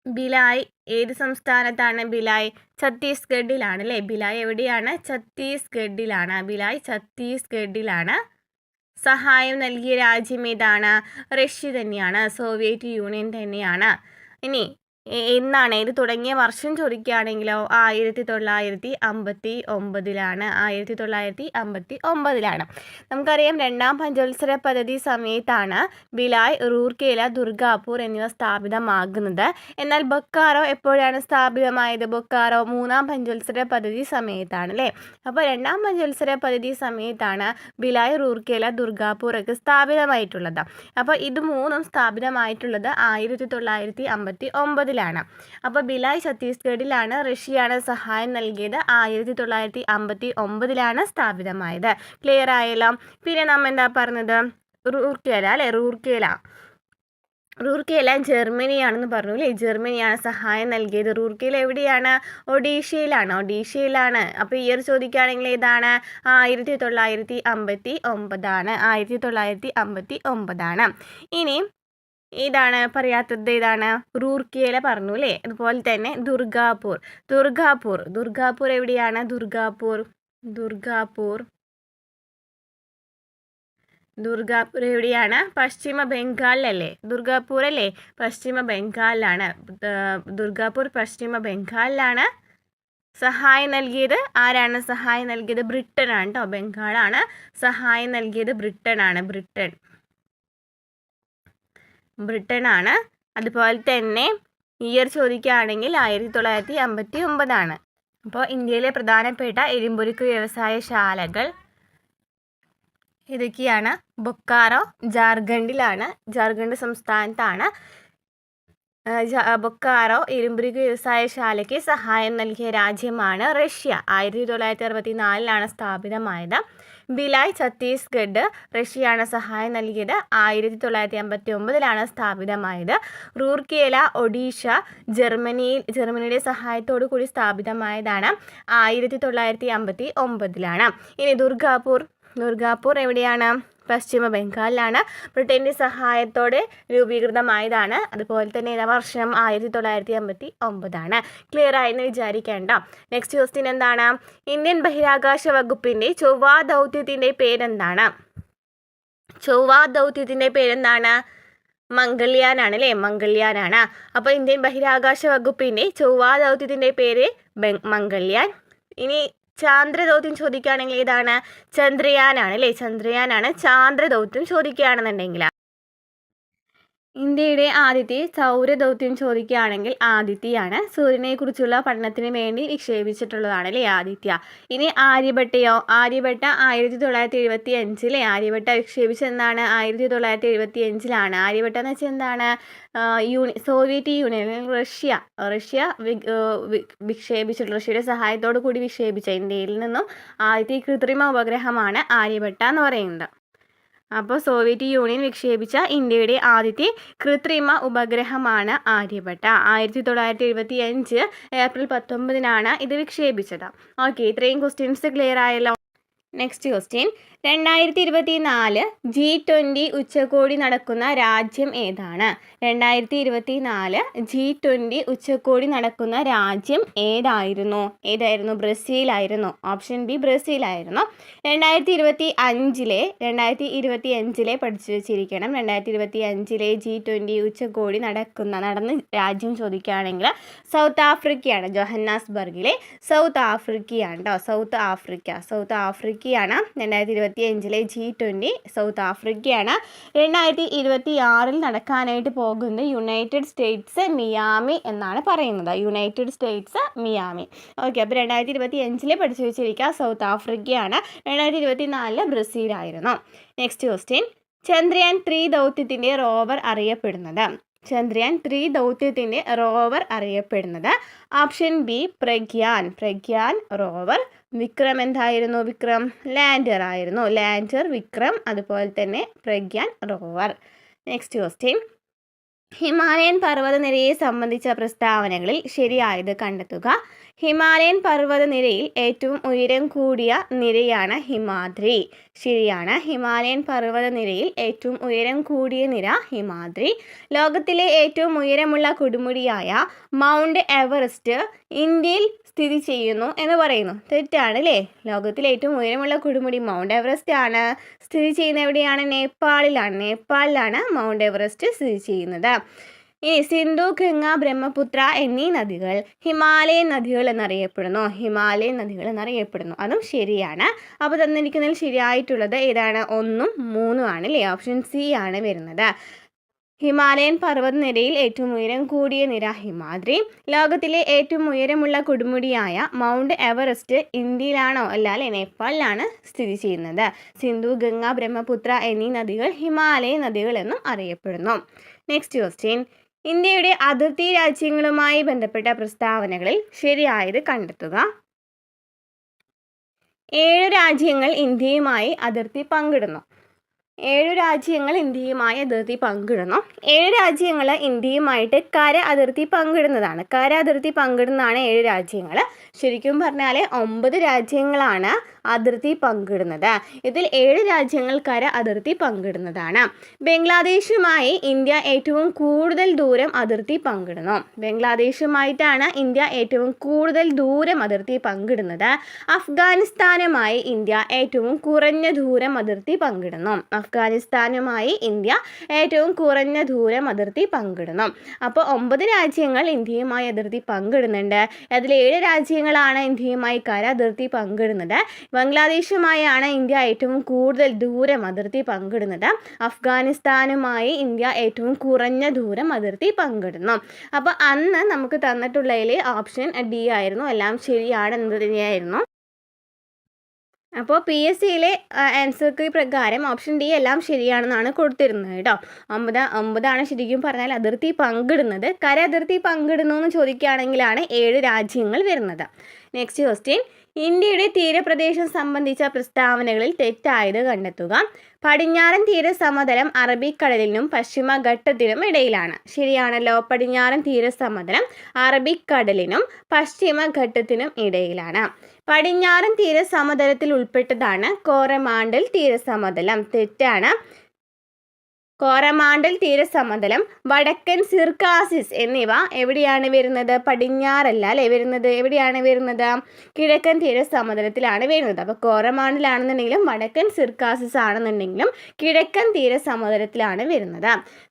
ഭിലായ് ഏത് സംസ്ഥാനത്താണ്? ഛത്തീസ്ഗഡിലാണ് അല്ലേ. ഭിലായ് എവിടെയാണ്? ഛത്തീസ്ഗഡിലാണ്. സഹായം നൽകിയ രാജ്യം ഏതാണ്? റഷ്യ തന്നെയാണ്, സോവിയറ്റ് യൂണിയൻ തന്നെയാണ്. ഇനി എന്നാണ് ഇത് തുടങ്ങിയ വർഷം ചോദിക്കുകയാണെങ്കിലോ 1959. നമുക്കറിയാം രണ്ടാം പഞ്ചവത്സര പദ്ധതി സമയത്താണ് ഭിലായ്, റൂർക്കേല, ദുർഗാപൂർ എന്നിവ സ്ഥാപിതമാകുന്നത്. എന്നാൽ ബൊക്കാറോ എപ്പോഴാണ് സ്ഥാപിതമായത്? ബൊക്കാറോ മൂന്നാം പഞ്ചവത്സര പദ്ധതി സമയത്താണ് അല്ലേ. അപ്പോൾ രണ്ടാം പഞ്ചവത്സര പദ്ധതി സമയത്താണ് ഭിലായ്, റൂർക്കേല, ദുർഗാപൂർ ഒക്കെ സ്ഥാപിതമായിട്ടുള്ളത്. അപ്പോൾ ഇത് മൂന്നും സ്ഥാപിതമായിട്ടുള്ളത് 1959. അപ്പോൾ ഭിലായ് ഛത്തീസ്ഗഡിലാണ്. റഷ്യയാണ് സഹായം നൽകിയത്. 1959 സ്ഥാപിതമായത്. ക്ലിയർ ആയല്ലോ. പിന്നെ നമ്മൾ എന്താ പറഞ്ഞത്? റൂർക്കേല അല്ലേ. റൂർക്കേല ജർമ്മനിയാണെന്ന് പറഞ്ഞു അല്ലേ. ജർമ്മനിയാണ് സഹായം നൽകിയത്. റൂർക്കേല എവിടെയാണ്? ഒഡീഷയിലാണ്. അപ്പോൾ ഇയർ ചോദിക്കുകയാണെങ്കിൽ ഏതാണ്? 1959. ഇനി ഇതാണ് പറയാത്തത്. ഏതാണ്? റൂർക്കേല പറഞ്ഞു അല്ലേ. അതുപോലെ തന്നെ ദുർഗാപൂർ എവിടെയാണ്? ദുർഗാപൂർ എവിടെയാണ്? പശ്ചിമ ബംഗാളിലല്ലേ. ദുർഗാപൂർ അല്ലേ, പശ്ചിമ ബംഗാളിലാണ്. ദുർഗാപൂർ പശ്ചിമ ബംഗാളിലാണ്. സഹായം നൽകിയത് ആരാണ്? സഹായം നൽകിയത് ബ്രിട്ടനാണ് കേട്ടോ. ബംഗാളാണ്. സഹായം നൽകിയത് ബ്രിട്ടനാണ്. അതുപോലെ തന്നെ ഇയർ ചോദിക്കുകയാണെങ്കിൽ 1959. അപ്പോൾ ഇന്ത്യയിലെ പ്രധാനപ്പെട്ട ഇരുമ്പുരുക്ക് വ്യവസായശാലകൾ ഇതൊക്കെയാണ്. ബൊക്കാറോ ജാർഖണ്ഡ് സംസ്ഥാനത്താണ്. ബൊക്കാറോ ഇരുമ്പുരുക്ക് വ്യവസായശാലയ്ക്ക് സഹായം നൽകിയ രാജ്യമാണ് റഷ്യ. 1964 സ്ഥാപിതമായത്. ഭിലായ് ഛത്തീസ്ഗഡ്, റഷ്യയാണ് സഹായം നൽകിയത്. 1959 സ്ഥാപിതമായത്. റൂർക്കേല ഒഡീഷ ജർമ്മനിയുടെ സഹായത്തോടു കൂടി സ്ഥാപിതമായതാണ്. 1959. ഇനി ദുർഗാപൂർ എവിടെയാണ്? പശ്ചിമ ബംഗാളിലാണ്. ബ്രിട്ടൻ്റെ സഹായത്തോടെ രൂപീകൃതമായതാണ്. അതുപോലെ തന്നെ വർഷം 1959. ക്ലിയർ ആയെന്ന് വിചാരിക്കേണ്ട. നെക്സ്റ്റ് ക്വസ്റ്റ്യൻ എന്താണ്? ഇന്ത്യൻ ബഹിരാകാശ വകുപ്പിൻ്റെ ചൊവ്വാ ദൗത്യത്തിൻ്റെ പേരെന്താണ്? മംഗൾയാനാണ് അല്ലേ. മംഗൾയാനാണ്. അപ്പോൾ ഇന്ത്യൻ ബഹിരാകാശ വകുപ്പിൻ്റെ ചൊവ്വാ ദൗത്യത്തിൻ്റെ പേര് മംഗൾയാൻ. ഇനി ചാന്ദ്രദൗത്യം ചോദിക്കുകയാണെങ്കിൽ ഏതാണ്? ചന്ദ്രയാനാണ് അല്ലേ. ചന്ദ്രയാനാണ് ചാന്ദ്രദൗത്യം ചോദിക്കുകയാണെന്നുണ്ടെങ്കിൽ. ഇന്ത്യയുടെ ആദ്യത്തെ സൗരദൗത്യം ചോദിക്കുകയാണെങ്കിൽ ആദിത്യയാണ്. സൂര്യനെക്കുറിച്ചുള്ള പഠനത്തിന് വേണ്ടി വിക്ഷേപിച്ചിട്ടുള്ളതാണ് അല്ലേ ആദിത്യ. ഇനി ആര്യഭട്ടയോ? ആര്യഭട്ട 1975 ആര്യഭട്ട വിക്ഷേപിച്ചെന്താണ്? 1975 ആര്യഭട്ട എന്ന് വെച്ചാൽ എന്താണ്? സോവിയറ്റ് യൂണിയൻ, റഷ്യ റഷ്യയുടെ സഹായത്തോടു കൂടി വിക്ഷേപിച്ച ഇന്ത്യയിൽ നിന്നും ആദ്യത്തെ കൃത്രിമ ഉപഗ്രഹമാണ് ആര്യഭട്ട എന്ന് പറയുന്നത്. അപ്പോൾ സോവിയറ്റ് യൂണിയൻ വിക്ഷേപിച്ച ഇന്ത്യയുടെ ആദ്യത്തെ കൃത്രിമ ഉപഗ്രഹമാണ് ആര്യഭട്ട. 1975 ഏപ്രിൽ 19 ഇത് വിക്ഷേപിച്ചത്. ഓക്കെ, ഇത്രയും ക്വസ്റ്റ്യൻസ് ക്ലിയർ ആയല്ലോ. നെക്സ്റ്റ് ക്വസ്റ്റ്യൻ, 2024 G20 ഉച്ചകോടി നടക്കുന്ന രാജ്യം ഏതാണ്? 2024 G20 ഉച്ചകോടി നടക്കുന്ന രാജ്യം ഏതായിരുന്നു? ബ്രസീലായിരുന്നു. Option B ബ്രസീലായിരുന്നു. 2025 പഠിച്ചു വെച്ചിരിക്കണം. 2025 G20 ഉച്ചകോടി നടന്ന രാജ്യം ചോദിക്കുകയാണെങ്കിൽ സൗത്ത് ആഫ്രിക്കയാണ്. ജോഹന്നാസ്ബർഗിലെ സൗത്ത് ആഫ്രിക്കയാണ് കേട്ടോ. South ആഫ്രിക്കയാണ് 2025 G20 south ആഫ്രിക്കയാണ്. 2026 നടക്കാനായിട്ട് പോകുന്നത് യുണൈറ്റഡ് സ്റ്റേറ്റ്സ് മിയാമി എന്നാണ് പറയുന്നത്. United States Miami. ഓക്കെ, അപ്പോൾ 2025 പഠിച്ചു വെച്ചിരിക്കുക സൗത്ത് ആഫ്രിക്കയാണ്. 2024 ബ്രസീലായിരുന്നു. നെക്സ്റ്റ് ക്വസ്റ്റ്യൻ, ചന്ദ്രയാൻ 3 ദൗത്യത്തിൻ്റെ റോവർ അറിയപ്പെടുന്നത് option B Pragyan rover. Vikram എന്തായിരുന്നു? വിക്രം ലാൻഡർ ആയിരുന്നു. വിക്രം, അതുപോലെ തന്നെ Pragyan rover. Next question, Himalayan പർവ്വതനിരയെ സംബന്ധിച്ച പ്രസ്താവനകളിൽ ശരിയായത് കണ്ടെത്തുക. ഹിമാലയൻ പർവ്വതനിരയിൽ ഏറ്റവും ഉയരം കൂടിയ നിരയാണ് ഹിമാദ്രി. ശരിയാണ്. ഹിമാലയൻ പർവ്വതനിരയിൽ ഏറ്റവും ഉയരം കൂടിയ നിര ഹിമാദ്രി. ലോകത്തിലെ ഏറ്റവും ഉയരമുള്ള കൊടുമുടിയായ മൗണ്ട് എവറസ്റ്റ് ഇന്ത്യയിൽ സ്ഥിതി ചെയ്യുന്നു എന്ന് പറയുന്നു. തെറ്റാണ് അല്ലേ? ലോകത്തിലെ ഏറ്റവും ഉയരമുള്ള കൊടുമുടി മൗണ്ട് എവറസ്റ്റ് ആണ്. സ്ഥിതി ചെയ്യുന്നത് എവിടെയാണ്? നേപ്പാളിലാണ് മൗണ്ട് എവറസ്റ്റ് സ്ഥിതി ചെയ്യുന്നത്. ഇനി സിന്ധു, ഗംഗ, ബ്രഹ്മപുത്ര എന്നീ നദികൾ ഹിമാലയൻ നദികൾ എന്നറിയപ്പെടുന്നു. അതും ശരിയാണ്. അപ്പോൾ തന്നിരിക്കുന്നതിൽ ശരിയായിട്ടുള്ളത് ഏതാണ്? 1ഉം 3ഉം ആണ് അല്ലേ? ഓപ്ഷൻ സി ആണ് വരുന്നത്. ഹിമാലയൻ പർവ്വതനിരയിൽ ഏറ്റവും ഉയരം കൂടിയ നിര ഹിമാദ്രി. ലോകത്തിലെ ഏറ്റവും ഉയരമുള്ള കൊടുമുടിയായ മൗണ്ട് എവറസ്റ്റ് ഇന്ത്യയിലാണോ? അല്ല അല്ലേ, നേപ്പാളിലാണ് സ്ഥിതി ചെയ്യുന്നത്. സിന്ധു, ഗംഗ, ബ്രഹ്മപുത്ര എന്നീ നദികൾ ഹിമാലയൻ നദികൾ എന്നും അറിയപ്പെടുന്നു. നെക്സ്റ്റ് ക്വസ്റ്റ്യൻ, ഇന്ത്യയുടെ അതിർത്തി രാജ്യങ്ങളുമായി ബന്ധപ്പെട്ട പ്രസ്താവനകളിൽ ശരിയായത് കണ്ടെത്തുക. 7 രാജ്യങ്ങൾ ഇന്ത്യയുമായി അതിർത്തി പങ്കിടുന്നു. 7 രാജ്യങ്ങൾ ഇന്ത്യയുമായി അതിർത്തി പങ്കിടുന്നു. 7 രാജ്യങ്ങൾ ഇന്ത്യയുമായിട്ട് കര അതിർത്തി പങ്കിടുന്നതാണ്. 7 രാജ്യങ്ങൾ. ശരിക്കും പറഞ്ഞാൽ 9 രാജ്യങ്ങളാണ് അതിർത്തി പങ്കിടുന്നത്. ഇതിൽ 7 രാജ്യങ്ങൾ കര അതിർത്തി പങ്കിടുന്നതാണ്. ബംഗ്ലാദേശുമായി ഇന്ത്യ ഏറ്റവും കൂടുതൽ ദൂരം അതിർത്തി പങ്കിടുന്നു. ബംഗ്ലാദേശുമായിട്ടാണ് ഇന്ത്യ ഏറ്റവും കൂടുതൽ ദൂരം അതിർത്തി പങ്കിടുന്നത്. അഫ്ഗാനിസ്ഥാനുമായി ഇന്ത്യ ഏറ്റവും കുറഞ്ഞ ദൂരം അതിർത്തി പങ്കിടുന്നു. അപ്പോൾ 9 രാജ്യങ്ങൾ ഇന്ത്യയുമായി അതിർത്തി പങ്കിടുന്നുണ്ട്. അതിൽ 7 രാജ്യങ്ങളാണ് ഇന്ത്യയുമായി കര അതിർത്തി പങ്കിടുന്നത്. ബംഗ്ലാദേശുമായാണ് ഇന്ത്യ ഏറ്റവും കൂടുതൽ ദൂരം അതിർത്തി പങ്കിടുന്നത്. അഫ്ഗാനിസ്ഥാനുമായി ഇന്ത്യ ഏറ്റവും കുറഞ്ഞ ദൂരം അതിർത്തി പങ്കിടുന്നു. അപ്പോൾ അന്ന് നമുക്ക് തന്നിട്ടുള്ളതിൽ ഓപ്ഷൻ ഡി ആയിരുന്നു. എല്ലാം ശരിയാണ് എന്ന് തന്നെയായിരുന്നു. അപ്പോൾ PSCയിലെ ആൻസർ കീ പ്രകാരം ഓപ്ഷൻ ഡി എല്ലാം ശരിയാണെന്നാണ് കൊടുത്തിരുന്നത് കേട്ടോ. 9 ശരിക്കും പറഞ്ഞാൽ അതിർത്തി പങ്കിടുന്നത്. കര അതിർത്തി പങ്കിടുന്നു എന്ന് ചോദിക്കുകയാണെങ്കിലാണ് 7 രാജ്യങ്ങൾ വരുന്നത്. നെക്സ്റ്റ് ക്വസ്റ്റ്യൻ, ഇന്ത്യയുടെ തീരപ്രദേശം സംബന്ധിച്ച പ്രസ്താവനകളിൽ തെറ്റായത് കണ്ടെത്തുക. പടിഞ്ഞാറൻ തീരസമതലം അറബിക്കടലിനും പശ്ചിമഘട്ടത്തിനും ഇടയിലാണ്. ശരിയാണല്ലോ. പടിഞ്ഞാറൻ തീരസമതലം അറബിക്കടലിനും പശ്ചിമഘട്ടത്തിനും ഇടയിലാണ്. പടിഞ്ഞാറൻ തീരസമതലത്തിൽ ഉൾപ്പെട്ടതാണ് കോറമാണ്ടൽ തീരസമതലം. തെറ്റാണ്. കോറമാണ്ടൽ തീരസമതലം, വടക്കൻ സിർക്കാസിസ് എന്നിവ എവിടെയാണ് വരുന്നത്? പടിഞ്ഞാറല്ല അല്ലേ വരുന്നത്. എവിടെയാണ് വരുന്നത്? കിഴക്കൻ തീരസമതലത്തിലാണ് വരുന്നത്. അപ്പോൾ കോറമാണ്ടലാണെന്നുണ്ടെങ്കിലും വടക്കൻ സിർക്കാസിസ് ആണെന്നുണ്ടെങ്കിലും കിഴക്കൻ തീരസമതലത്തിലാണ് വരുന്നത്.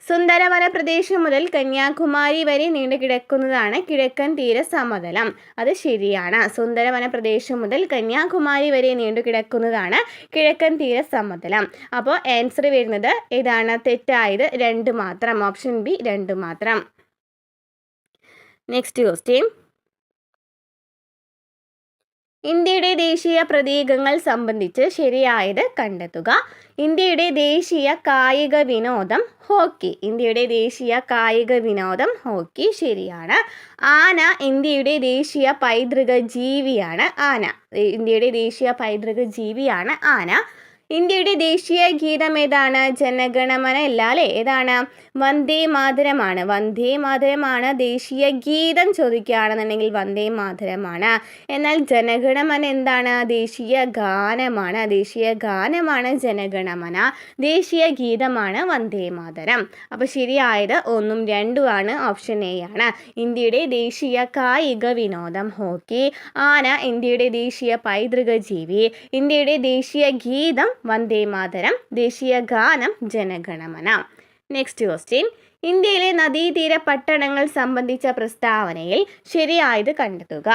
സുന്ദരവന പ്രദേശം മുതൽ കന്യാകുമാരി വരെ നീണ്ടു കിടക്കുന്നതാണ് കിഴക്കൻ തീരസമതലം. അത് ശരിയാണ്. സുന്ദരവന പ്രദേശം മുതൽ കന്യാകുമാരി വരെ നീണ്ടു കിടക്കുന്നതാണ് കിഴക്കൻ തീരസമതലം. അപ്പോൾ ആൻസർ വരുന്നത് ഏതാണ്? തെറ്റായത് 2 മാത്രം. ഓപ്ഷൻ ബി 2 മാത്രം. Next question. ഇന്ത്യയുടെ ദേശീയ പ്രതീകങ്ങൾ സംബന്ധിച്ച് ശരിയായത് കണ്ടെത്തുക. ഇന്ത്യയുടെ ദേശീയ കായിക വിനോദം ഹോക്കി. ഇന്ത്യയുടെ ദേശീയ കായിക വിനോദം ഹോക്കി, ശരിയാണ്. ആന ഇന്ത്യയുടെ ദേശീയ പൈതൃക ജീവിയാണ്. ഇന്ത്യയുടെ ദേശീയ പൈതൃക ജീവിയാണ് ആന. ഇന്ത്യയുടെ ദേശീയ ഗീതം ഏതാണ്? ജനഗണമന അല്ല അല്ലേ, ഏതാണ്? വന്ദേ മാതരമാണ്. വന്ദേ മാതരമാണ് ദേശീയ ഗീതം ചോദിക്കുകയാണെന്നുണ്ടെങ്കിൽ വന്ദേ മാതരമാണ്. എന്നാൽ ജനഗണമന എന്താണ്? ദേശീയ ഗാനമാണ്. ദേശീയ ഗാനമാണ് ജനഗണമന. ദേശീയ ഗീതമാണ് വന്ദേ മാതരം. അപ്പോൾ ശരിയായത് 1ഉം 2ഉം ആണ്. ഓപ്ഷൻ എ ആണ്. ഇന്ത്യയുടെ ദേശീയ കായിക വിനോദം ഹോക്കി. ആന ഇന്ത്യയുടെ ദേശീയ പൈതൃക ജീവി. ഇന്ത്യയുടെ ദേശീയ ഗീതം വന്ദേ മാതരം. ദേശീയ ഗാനം ജനഗണമന. Next question. ഇന്ത്യയിലെ നദീതീര പട്ടണങ്ങൾ സംബന്ധിച്ച പ്രസ്താവനയിൽ ശരിയായത് കണ്ടെത്തുക.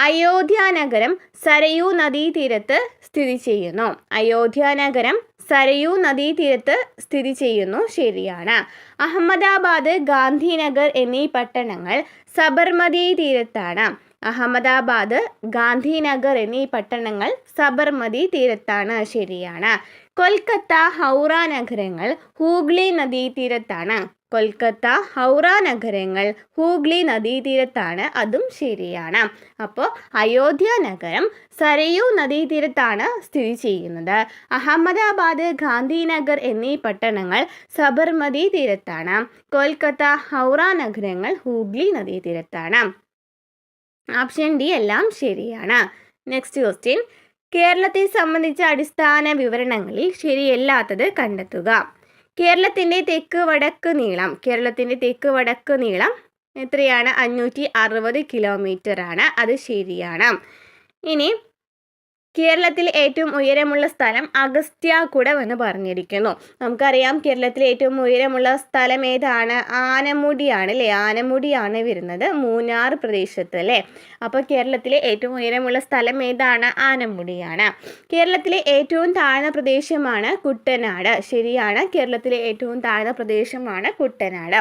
അയോധ്യ നഗരം സരയൂ നദീതീരത്ത് സ്ഥിതി ചെയ്യുന്നു. അയോധ്യ നഗരം സരയൂ നദീതീരത്ത് സ്ഥിതി ചെയ്യുന്നു, ശരിയാണ്. അഹമ്മദാബാദ്, ഗാന്ധിനഗർ എന്നീ പട്ടണങ്ങൾ സബർമതി തീരത്താണ്. അഹമ്മദാബാദ്, ഗാന്ധിനഗർ എന്നീ പട്ടണങ്ങൾ സബർമതി തീരത്താണ്, ശരിയാണ്. കൊൽക്കത്ത, ഹൗറ നഗരങ്ങൾ ഹൂഗ്ലി നദീതീരത്താണ്. കൊൽക്കത്ത, ഹൗറ നഗരങ്ങൾ ഹൂഗ്ലി നദീതീരത്താണ്, അതും ശരിയാണ്. അപ്പോൾ അയോധ്യ നഗരം സരയൂ നദീതീരത്താണ് സ്ഥിതി ചെയ്യുന്നത്. അഹമ്മദാബാദ്, ഗാന്ധിനഗർ എന്നീ പട്ടണങ്ങൾ സബർമതി തീരത്താണ്. കൊൽക്കത്ത, ഹൗറ നഗരങ്ങൾ ഹൂഗ്ലി നദീതീരത്താണ്. ഓപ്ഷൻ ഡി എല്ലാം ശരിയാണ്. Next question. കേരളത്തെ സംബന്ധിച്ച അടിസ്ഥാന വിവരണങ്ങളിൽ ശരിയല്ലാത്തത് കണ്ടെത്തുക. കേരളത്തിൻ്റെ തെക്ക് വടക്ക് നീളം. കേരളത്തിൻ്റെ തെക്ക് വടക്ക് നീളം എത്രയാണ്? 560 കിലോമീറ്റർ ആണ്. അത് ശരിയാണ്. ഇനി കേരളത്തിൽ ഏറ്റവും ഉയരമുള്ള സ്ഥലം അഗസ്ത്യാർകൂടം എന്ന് പറഞ്ഞിരിക്കുന്നു. നമുക്കറിയാം കേരളത്തിലെ ഏറ്റവും ഉയരമുള്ള സ്ഥലം ഏതാണ്? ആനമുടിയാണ് അല്ലേ. ആനമുടിയാണ് വരുന്നത് മൂന്നാർ പ്രദേശത്ത് അല്ലേ. അപ്പോൾ കേരളത്തിലെ ഏറ്റവും ഉയരമുള്ള സ്ഥലം ഏതാണ്? ആനമുടിയാണ്. കേരളത്തിലെ ഏറ്റവും താഴ്ന്ന പ്രദേശമാണ് കുട്ടനാട്. ശരിയാണ്, കേരളത്തിലെ ഏറ്റവും താഴ്ന്ന പ്രദേശമാണ് കുട്ടനാട്.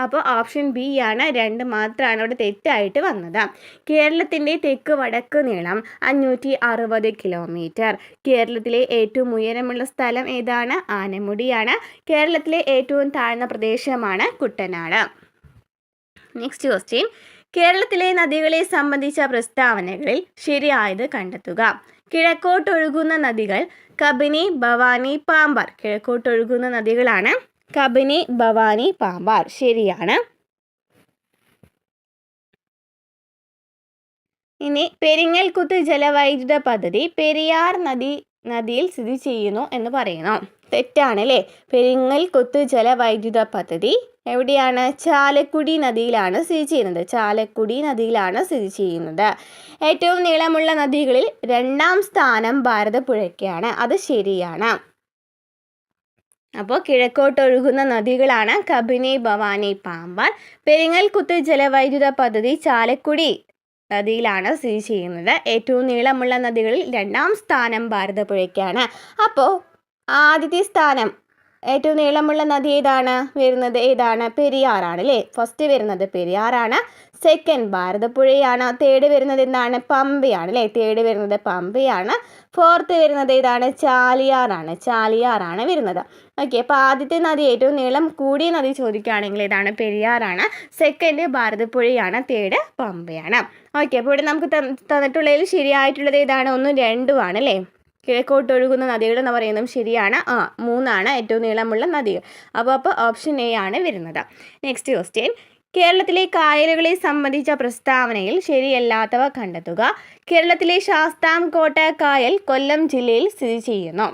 അപ്പോൾ ഓപ്ഷൻ ബി ആണ്. 2 മാത്രമാണ് അവിടെ തെറ്റായിട്ട് വന്നത്. കേരളത്തിൻ്റെ തെക്ക് വടക്ക് നീളം 560 കിലോമീറ്റർ. കേരളത്തിലെ ഏറ്റവും ഉയരമുള്ള സ്ഥലം ഏതാണ്? ആനമുടിയാണ്. കേരളത്തിലെ ഏറ്റവും താഴ്ന്ന പ്രദേശമാണ് കുട്ടനാട്. Next question. കേരളത്തിലെ നദികളെ സംബന്ധിച്ച പ്രസ്താവനകളിൽ ശരിയായത് കണ്ടെത്തുക. കിഴക്കോട്ടൊഴുകുന്ന നദികൾ കബനി, ഭവാനി, പാമ്പാർ. കിഴക്കോട്ടൊഴുകുന്ന നദികളാണ് കബനി, ഭവാനി, പാമ്പാർ, ശരിയാണ്. ഇനി പെരിങ്ങൽകുത്ത് ജലവൈദ്യുത പദ്ധതി പെരിയാർ നദിയിൽ സ്ഥിതി ചെയ്യുന്നു എന്ന് പറയുന്നു. തെറ്റാണ് അല്ലേ. പെരിങ്ങൽകുത്ത് ജലവൈദ്യുത പദ്ധതി എവിടെയാണ്? ചാലക്കുടി നദിയിലാണ് സ്ഥിതി ചെയ്യുന്നത്. ചാലക്കുടി നദിയിലാണ് സ്ഥിതി ചെയ്യുന്നത്. ഏറ്റവും നീളമുള്ള നദികളിൽ 2ാം സ്ഥാനം ഭാരതപ്പുഴയ്ക്കാണ്. അത് ശരിയാണ്. അപ്പോൾ കിഴക്കോട്ടൊഴുകുന്ന നദികളാണ് കബനി, ഭവാനി, പാമ്പാർ. പെരിങ്ങൽകുത്ത് ജലവൈദ്യുത പദ്ധതി ചാലക്കുടി നദിയിലാണ് സ്ഥിതി ചെയ്യുന്നത്. ഏറ്റവും നീളമുള്ള നദികളിൽ 2ാം സ്ഥാനം ഭാരതപ്പുഴയ്ക്കാണ്. അപ്പോൾ ആദ്യത്തെ സ്ഥാനം ഏറ്റവും നീളമുള്ള നദി ഏതാണ് വരുന്നത്? ഏതാണ്? പെരിയാറാണ് അല്ലേ. ഫസ്റ്റ് വരുന്നത് പെരിയാറാണ്. സെക്കൻഡ് ഭാരതപ്പുഴയാണ്. തേർഡ് വരുന്നത് എന്താണ്? പമ്പയാണ് അല്ലേ. തേർഡ് വരുന്നത് പമ്പയാണ്. ഫോർത്ത് വരുന്നത് ഏതാണ്? ചാലിയാറാണ് വരുന്നത്. ഓക്കെ. അപ്പോൾ ആദ്യത്തെ നദി ഏറ്റവും നീളം കൂടിയ നദി ചോദിക്കുകയാണെങ്കിൽ ഏതാണ്? പെരിയാറാണ്. സെക്കൻഡ് ഭാരതപ്പുഴയാണ്. തേർഡ് പമ്പയാണ്. ഓക്കെ. അപ്പോൾ ഇവിടെ നമുക്ക് തന്നിട്ടുള്ളതിൽ ശരിയായിട്ടുള്ളത് ഏതാണ്? 1ഉം 2ഉം ആണ് അല്ലേ. കിഴക്കോട്ടൊഴുകുന്ന നദികൾ എന്ന് പറയുന്നതും ശരിയാണ്. 3ആണ് ഏറ്റവും നീളമുള്ള നദികൾ. അപ്പോൾ ഓപ്ഷൻ എ ആണ് വരുന്നത്. Next question. കേരളത്തിലെ കായലുകളെ സംബന്ധിച്ച പ്രസ്താവനയിൽ ശരിയല്ലാത്തവ കണ്ടെത്തുക. കേരളത്തിലെ ശാസ്താംകോട്ട കായൽ കൊല്ലം ജില്ലയിൽ സ്ഥിതി ചെയ്യുന്നു.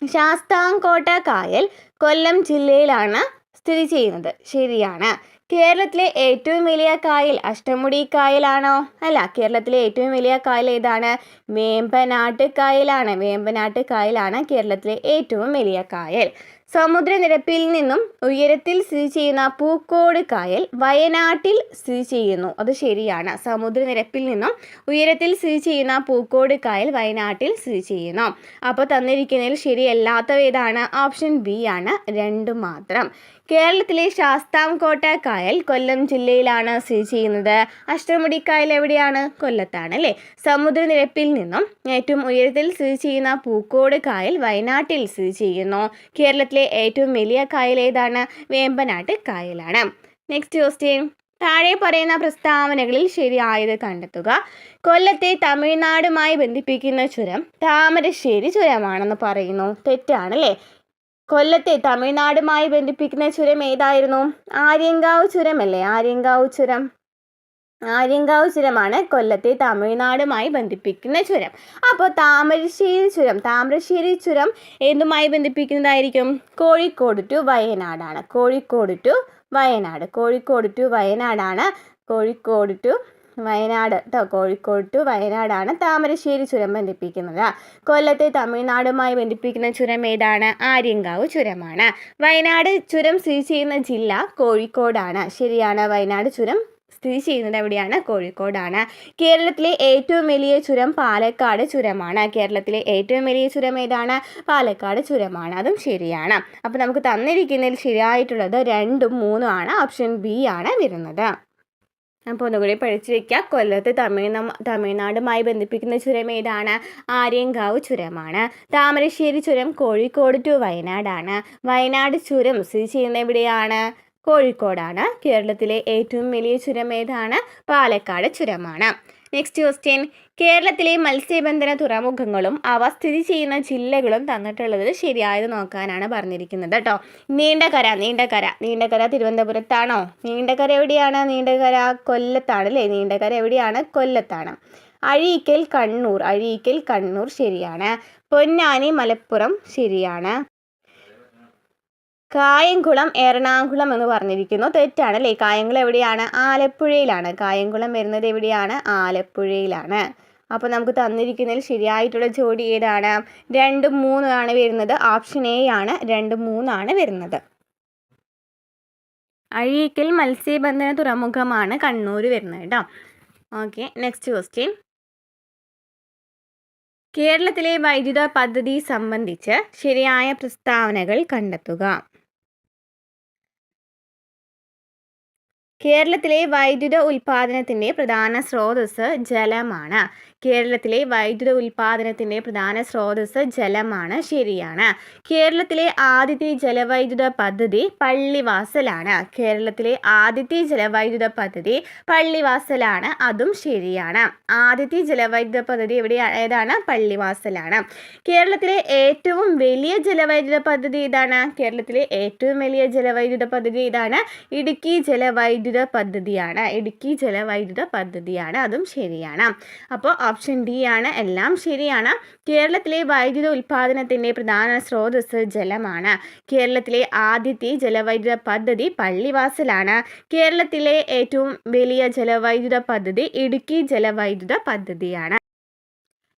ശാസ്താംകോട്ട കായൽ കൊല്ലം ജില്ലയിലാണ് സ്ഥിതി ചെയ്യുന്നത്, ശരിയാണ്. കേരളത്തിലെ ഏറ്റവും വലിയ കായൽ അഷ്ടമുടി കായലാണോ? അല്ല. കേരളത്തിലെ ഏറ്റവും വലിയ കായൽ ഏതാണ്? വേമ്പനാട്ട് കായലാണ്. വേമ്പനാട്ട് കായലാണ് കേരളത്തിലെ ഏറ്റവും വലിയ കായൽ. സമുദ്രനിരപ്പിൽ നിന്നും ഉയരത്തിൽ സ്ഥിതി ചെയ്യുന്ന പൂക്കോട് കായൽ വയനാട്ടിൽ സ്ഥിതി ചെയ്യുന്നു. അത് ശരിയാണ്. സമുദ്രനിരപ്പിൽ നിന്നും ഉയരത്തിൽ സ്ഥിതി ചെയ്യുന്ന പൂക്കോട് കായൽ വയനാട്ടിൽ സ്ഥിതി ചെയ്യുന്നു. അപ്പോൾ തന്നിരിക്കുന്നതിൽ ശരിയല്ലാത്തവ ഏതാണ്? ഓപ്ഷൻ ബി ആണ്, 2 മാത്രം. കേരളത്തിലെ ശാസ്താംകോട്ട കായൽ കൊല്ലം ജില്ലയിലാണ് സ്ഥിതി ചെയ്യുന്നത്. അഷ്ടമുടി കായൽ എവിടെയാണ്? കൊല്ലത്താണ് അല്ലേ. സമുദ്രനിരപ്പിൽ നിന്നും ഏറ്റവും ഉയരത്തിൽ സ്ഥിതി ചെയ്യുന്ന പൂക്കോട് കായൽ വയനാട്ടിൽ സ്ഥിതി ചെയ്യുന്നു. കേരളത്തിലെ ഏറ്റവും വലിയ കായൽ ഏതാണ്? വേമ്പനാട്ട് കായലാണ്. Next question. താഴെ പറയുന്ന പ്രസ്താവനകളിൽ ശരിയായത് കണ്ടെത്തുക. കൊല്ലത്തെ തമിഴ്നാടുമായി ബന്ധിപ്പിക്കുന്ന ചുരം താമരശ്ശേരി ചുരമാണെന്ന് പറയുന്നു. തെറ്റാണല്ലേ. കൊല്ലത്തെ തമിഴ്നാടുമായി ബന്ധിപ്പിക്കുന്ന ചുരം ഏതായിരുന്നു? ആര്യങ്കാവ് ചുരമല്ലേ. ആര്യങ്കാവ് ചുരമാണ് കൊല്ലത്തെ തമിഴ്നാടുമായി ബന്ധിപ്പിക്കുന്ന ചുരം. അപ്പോൾ താമരശ്ശേരി ചുരം എന്തുമായി ബന്ധിപ്പിക്കുന്നതായിരിക്കും? കോഴിക്കോട് ടു വയനാടാണ്. കോഴിക്കോട് ടു വയനാടാണ് താമരശ്ശേരി ചുരം ബന്ധിപ്പിക്കുന്നത്. കൊല്ലത്തെ തമിഴ്നാടുമായി ബന്ധിപ്പിക്കുന്ന ചുരം ഏതാണ്? ആര്യങ്കാവ് ചുരമാണ്. വയനാട് ചുരം സ്ഥിതി ചെയ്യുന്ന ജില്ല കോഴിക്കോടാണ്. ശരിയാണ്. വയനാട് ചുരം സ്ഥിതി ചെയ്യുന്നത് എവിടെയാണ്? കോഴിക്കോടാണ്. കേരളത്തിലെ ഏറ്റവും വലിയ ചുരം പാലക്കാട് ചുരമാണ്. കേരളത്തിലെ ഏറ്റവും വലിയ ചുരം ഏതാണ്? പാലക്കാട് ചുരമാണ്. അതും ശരിയാണ്. അപ്പോൾ നമുക്ക് തന്നിരിക്കുന്നതിൽ ശരിയായിട്ടുള്ളത് 2ഉം 3ഉം ആണ്. ഓപ്ഷൻ ബി ആണ് വരുന്നത്. അപ്പോൾ ഒന്നുകൂടി പഠിച്ചു വയ്ക്കുക. കൊല്ലത്ത് തമിഴ്നാടുമായി ബന്ധിപ്പിക്കുന്ന ചുരം ഏതാണ്? ആര്യങ്കാവ് ചുരമാണ്. താമരശ്ശേരി ചുരം കോഴിക്കോട് ടു വയനാടാണ്. വയനാട് ചുരം സ്ഥിതി ചെയ്യുന്നത് എവിടെയാണ്? കോഴിക്കോടാണ്. കേരളത്തിലെ ഏറ്റവും വലിയ ചുരം ഏതാണ്? പാലക്കാട് ചുരമാണ്. Next question. കേരളത്തിലെ മത്സ്യബന്ധന തുറമുഖങ്ങളും അവ സ്ഥിതി ചെയ്യുന്ന ജില്ലകളും തന്നിട്ടുള്ളത് ശരിയായത് നോക്കാനാണ് പറഞ്ഞിരിക്കുന്നത് കേട്ടോ. നീണ്ടകര തിരുവനന്തപുരത്താണോ? നീണ്ടകര എവിടെയാണ്? നീണ്ടകര കൊല്ലത്താണ് അല്ലേ. നീണ്ടകര എവിടെയാണ്? കൊല്ലത്താണ്. അഴീക്കൽ കണ്ണൂർ ശരിയാണ്. പൊന്നാനി മലപ്പുറം ശരിയാണ്. കായംകുളം എറണാകുളം എന്ന് പറഞ്ഞിരിക്കുന്നു. തെറ്റാണ് അല്ലേ. കായംകുളം എവിടെയാണ്? ആലപ്പുഴയിലാണ്. കായംകുളം വരുന്നത് എവിടെയാണ്? ആലപ്പുഴയിലാണ്. അപ്പോൾ നമുക്ക് തന്നിരിക്കുന്നതിൽ ശരിയായിട്ടുള്ള ജോഡി ഏതാണ്? 2ഉം 3ഉം ആണ് വരുന്നത്. ഓപ്ഷൻ എ ആണ്. 2ഉം 3ഉം ആണ് വരുന്നത്. അഴീക്കൽ മത്സ്യബന്ധന തുറമുഖമാണ് കണ്ണൂർ വരുന്നത് കേട്ടോ. ഓക്കെ. Next question. കേരളത്തിലെ വൈദ്യുത പദ്ധതി സംബന്ധിച്ച് ശരിയായ പ്രസ്താവനകൾ കണ്ടെത്തുക. കേരളത്തിലെ വൈദ്യുത ഉൽപ്പാദനത്തിൻ്റെ പ്രധാന സ്രോതസ്സ് ജലമാണ്. ശരിയാണ്. കേരളത്തിലെ ആദ്യത്തെ ജലവൈദ്യുത പദ്ധതി പള്ളിവാസലാണ്. അതും ശരിയാണ്. ആദ്യത്തെ ജലവൈദ്യുത പദ്ധതി ഏതാണ്? പള്ളിവാസലാണ്. കേരളത്തിലെ ഏറ്റവും വലിയ ജലവൈദ്യുത പദ്ധതി ഏതാണ്? ഇടുക്കി ജലവൈദ്യുത പദ്ധതിയാണ്. അതും ശരിയാണ്. അപ്പോൾ ഓപ്ഷൻ ഡി ആണ്. എല്ലാം ശരിയാണ്. കേരളത്തിലെ വൈദ്യുത ഉൽപ്പാദനത്തിൻ്റെ പ്രധാന സ്രോതസ്സ് ജലമാണ്. കേരളത്തിലെ ആദ്യത്തെ ജലവൈദ്യുത പദ്ധതി പള്ളിവാസലാണ്. കേരളത്തിലെ ഏറ്റവും വലിയ ജലവൈദ്യുത പദ്ധതി ഇടുക്കി ജലവൈദ്യുത പദ്ധതിയാണ്.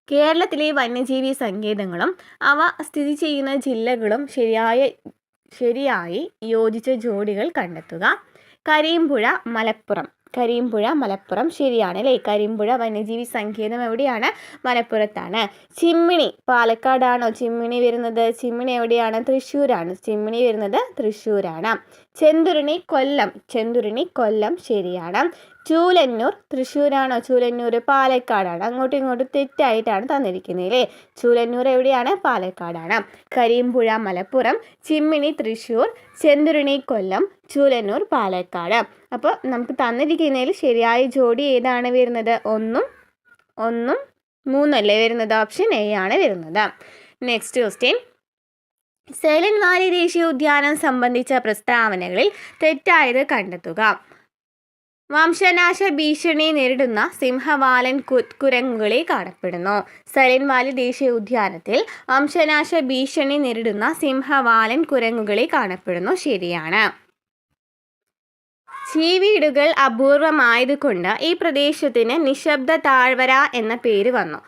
കേരളത്തിലെ വന്യജീവി സങ്കേതങ്ങളും അവ സ്ഥിതി ചെയ്യുന്ന ജില്ലകളും ശരിയായി യോജിച്ച ജോഡികൾ കണ്ടെത്തുക. കരിമ്പുഴ മലപ്പുറം ശരിയാണ് അല്ലേ. കരിമ്പുഴ വന്യജീവി സങ്കേതം എവിടെയാണ്? മലപ്പുറത്താണ്. ചിമ്മിണി പാലക്കാടാണോ ചിമ്മിണി വരുന്നത്? ചിമ്മിണി എവിടെയാണ്? തൃശ്ശൂരാണ്. ചിമ്മിണി വരുന്നത് തൃശ്ശൂരാണ്. ചെന്തുരുണി കൊല്ലം ശരിയാണ്. ചൂലന്നൂർ തൃശ്ശൂരാണോ? ചൂലന്നൂർ പാലക്കാടാണ്. അങ്ങോട്ടും ഇങ്ങോട്ടും തെറ്റായിട്ടാണ് തന്നിരിക്കുന്നത് അല്ലേ. ചൂലന്നൂർ എവിടെയാണ്? പാലക്കാടാണ്. കരിമ്പുഴ മലപ്പുറം, ചിമ്മിണി തൃശ്ശൂർ, ചെന്തുരുണി കൊല്ലം, ചൂലന്നൂർ പാലക്കാട്. അപ്പോൾ നമുക്ക് തന്നിരിക്കുന്നതിൽ ശരിയായ ജോഡി ഏതാണ് വരുന്നത്? 1ഉം 3ഉം അല്ലേ വരുന്നത്. ഓപ്ഷൻ എ ആണ് വരുന്നത്. Next question. സൈലന്റ് വാലി ദേശീയ ഉദ്യാനം സംബന്ധിച്ച പ്രസ്താവനകളിൽ തെറ്റായത് കണ്ടെത്തുക. വംശനാശ ഭീഷണി നേരിടുന്ന സിംഹവാലൻ കുരങ്ങുകളെ കാണപ്പെടുന്നു. സൈലന്റ് വാലി ദേശീയ ഉദ്യാനത്തിൽ വംശനാശ ഭീഷണി നേരിടുന്ന സിംഹവാലൻ കുരങ്ങുകളെ കാണപ്പെടുന്നു. ശരിയാണ്. ചീവീടുകൾ അപൂർവമായതുകൊണ്ട് ഈ പ്രദേശത്തിന് നിശബ്ദ താഴ്വര എന്ന പേര് വന്നു.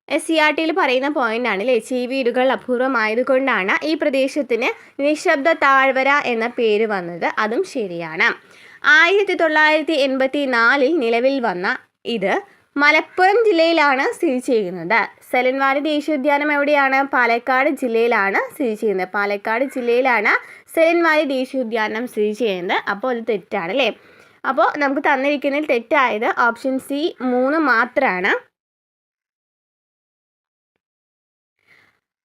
SCERT-യിൽ പറയുന്ന പോയിന്റാണ് അല്ലേ, ചീവീടുകൾ അപൂർവമായതുകൊണ്ടാണ് ഈ പ്രദേശത്തിന് നിശബ്ദ താഴ്വര എന്ന പേര് വന്നത്. അതും ശരിയാണ്. 1984 നിലവിൽ വന്ന ഇത് മലപ്പുറം ജില്ലയിലാണ് സ്ഥിതി ചെയ്യുന്നത്. സൈലന്റ് വാലി ദേശീയോദ്യാനം എവിടെയാണ്? പാലക്കാട് ജില്ലയിലാണ് സ്ഥിതി ചെയ്യുന്നത്. പാലക്കാട് ജില്ലയിലാണ് സൈലന്റ് വാലി ദേശീയോദ്യാനം സ്ഥിതി ചെയ്യുന്നത്. അപ്പോൾ അത് തെറ്റാണ് അല്ലേ. അപ്പോൾ നമുക്ക് തന്നിരിക്കുന്നതിൽ തെറ്റായത് ഓപ്ഷൻ സി 3 മാത്രമാണ്.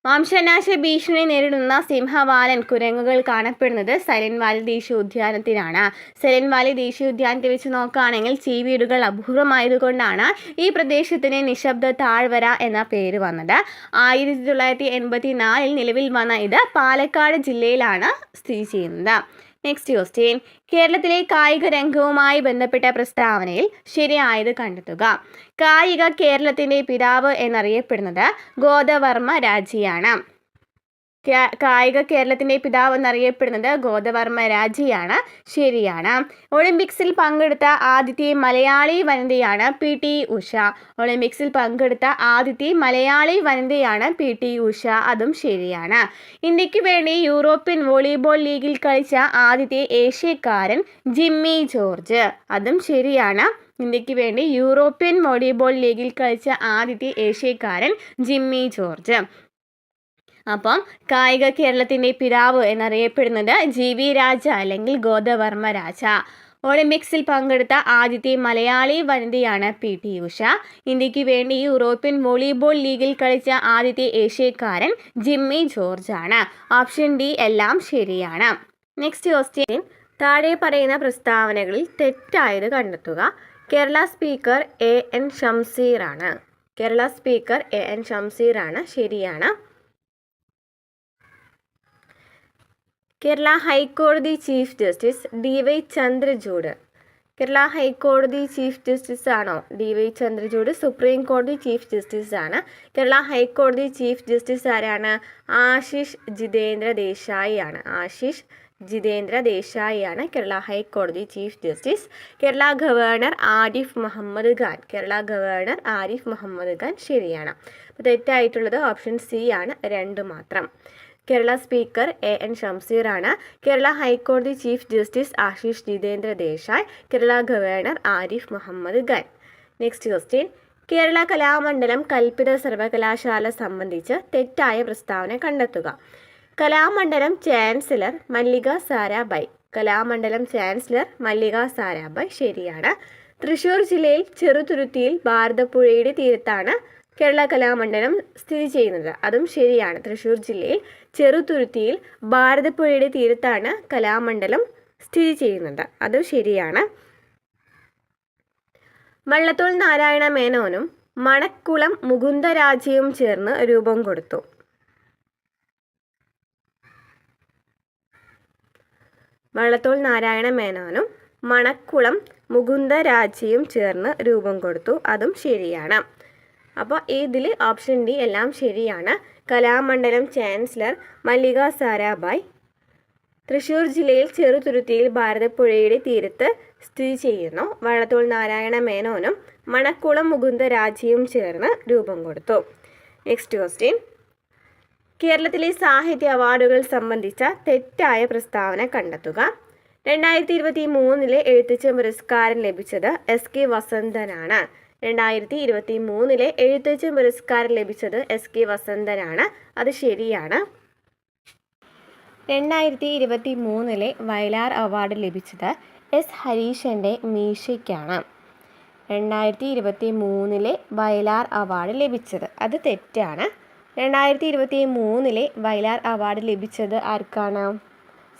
വംശനാശ ഭീഷണി നേരിടുന്ന സിംഹവാലൻ കുരങ്ങുകൾ കാണപ്പെടുന്നത് സൈലന്റ് വാലി ദേശീയോദ്യാനത്തിലാണ്. സൈലന്റ് വാലി ദേശീയോദ്യാനത്തെ വെച്ച് നോക്കുകയാണെങ്കിൽ ചീവീടുകൾ അപൂർവമായതുകൊണ്ടാണ് ഈ പ്രദേശത്തിന് നിശബ്ദ താഴ്വര എന്ന പേര് വന്നത്. 1984 നിലവിൽ വന്ന ഇത് പാലക്കാട് ജില്ലയിലാണ് സ്ഥിതി ചെയ്യുന്നത്. Next question. കേരളത്തിലെ കായിക രംഗവുമായി ബന്ധപ്പെട്ട പ്രസ്താവനയിൽ ശരിയായത് കണ്ടെത്തുക. കായിക കേരളത്തിൻ്റെ പിതാവ് എന്നറിയപ്പെടുന്നത് ഗോദവർമ്മ രാജയാണ്. കായിക കേരളത്തിൻ്റെ പിതാവ് എന്നറിയപ്പെടുന്നത് ഗോദവർമ്മ രാജയാണ്. ശരിയാണ്. ഒളിമ്പിക്സിൽ പങ്കെടുത്ത ആദ്യത്തെ മലയാളി വനിതയാണ് PT ഉഷ. ഒളിമ്പിക്സിൽ പങ്കെടുത്ത ആദ്യത്തെ മലയാളി വനിതയാണ് PT ഉഷ. അതും ശരിയാണ്. ഇന്ത്യക്ക് വേണ്ടി യൂറോപ്യൻ വോളിബോൾ ലീഗിൽ കളിച്ച ആദ്യത്തെ ഏഷ്യക്കാരൻ ജിമ്മി ജോർജ്. അതും ശരിയാണ്. ഇന്ത്യക്ക് വേണ്ടി യൂറോപ്യൻ വോളിബോൾ ലീഗിൽ കളിച്ച ആദ്യത്തെ ഏഷ്യക്കാരൻ ജിമ്മി ജോർജ്. അപ്പം കായിക കേരളത്തിൻ്റെ പിതാവ് എന്നറിയപ്പെടുന്നത് GV രാജ അല്ലെങ്കിൽ ഗോദവർമ്മ രാജ. ഒളിമ്പിക്സിൽ പങ്കെടുത്ത ആദ്യത്തെ മലയാളി വനിതയാണ് PT ഉഷ. ഇന്ത്യക്ക് വേണ്ടി യൂറോപ്യൻ വോളിബോൾ ലീഗിൽ കളിച്ച ആദ്യത്തെ ഏഷ്യക്കാരൻ ജിമ്മി ജോർജ് ആണ്. ഓപ്ഷൻ ഡി എല്ലാം ശരിയാണ്. Next question. താഴെ പറയുന്ന പ്രസ്താവനകളിൽ തെറ്റായത് കണ്ടെത്തുക. കേരള സ്പീക്കർ AN ഷംസീർ ആണ്. കേരള സ്പീക്കർ AN ഷംസീർ ആണ്. ശരിയാണ്. കേരള ഹൈക്കോടതി chief justice DY Chandrachud. Kerala ഹൈക്കോടതി ചീഫ് ജസ്റ്റിസ് ആണോ? DY ചന്ദ്രചൂഡ് സുപ്രീം കോടതി ചീഫ് ജസ്റ്റിസ് ആണ്. കേരള ഹൈക്കോടതി ചീഫ് ജസ്റ്റിസ് ആരാണ്? ആശിഷ് ജിതേന്ദ്ര ദേശായി ആണ്. ആശിഷ് ജിതേന്ദ്ര ദേശായി ആണ് കേരള ഹൈക്കോടതി chief justice. Kerala governor Arif Muhammad Khan. Kerala governor Arif Muhammad Khan. ശരിയാണ്. അപ്പോൾ തെറ്റായിട്ടുള്ളത് ഓപ്ഷൻ സി ആണ്. 2 മാത്രം. കേരള സ്പീക്കർ AN ഷംസീർ ആണ്. കേരള ഹൈക്കോടതി chief justice Ashish Jitendra Desai. Kerala governor Arif Muhammad Khan. Next question. Kerala Kalamandalam കൽപ്പിത സർവകലാശാല സംബന്ധിച്ച് തെറ്റായ പ്രസ്താവന കണ്ടെത്തുക. കലാമണ്ഡലം ചാൻസലർ മല്ലിക സാരാഭായ്. കലാമണ്ഡലം ചാൻസലർ മല്ലിക സാരാഭായ്. ശരിയാണ്. തൃശ്ശൂർ ജില്ലയിൽ ചെറുതുരുത്തിയിൽ ഭാരതപ്പുഴയുടെ തീരത്താണ് കേരള കലാമണ്ഡലം സ്ഥിതി ചെയ്യുന്നത്. അതും ശരിയാണ്. തൃശ്ശൂർ ജില്ലയിൽ ചെറുതുരുത്തിയിൽ ഭാരതപ്പുഴയുടെ തീരത്താണ് കലാമണ്ഡലം സ്ഥിതി ചെയ്യുന്നത്. അതും ശരിയാണ്. വള്ളത്തോൾ നാരായണ മേനോനും മണക്കുളം മുകുന്ദരാജയും ചേർന്ന് രൂപം കൊടുത്തു. വള്ളത്തോൾ നാരായണ മേനോനും മണക്കുളം മുകുന്ദരാജയും ചേർന്ന് രൂപം കൊടുത്തു. അതും ശരിയാണ്. അപ്പോൾ ഇതിൽ ഓപ്ഷൻ ഡി എല്ലാം ശരിയാണ്. കലാമണ്ഡലം ചാൻസലർ മല്ലിക സാരാഭായ് തൃശ്ശൂർ ജില്ലയിൽ ചെറുതുരുത്തിയിൽ ഭാരതപ്പുഴയുടെ തീരത്ത് സ്ഥിതി ചെയ്യുന്നു. വള്ളത്തോൾ നാരായണ മേനോനും മണക്കുളം മുകുന്ദരാജയും ചേർന്ന് രൂപം കൊടുത്തു. Next question. കേരളത്തിലെ സാഹിത്യ അവാർഡുകൾ സംബന്ധിച്ച തെറ്റായ പ്രസ്താവന കണ്ടെത്തുക. 2023 എഴുത്തച്ഛൻ പുരസ്കാരം ലഭിച്ചത് SK വസന്തനാണ്. 2023 എഴുത്തച്ഛൻ പുരസ്കാരം ലഭിച്ചത് SK വസന്തനാണ്. അത് ശരിയാണ്. 2023 വയലാർ അവാർഡ് ലഭിച്ചത് S ഹരീശൻ്റെ മീശയ്ക്കാണ്. 2023 വയലാർ അവാർഡ് ലഭിച്ചത് അത് തെറ്റാണ്. 2023 വയലാർ അവാർഡ് ലഭിച്ചത് ആർക്കാണ്?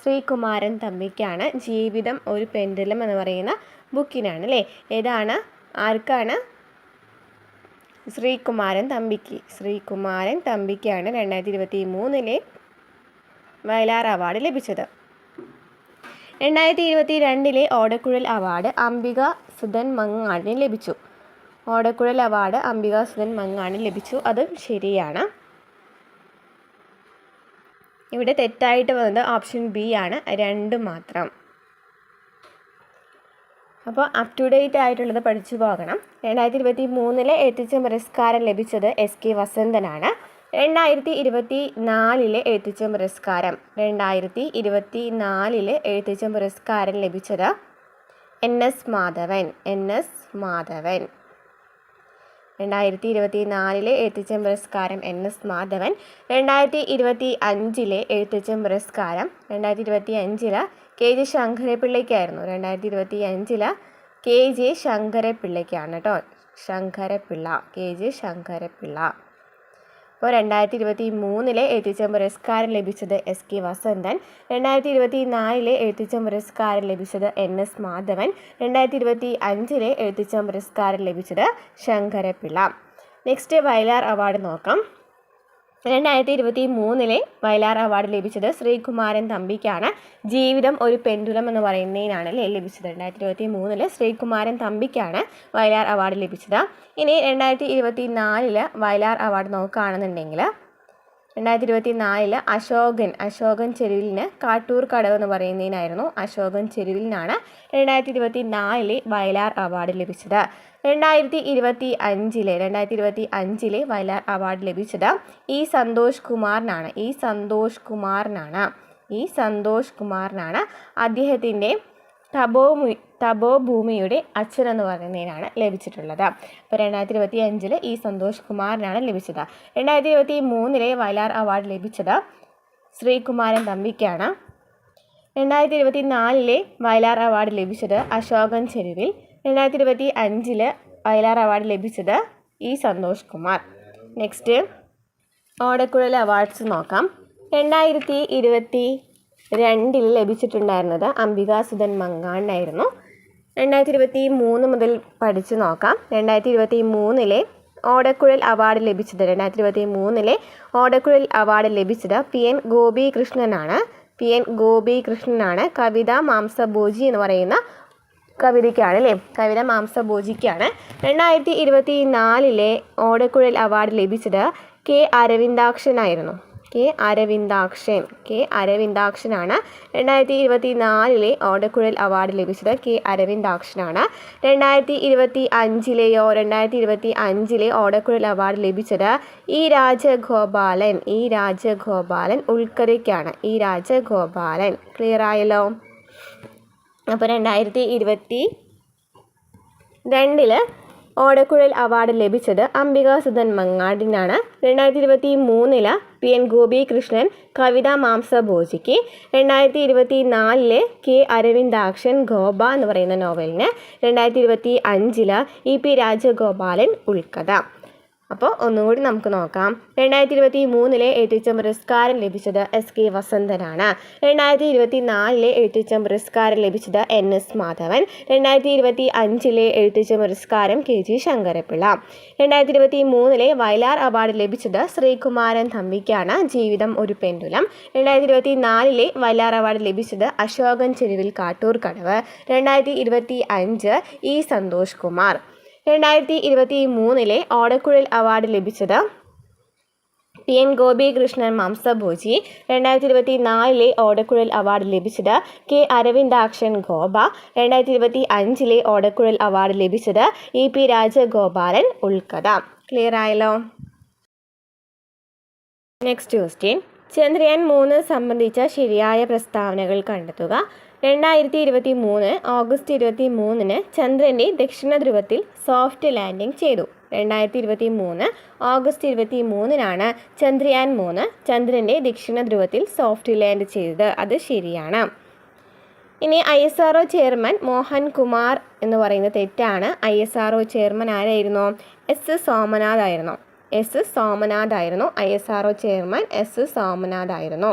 ശ്രീകുമാരൻ തമ്പിക്കാണ്. ജീവിതം ഒരു പെൻഡലം എന്ന് പറയുന്ന ബുക്കിനാണ് അല്ലേ. ഏതാണ്? ആർക്കാണ്? ശ്രീകുമാരൻ തമ്പിക്ക്. ശ്രീകുമാരൻ തമ്പിക്കാണ് 2023 വയലാർ അവാർഡ് ലഭിച്ചത്. 2022 ഓടക്കുഴൽ അവാർഡ് അംബിക സുധൻ മങ്ങാടിന് ലഭിച്ചു. ഓടക്കുഴൽ അവാർഡ് അംബിക സുധൻ മങ്ങാടിന് ലഭിച്ചു. അത് ശരിയാണ്. ഇവിടെ തെറ്റായിട്ട് വന്നത് ഓപ്ഷൻ ബി ആണ്. 2 മാത്രം. അപ്പോൾ അപ് ടു ഡേറ്റ് ആയിട്ടുള്ളത് പഠിച്ചു പോകണം. 2023 എഴുത്തച്ഛൻ പുരസ്കാരം ലഭിച്ചത് എസ് കെ വസന്തനാണ്. 2024 എഴുത്തച്ഛൻ പുരസ്കാരം 2024 എഴുത്തച്ഛൻ പുരസ്കാരം ലഭിച്ചത് എൻ എസ് മാധവൻ. 2024 എഴുത്തച്ഛൻ പുരസ്കാരം എൻ എസ് മാധവൻ. 2025 എഴുത്തച്ഛൻ പുരസ്കാരം 2025 കെ ജെ ശങ്കരപ്പിള്ളയ്ക്കായിരുന്നു. 2025 കെ ജെ ശങ്കരപ്പിള്ളയ്ക്കാണ് കേട്ടോ. K J Sankara Pillai. അപ്പോൾ 2023 എഴുത്തച്ഛൻ പുരസ്കാരം ലഭിച്ചത് എസ് കെ വസന്തൻ. 2024 എഴുത്തച്ഛൻ പുരസ്കാരം ലഭിച്ചത് എൻ എസ് മാധവൻ. 2025 എഴുത്തച്ഛൻ പുരസ്കാരം ലഭിച്ചത് ശങ്കരപ്പിള്ള. നെക്സ്റ്റ് വയലാർ അവാർഡ് നോക്കാം. 2023 വയലാർ അവാർഡ് ലഭിച്ചത് ശ്രീകുമാരൻ തമ്പിക്കാണ്. ജീവിതം ഒരു പെൻഡുലം എന്ന് പറയുന്നതിനാണ് ലഭിച്ചത്. 2023 ശ്രീകുമാരൻ തമ്പിക്കാണ് വയലാർ അവാർഡ് ലഭിച്ചത്. ഇനി 2024 വയലാർ അവാർഡ് നോക്കുകയാണെന്നുണ്ടെങ്കിൽ 2024 അശോകൻ ചെരുവിലിന് കാട്ടൂർ കടവ് എന്ന് പറയുന്നതിനായിരുന്നു. അശോകൻ ചെരുവിലിനാണ് 2024 വയലാർ അവാർഡ് ലഭിച്ചത്. 2025 വയലാർ അവാർഡ് ലഭിച്ചത് ഇ സന്തോഷ് കുമാറിനാണ്. അദ്ദേഹത്തിൻ്റെ തപോഭൂമിയുടെ അച്ഛൻ എന്ന് പറയുന്നതിനാണ് ലഭിച്ചിട്ടുള്ളത്. അപ്പോൾ 2025 ഇ സന്തോഷ് കുമാറിനാണ് ലഭിച്ചത്. 2023 വയലാർ അവാർഡ് ലഭിച്ചത് ശ്രീകുമാരൻ തമ്പിക്കാണ്. 2024 വയലാർ അവാർഡ് ലഭിച്ചത് അശോകൻ ചെരുവിൽ. 2025 വയലാർ അവാർഡ് ലഭിച്ചത് ഇ സന്തോഷ് കുമാർ. നെക്സ്റ്റ് ഓടക്കുഴൽ അവാർഡ്സ് നോക്കാം. 2022 ലഭിച്ചിട്ടുണ്ടായിരുന്നത് അംബികാസുധൻ മങ്ങാടിനായിരുന്നു. 2023 മുതൽ പഠിച്ചു നോക്കാം. 2023 ഓടക്കുഴൽ അവാർഡ് ലഭിച്ചത് 2023 ഓടക്കുഴൽ അവാർഡ് ലഭിച്ചത് പി എൻ ഗോപികൃഷ്ണനാണ്. കവിത മാംസഭോജി എന്ന് പറയുന്ന കവിതയ്ക്കാണ് കവിത മാംസഭോജിക്കാണ്. 2024 ഓടക്കുഴൽ അവാർഡ് ലഭിച്ചത് കെ അരവിന്ദാക്ഷനായിരുന്നു. കെ അരവിന്ദാക്ഷനാണ് 2024 ഓടക്കുഴൽ അവാർഡ് ലഭിച്ചത്. കെ അരവിന്ദാക്ഷനാണ്. 2025 ഓടക്കുഴൽ അവാർഡ് ലഭിച്ചത് ഇ രാജഗോപാലൻ ഉൾക്കരയ്ക്കാണ്. ക്ലിയർ ആയല്ലോ. അപ്പോൾ 2022 ഓടക്കുഴൽ അവാർഡ് ലഭിച്ചത് അംബികാസുധൻ മങ്ങാടിനാണ്. 2023 പി എൻ ഗോപികൃഷ്ണൻ കവിത മാംസഭോജിക്ക്. 2024 കെ അരവിന്ദാക്ഷൻ ഗോപ എന്ന് പറയുന്ന നോവലിന്. 2025 ഇ പി രാജഗോപാലൻ ഉൾക്കഥ. അപ്പോൾ ഒന്നുകൂടി നമുക്ക് നോക്കാം. 2023 എഴുത്തച്ഛൻ പുരസ്കാരം ലഭിച്ചത് എസ് കെ വസന്തനാണ്. 2024 എഴുത്തച്ഛൻ പുരസ്കാരം ലഭിച്ചത് എൻ എസ് മാധവൻ. 2025 എഴുത്തച്ഛൻ പുരസ്കാരം K G Sankara Pillai. 2023 Vayalar award ലഭിച്ചത് ശ്രീകുമാരൻ തമ്പിക്കാണ്. ജീവിതം ഒരു പെൻഡുലം. 2024 വയലാർ അവാർഡ് ലഭിച്ചത് അശോകൻ ചെരുവിൽ കാട്ടൂർ കടവ്. 2025 ഇ സന്തോഷ് കുമാർ. 2023 ഓടക്കുഴൽ അവാർഡ് ലഭിച്ചത് പി എൻ ഗോപികൃഷ്ണൻ മാംസഭോജി. 2024 ഓടക്കുഴൽ അവാർഡ് ലഭിച്ചത് കെ അരവിന്ദാക്ഷൻ ഗോപ. 2025 ഓടക്കുഴൽ അവാർഡ് ലഭിച്ചത് E P Rajagopalan Ulkkatha. Clear ആയല്ലോ. Next question. ചന്ദ്രയാൻ 3 സംബന്ധിച്ച ശരിയായ പ്രസ്താവനകൾ കണ്ടെത്തുക. 2023 ഓഗസ്റ്റ് 23 ചന്ദ്രൻ്റെ ദക്ഷിണ ധ്രുവത്തിൽ സോഫ്റ്റ് ലാൻഡിംഗ് ചെയ്തു. 2023 ഓഗസ്റ്റ് 23 ചന്ദ്രയാൻ 3 ചന്ദ്രൻ്റെ ദക്ഷിണ ധ്രുവത്തിൽ സോഫ്റ്റ് ലാൻഡ് ചെയ്തത്. അത് ശരിയാണ്. ഇനി ISRO ചെയർമാൻ മോഹൻ കുമാർ എന്ന് പറയുന്നത് തെറ്റാണ്. ISRO ചെയർമാൻ ആരായിരുന്നു? എസ് സോമനാഥ് ആയിരുന്നു. ISRO ചെയർമാൻ എസ് സോമനാഥ് ആയിരുന്നു.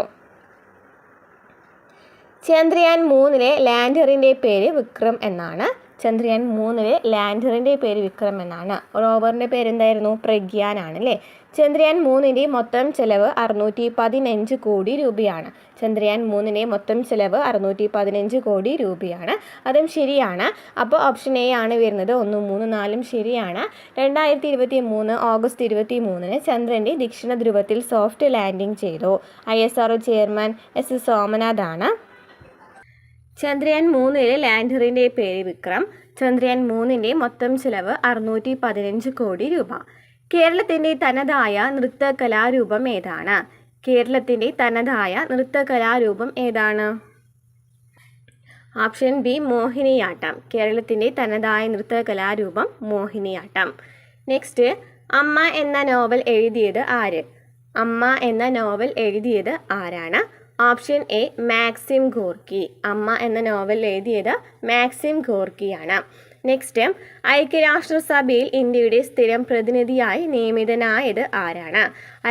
ചന്ദ്രയാൻ 3 ലാൻഡറിൻ്റെ പേര് വിക്രം എന്നാണ്. റോവറിൻ്റെ പേരെന്തായിരുന്നു? പ്രഗ്യാനാണ് അല്ലേ. ചന്ദ്രയാൻ 3 മൊത്തം ചെലവ് 615 കോടി രൂപയാണ്. ചന്ദ്രയാൻ 3 മൊത്തം ചെലവ് 615 കോടി രൂപയാണ്. അതും ശരിയാണ്. അപ്പോൾ ഓപ്ഷൻ എ ആണ് വരുന്നത്. 1, 3, 4 ശരിയാണ്. 2023 ഓഗസ്റ്റ് 23 ചന്ദ്രൻ്റെ ദക്ഷിണ ധ്രുവത്തിൽ സോഫ്റ്റ് ലാൻഡിംഗ് ചെയ്തു. ISRO ചെയർമാൻ എസ് സോമനാഥ് ആണ്. ചന്ദ്രയാൻ 3 ലാൻഡറിൻ്റെ പേര് വിക്രം. ചന്ദ്രയാൻ 3ൻ്റെ മൊത്തം ചിലവ് 615 കോടി രൂപ. കേരളത്തിൻ്റെ തനതായ നൃത്ത കലാരൂപം ഏതാണ്? കേരളത്തിൻ്റെ തനതായ നൃത്ത കലാരൂപം ഏതാണ്? Option B Mohiniyattam. കേരളത്തിൻ്റെ തനതായ നൃത്ത കലാരൂപം മോഹിനിയാട്ടം. നെക്സ്റ്റ്, അമ്മ എന്ന നോവൽ എഴുതിയത് ആര്? അമ്മ എന്ന നോവൽ എഴുതിയത് ആരാണ്? Option A Maxim Gorky. അമ്മ എന്ന നോവൽ എഴുതിയത് മാക്സിം ഗോർക്കിയാണ്. നെക്സ്റ്റ്, ഐക്യരാഷ്ട്രസഭയിൽ ഇന്ത്യയുടെ സ്ഥിരം പ്രതിനിധിയായി നിയമിതനായത് ആരാണ്?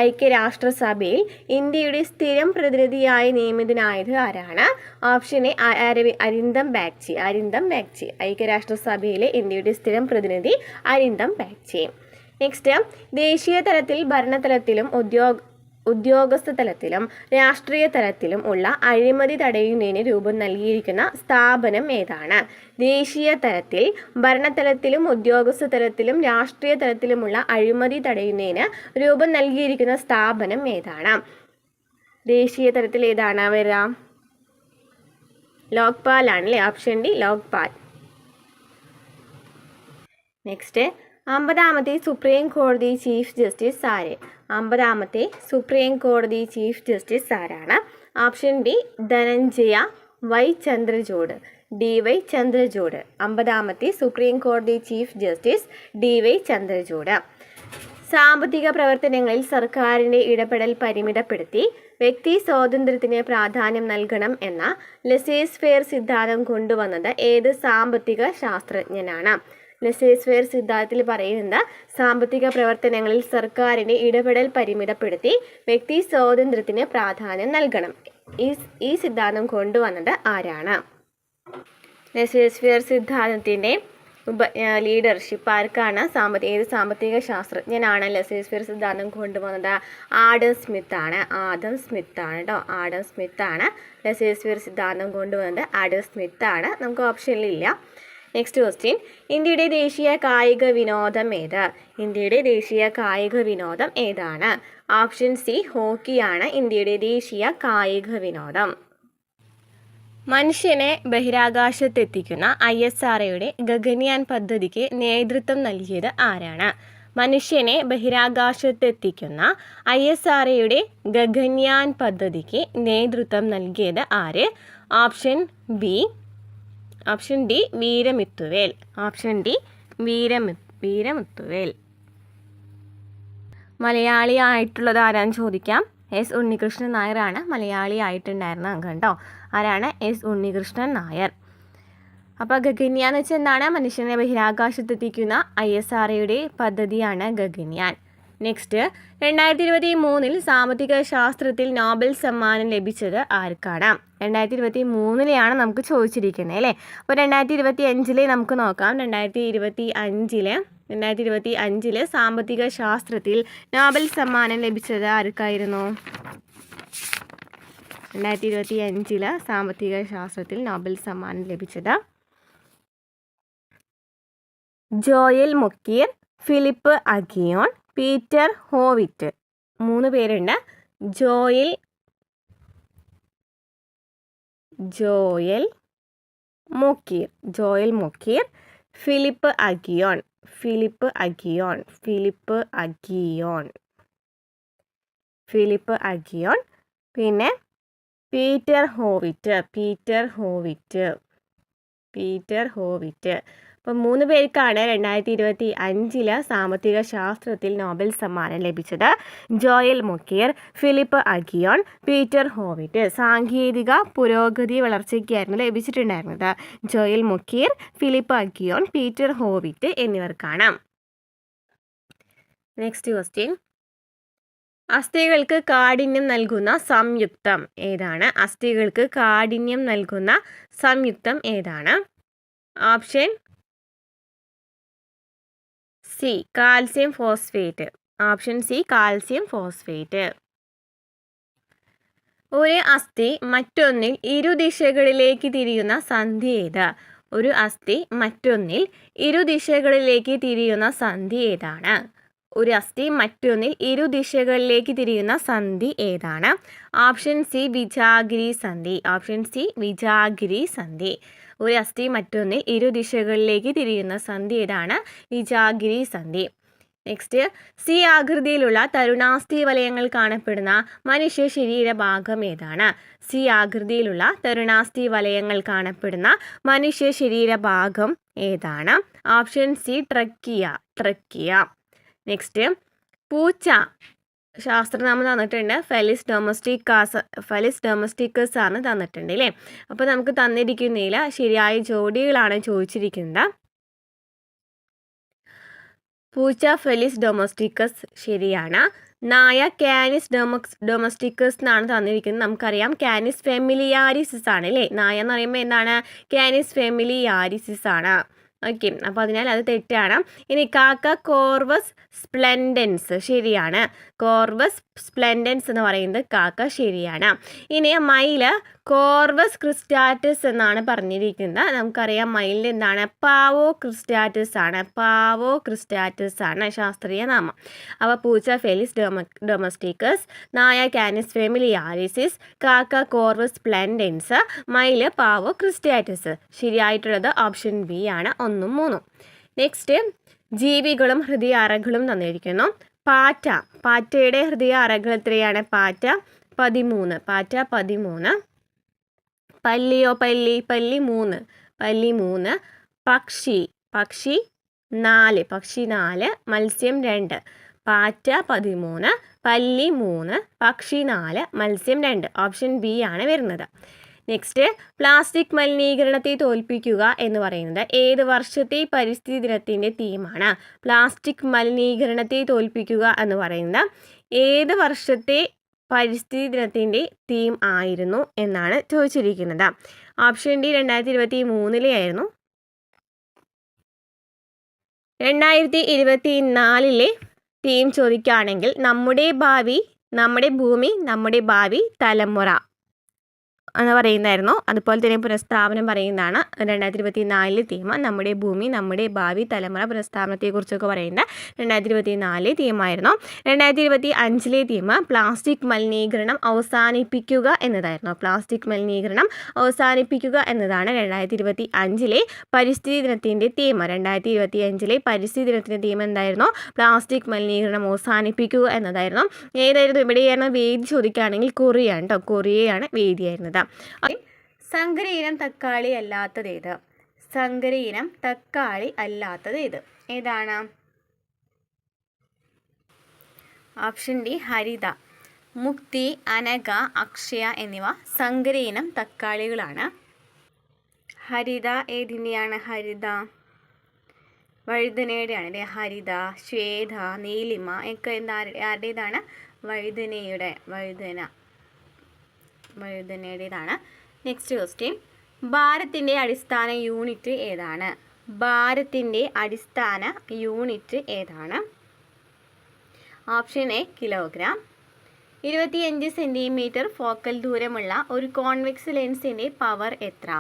ഐക്യരാഷ്ട്രസഭയിൽ ഇന്ത്യയുടെ സ്ഥിരം പ്രതിനിധിയായി നിയമിതനായത് ആരാണ്? Option A Arindam Bagchi. അരിന്ദം ബാഗ്ചി. ഐക്യരാഷ്ട്രസഭയിലെ ഇന്ത്യയുടെ സ്ഥിരം പ്രതിനിധി അരിന്ദം ബാഗ്ചി. നെക്സ്റ്റ്, ദേശീയ തലത്തിൽ ഭരണതലത്തിലും ഉദ്യോഗസ്ഥ തലത്തിലും രാഷ്ട്രീയ തലത്തിലും ഉള്ള അഴിമതി തടയുന്നതിന് രൂപം നൽകിയിരിക്കുന്ന സ്ഥാപനം ഏതാണ്? ദേശീയ തലത്തിൽ ഭരണതലത്തിലും ഉദ്യോഗസ്ഥ തലത്തിലും രാഷ്ട്രീയ തലത്തിലുമുള്ള അഴിമതി തടയുന്നതിന് രൂപം നൽകിയിരിക്കുന്ന സ്ഥാപനം ഏതാണ്? ദേശീയ തലത്തിൽ ഏതാണ് വരിക? ലോക്പാൽ ആണല്ലേ. Option D Lokpal. നെക്സ്റ്റ്, 50ാമത്തെ സുപ്രീം കോടതി ചീഫ് ജസ്റ്റിസ് ആര്? 50ാമത്തെ സുപ്രീം കോടതി ചീഫ് ജസ്റ്റിസ് ആരാണ്? Option D Dhananjaya Y Chandrachud. D Y Chandrachud. 50ാമത്തെ സുപ്രീം കോടതി chief justice D Y Chandrachud. സാമ്പത്തിക പ്രവർത്തനങ്ങളിൽ സർക്കാരിൻ്റെ ഇടപെടൽ പരിമിതപ്പെടുത്തി വ്യക്തി സ്വാതന്ത്ര്യത്തിന് പ്രാധാന്യം നൽകണം എന്ന ലെസേസ് ഫെയർ സിദ്ധാന്തം കൊണ്ടുവന്നത് ഏത് സാമ്പത്തിക ശാസ്ത്രജ്ഞനാണ്? ലെസേസ് ഫെയർ സിദ്ധാന്തത്തിൽ പറയുന്നത് സാമ്പത്തിക പ്രവർത്തനങ്ങളിൽ സർക്കാരിൻ്റെ ഇടപെടൽ പരിമിതപ്പെടുത്തി വ്യക്തി സ്വാതന്ത്ര്യത്തിന് പ്രാധാന്യം നൽകണം. ഈ സിദ്ധാന്തം കൊണ്ടുവന്നത് ആരാണ്? ലെസേസ് ഫെയർ സിദ്ധാന്തത്തിൻ്റെ ലീഡർഷിപ്പ് ആർക്കാണ്? ഏത് സാമ്പത്തിക ശാസ്ത്രജ്ഞനാണ് ലെസേസ് ഫെയർ സിദ്ധാന്തം കൊണ്ടുവന്നത്? ആഡം സ്മിത്ത് ആണ്. ആഡം സ്മിത്ത് ആണ് കേട്ടോ. ആഡം സ്മിത്ത് ആണ് ലെസേസ് ഫെയർ സിദ്ധാന്തം കൊണ്ടുവന്നത്. ആഡം സ്മിത്ത് ആണ്. നമുക്ക് ഓപ്ഷനിലില്ല. നെക്സ്റ്റ് ക്വസ്റ്റ്യൻ, ഇന്ത്യയുടെ ദേശീയ കായിക വിനോദം ഏത്? ഇന്ത്യയുടെ ദേശീയ കായിക വിനോദം ഏതാണ്? ഓപ്ഷൻ സി ഹോക്കിയാണ് ഇന്ത്യയുടെ ദേശീയ കായിക വിനോദം. മനുഷ്യനെ ബഹിരാകാശത്തെത്തിക്കുന്ന ISROയുടെ ഗഗൻയാൻ പദ്ധതിക്ക് നേതൃത്വം നൽകിയത് ആരാണ്? മനുഷ്യനെ ബഹിരാകാശത്തെത്തിക്കുന്ന ISROയുടെ ഗഗൻയാൻ പദ്ധതിക്ക് നേതൃത്വം നൽകിയത് ആര്? Option D Veeramuthuvel. Option D Veeramuthuvel. Malayali ആയിട്ടുള്ളത് ആരാന്ന് ചോദിക്കാം. എസ് ഉണ്ണികൃഷ്ണൻ നായരാണ് മലയാളി ആയിട്ടുണ്ടായിരുന്നത് കേട്ടോ. ആരാണ്? എസ് ഉണ്ണികൃഷ്ണൻ നായർ. അപ്പോൾ ഗഗൻയാൻ എന്ന് വെച്ചാൽ എന്താണ്? മനുഷ്യനെ ബഹിരാകാശത്തെത്തിക്കുന്ന ISROയുടെ പദ്ധതിയാണ് ഗഗൻയാൻ. നെക്സ്റ്റ്, 2023 സാമ്പത്തിക ശാസ്ത്രത്തിൽ നോബൽ സമ്മാനം ലഭിച്ചത് ആർക്കാണ്? 2023 നമുക്ക് ചോദിച്ചിരിക്കുന്നത് അല്ലേ. അപ്പോൾ 2025 നമുക്ക് നോക്കാം. 2025 സാമ്പത്തിക ശാസ്ത്രത്തിൽ നോബൽ സമ്മാനം ലഭിച്ചത് ആർക്കായിരുന്നു? 2025 സാമ്പത്തിക ശാസ്ത്രത്തിൽ നോബൽ സമ്മാനം ലഭിച്ചത് Joel Mokyr, Philippe Aghion, Peter Howitt. 3 പേരുണ്ട്. ജോയൽ മൊക്കീർ, ഫിലിപ്പ് അഗിയോൺ, പിന്നെ പീറ്റർ ഹോവിറ്റ്. അപ്പം 3 പേർക്കാണ് 2025 സാമ്പത്തിക ശാസ്ത്രത്തിൽ നോബൽ സമ്മാനം ലഭിച്ചത്. Joel Mokyr, Philippe Aghion, Peter Howitt. സാങ്കേതിക പുരോഗതി വളർച്ചയ്ക്കായിരുന്നു ലഭിച്ചിട്ടുണ്ടായിരുന്നത്. Joel Mokyr, Philippe Aghion, Peter Howitt എന്നിവർക്കാണ്. നെക്സ്റ്റ് ക്വസ്റ്റ്യൻ, അസ്ഥികൾക്ക് കാഠിന്യം നൽകുന്ന സംയുക്തം ഏതാണ്? അസ്ഥികൾക്ക് കാഠിന്യം നൽകുന്ന സംയുക്തം ഏതാണ്? Option C calcium phosphate. Option C calcium phosphate. ഒരു അസ്ഥി മറ്റൊന്നിൽ ഇരുദിശകളിലേക്ക് തിരിയുന്ന സന്ധി ഏത്? ഒരു അസ്ഥി മറ്റൊന്നിൽ ഇരുദിശകളിലേക്ക് തിരിയുന്ന സന്ധി ഏതാണ്? ഒരു അസ്ഥി മറ്റൊന്നിൽ ഇരുദിശകളിലേക്ക് തിരിയുന്ന സന്ധി ഏതാണ്? ഓപ്ഷൻ സി വിജാഗിരി സന്ധി. ഒരു അസ്ഥി മറ്റൊന്നിൽ ഇരുദിശകളിലേക്ക് തിരിയുന്ന സന്ധി ഏതാണ്? ഇജാഗിരി സന്ധി. നെക്സ്റ്റ്, സി ആകൃതിയിലുള്ള തരുണാസ്ഥി വലയങ്ങൾ കാണപ്പെടുന്ന മനുഷ്യ ശരീരഭാഗം ഏതാണ്? സി ആകൃതിയിലുള്ള തരുണാസ്ഥി വലയങ്ങൾ കാണപ്പെടുന്ന മനുഷ്യ ശരീരഭാഗം ഏതാണ്? Option C trachea. നെക്സ്റ്റ്, പൂച്ച ശാസ്ത്രനാമം തന്നിട്ടുണ്ട്. ഫെലിസ് ഡൊമസ്റ്റിക്കസ് ആണ് തന്നിട്ടുണ്ട് അല്ലേ. അപ്പോൾ നമുക്ക് തന്നിരിക്കുന്നതിൽ ശരിയായ ജോഡികളാണ് ചോദിച്ചിരിക്കുന്നത്. പൂച്ച ഫെലിസ് ഡൊമസ്റ്റിക്കസ് ശരിയാണ്. നായ കാനിസ് ഡൊമസ്റ്റിക്കസ് എന്നാണ് തന്നിരിക്കുന്നത്. നമുക്കറിയാം കാനിസ് ഫെമിലിയാരിസിസ് ആണ് അല്ലേ. നായ എന്ന് പറയുമ്പോൾ എന്താണ്? കാനിസ് ഫെമിലിയാരിസിസ് ആണ്. ഓക്കെ, അപ്പോൾ അതിനാൽ അത് തെറ്റാണ്. ഇനി കാക്ക കോർവസ് സ്പ്ലെൻഡൻസ് ശരിയാണ്. കോർവസ് സ്പ്ലെൻഡൻസ് എന്ന് പറയുന്നത് കാക്ക ശരിയാണ്. ഇനി മയിൽ കോർവസ് ക്രിസ്റ്റാറ്റസ് എന്നാണ് പറഞ്ഞിരിക്കുന്നത്. നമുക്കറിയാം മയിലിൻ്റെ എന്താണ്? പാവോ ക്രിസ്റ്റാറ്റസ് ആണ് ശാസ്ത്രീയ നാമം. അപ്പോൾ പൂച്ച ഫെലിസ് ഡൊമസ്റ്റിക്കസ്, നായ കാനിസ് ഫെമിലിയാരിസിസ്, കാക്ക കോർവസ് സ്പ്ലെൻഡൻസ്, മയിൽ പാവോ ക്രിസ്റ്റാറ്റസ്. ശരിയായിട്ടുള്ളത് ഓപ്ഷൻ ബി ആണ്, 1ഉം 3ഉം. നെക്സ്റ്റ്, ജീവികളും ഹൃദയ അറകളും തന്നിരിക്കുന്നു. പാറ്റയുടെ ഹൃദയ അറകൾ എത്രയാണ്? പാറ്റ 13. പല്ലി 3. പക്ഷി 4. മത്സ്യം 2. പാറ്റ 13, പല്ലി 3, പക്ഷി 4, മത്സ്യം 2. ഓപ്ഷൻ ബി ആണ് വരുന്നത്. നെക്സ്റ്റ്, പ്ലാസ്റ്റിക് മലിനീകരണത്തെ തോൽപ്പിക്കുക എന്ന് പറയുന്നത് ഏത് വർഷത്തെ പരിസ്ഥിതി ദിനത്തിൻ്റെ തീമാണ്? പ്ലാസ്റ്റിക് മലിനീകരണത്തെ തോൽപ്പിക്കുക എന്ന് പറയുന്നത് ഏത് വർഷത്തെ പരിസ്ഥിതി ദിനത്തിൻ്റെ തീം ആയിരുന്നു എന്നാണ് ചോദിച്ചിരിക്കുന്നത്. ഓപ്ഷൻ ഡി 2023 ആയിരുന്നു. 2024 തീം ചോദിക്കുകയാണെങ്കിൽ നമ്മുടെ ഭൂമി നമ്മുടെ ഭാവി തലമുറ എന്ന് പറയുന്നതായിരുന്നു. അതുപോലെ തന്നെ പുനഃസ്ഥാപനം പറയുന്നതാണ് 2024 തീം. നമ്മുടെ ഭൂമി നമ്മുടെ ഭാവി തലമുറ പുനഃസ്ഥാപനത്തെക്കുറിച്ചൊക്കെ പറയുന്ന 2024 തീമായിരുന്നു. 2025 തീം പ്ലാസ്റ്റിക് മലിനീകരണം അവസാനിപ്പിക്കുക എന്നതായിരുന്നു. പ്ലാസ്റ്റിക് മലിനീകരണം അവസാനിപ്പിക്കുക എന്നതാണ് 2025 പരിസ്ഥിതി ദിനത്തിൻ്റെ തീം. 2025 പരിസ്ഥിതി ദിനത്തിൻ്റെ തീം എന്തായിരുന്നു? പ്ലാസ്റ്റിക് മലിനീകരണം അവസാനിപ്പിക്കുക എന്നതായിരുന്നു. ഏതായിരുന്നു? ഇവിടെയാണ് വേദി ചോദിക്കുകയാണെങ്കിൽ കൊറിയയാണ് കേട്ടോ. കൊറിയയാണ് വേദിയായിരുന്നത്. സങ്കര ഇനം തക്കാളി അല്ലാത്തത് ഏത്? ഏതാണ്? ഓപ്ഷൻ ഡി ഹരിത. മുക്തി, അനഘ, അക്ഷയ എന്നിവ സങ്കര ഇനം തക്കാളികളാണ്. ഹരിത ഏതിൻ്റെയാണ്? ഹരിത വഴുതനയുടെയാണ് അല്ലേ. ഹരിത, ശ്വേത, നീലിമ ഒക്കെ ആരുടേതാണ്? വഴുതനയുടേതാണ്. നെക്സ്റ്റ് ക്വസ്റ്റ്യൻ, ഭാരത്തിൻ്റെ അടിസ്ഥാന യൂണിറ്റ് ഏതാണ്? Option A kilogram. 25 centimetre focal ദൂരമുള്ള ഒരു കോൺവെക്സ് ലെൻസിൻ്റെ പവർ എത്ര?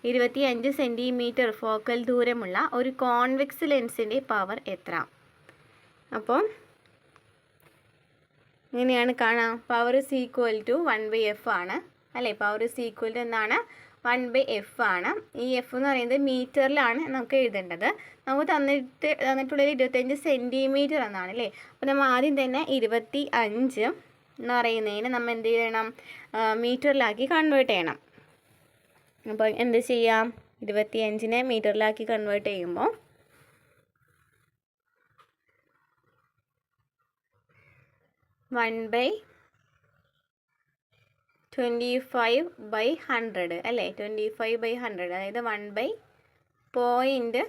25 സെൻറ്റിമീറ്റർ ഫോക്കൽ ദൂരമുള്ള ഒരു കോൺവെക്സ് ലെൻസിൻ്റെ പവർ എത്ര? അപ്പോൾ ഇങ്ങനെയാണ് കാണാം. Power is equal to 1/f ആണ് അല്ലേ. പവർ is equal to എന്താണ്? 1/f ആണ്. ഈ എഫ് എന്ന് പറയുന്നത് മീറ്ററിലാണ് നമുക്ക് എഴുതേണ്ടത്. നമുക്ക് തന്നിട്ടുള്ളത് 25 സെൻറ്റിമീറ്റർ എന്നാണ് അല്ലേ. അപ്പോൾ നമ്മൾ ആദ്യം തന്നെ 25 എന്ന് പറയുന്നതിന് നമ്മൾ എന്ത് ചെയ്യണം? മീറ്ററിലാക്കി കൺവേർട്ട് ചെയ്യണം. അപ്പോൾ എന്ത് ചെയ്യാം? 25നെ മീറ്ററിലാക്കി കൺവേർട്ട് ചെയ്യുമ്പോൾ 1/25/100 അല്ലേ. 25/100 അതായത് 1/0.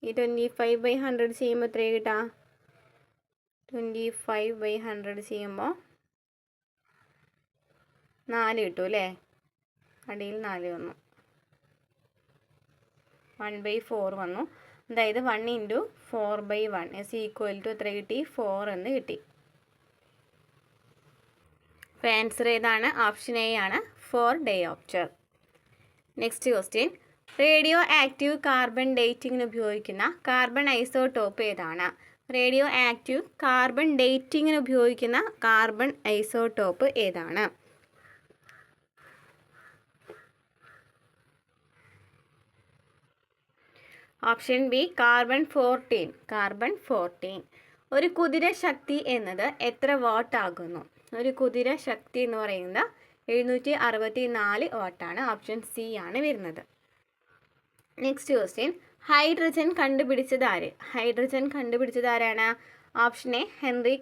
ഈ 25/100 ചെയ്യുമ്പോൾ എത്ര കിട്ടാം? 25/100 ചെയ്യുമ്പോൾ 4 കിട്ടും അല്ലേ. അടിയിൽ 4 വന്നു. 1/4 വന്നു. അതായത് 1 × 4/1 is equal to എത്ര കിട്ടി? 4 എന്ന് കിട്ടി. അപ്പോൾ ആൻസർ ഏതാണ്? ഓപ്ഷൻ എ ആണ്, 4 diopter. Next question, radioactive carbon ഡേറ്റിങ്ങിന് ഉപയോഗിക്കുന്ന കാർബൺ ഐസോടോപ്പ് ഏതാണ്? റേഡിയോ ആക്റ്റീവ് കാർബൺ ഡേറ്റിങ്ങിന് ഉപയോഗിക്കുന്ന കാർബൺ ഐസോടോപ്പ് ഏതാണ്? Option B carbon 14. ഒരു കുതിര ശക്തി എന്നത് എത്ര വാട്ട് ആകുന്നു? ഒരു കുതിര ശക്തി എന്ന് പറയുന്നത് 764 വാട്ടാണ്. ഓപ്ഷൻ സി ആണ് വരുന്നത്. നെക്സ്റ്റ് ക്വസ്റ്റ്യൻ, ഹൈഡ്രജൻ കണ്ടുപിടിച്ചത് ആരാണ്? ഓപ്ഷൻ എ ഹെൻറി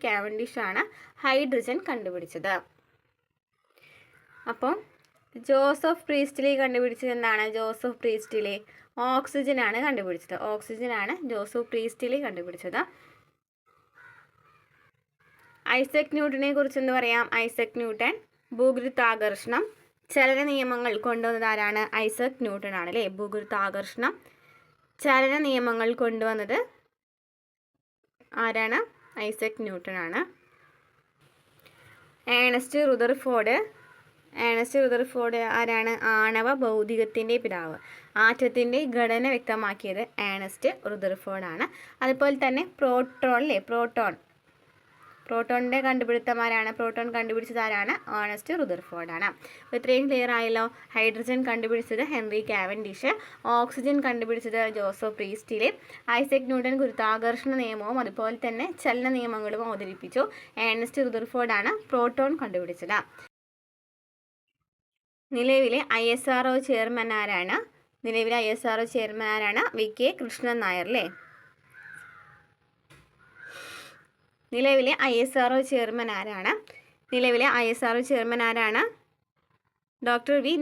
കാവൻഡിഷ് ആണ് ഹൈഡ്രജൻ കണ്ടുപിടിച്ചത്. അപ്പം ജോസഫ് പ്രീസ്റ്റ്ലി കണ്ടുപിടിച്ചത് എന്താണ്? ഓക്സിജൻ ആണ് ജോസഫ് പ്രീസ്റ്റ്ലി കണ്ടുപിടിച്ചത്. ഐസക് ന്യൂട്ടനെ കുറിച്ച് എന്ത് പറയാം? ഐസക് ന്യൂട്ടൻ ഭൂഗുരുത്വാകർഷണം ചലന നിയമങ്ങൾ കൊണ്ടുവന്നത് ആരാണ്? ഐസക് ന്യൂട്ടൻ ആണ് അല്ലേ. ഭൂഗുരുത്വാകർഷണം ചലന നിയമങ്ങൾ കൊണ്ടുവന്നത് ആരാണ്? ഐസക് ന്യൂട്ടൻ ആണ്. ഏണസ്റ്റ് റുദർഫോർഡ് ആരാണ്? ആണവ ഭൗതികത്തിൻ്റെ പിതാവ്. ആറ്റത്തിൻ്റെ ഘടന വ്യക്തമാക്കിയത് ഏണസ്റ്റ് റുദർഫോർഡ് ആണ്. അതുപോലെ തന്നെ പ്രോട്ടോണിൻ്റെ പ്രോട്ടോൺ കണ്ടുപിടിച്ചത് ആരാണ്? ഏണസ്റ്റ് റുദർഫോർഡ് ആണ്. അപ്പോൾ ഇത്രയും ക്ലിയർ ആയല്ലോ. ഹൈഡ്രജൻ കണ്ടുപിടിച്ചത് ഹെൻറി കാവൻഡിഷ്, ഓക്സിജൻ കണ്ടുപിടിച്ചത് ജോസഫ് പ്രീസ്റ്റ്ലി, ഐസക് ന്യൂട്ടൻ ഗുരുത്വാകർഷണ നിയമവും അതുപോലെ തന്നെ ചലന നിയമങ്ങളും അവതരിപ്പിച്ചു. ഏണസ്റ്റ് റുദർഫോർഡ് ആണ് പ്രോട്ടോൺ കണ്ടുപിടിച്ചത്. നിലവിലെ ISRO ചെയർമാൻ ആരാണ്? VK കൃഷ്ണൻ നായർ അല്ലേ. നിലവിലെ ISRO ചെയർമാൻ ആരാണ്? ഡോക്ടർ വി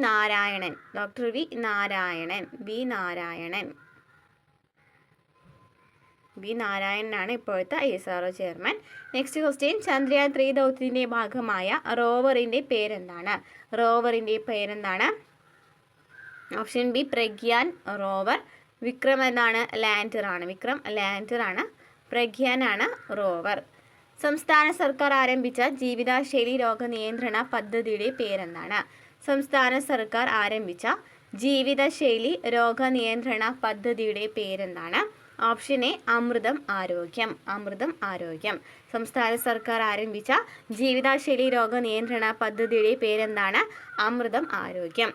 നാരായണനാണ് ഇപ്പോഴത്തെ ISRO chairman. Next question, Chandrayaan 3 ദൗത്യത്തിൻ്റെ ഭാഗമായ റോവറിൻ്റെ പേരെന്താണ്? Option B Pragyan rover. Vikram എന്താണ്? ലാൻഡർ ആണ്. പ്രഗ്യാൻ ആണ് റോവർ. സംസ്ഥാന സർക്കാർ ആരംഭിച്ച ജീവിതശൈലി രോഗ നിയന്ത്രണ പദ്ധതിയുടെ പേരെന്താണ്? ഓപ്ഷൻ എ അമൃതം ആരോഗ്യം. സംസ്ഥാന സർക്കാർ ആരംഭിച്ച ജീവിതശൈലി രോഗ നിയന്ത്രണ പദ്ധതിയുടെ പേരെന്താണ്? അമൃതം ആരോഗ്യം.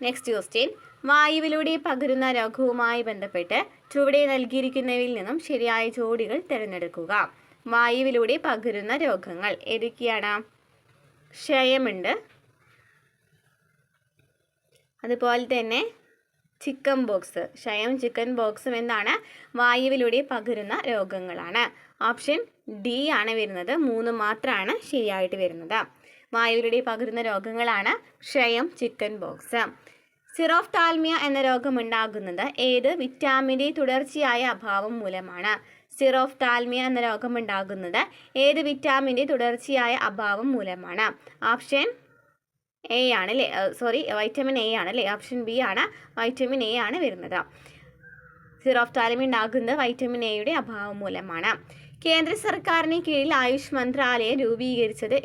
നെക്സ്റ്റ് ക്വസ്റ്റ്യൻ, വായുവിലൂടെ പകരുന്ന രോഗവുമായി ബന്ധപ്പെട്ട് ചുവടെ നൽകിയിരിക്കുന്നവയിൽ നിന്നും ശരിയായ ജോഡികൾ തിരഞ്ഞെടുക്കുക. വായുവിലൂടെ പകരുന്ന രോഗങ്ങൾ ഏതൊക്കെയാണ്? ക്ഷയമുണ്ട്, അതുപോലെ തന്നെ ചിക്കൻ ബോക്സും എന്താണ്? വായുവിലൂടെ പകരുന്ന രോഗങ്ങളാണ്. ഓപ്ഷൻ ഡി ആണ് വരുന്നത്. 3 മാത്രമാണ് ശരിയായിട്ട് വരുന്നത്. വായുവിലൂടെ പകരുന്ന രോഗങ്ങളാണ് ക്ഷയം, ചിക്കൻ ബോക്സ്. സിറോഫ്താൽമിയ എന്ന രോഗം ഉണ്ടാകുന്നത് ഏത് വിറ്റാമിൻ്റെ തുടർച്ചയായ അഭാവം മൂലമാണ്? ഓപ്ഷൻ എ ആണല്ലേ, വൈറ്റമിൻ എ ആണല്ലേ. ഓപ്ഷൻ ബി ആണ്, വൈറ്റമിൻ എ ആണ് വരുന്നത്. സിറോഫ്താൽമിയ ഉണ്ടാകുന്നത് വൈറ്റമിൻ എയുടെ അഭാവം മൂലമാണ്. കേന്ദ്ര സർക്കാരിന് കീഴിൽ ആയുഷ് മന്ത്രാലയം രൂപീകരിച്ചത്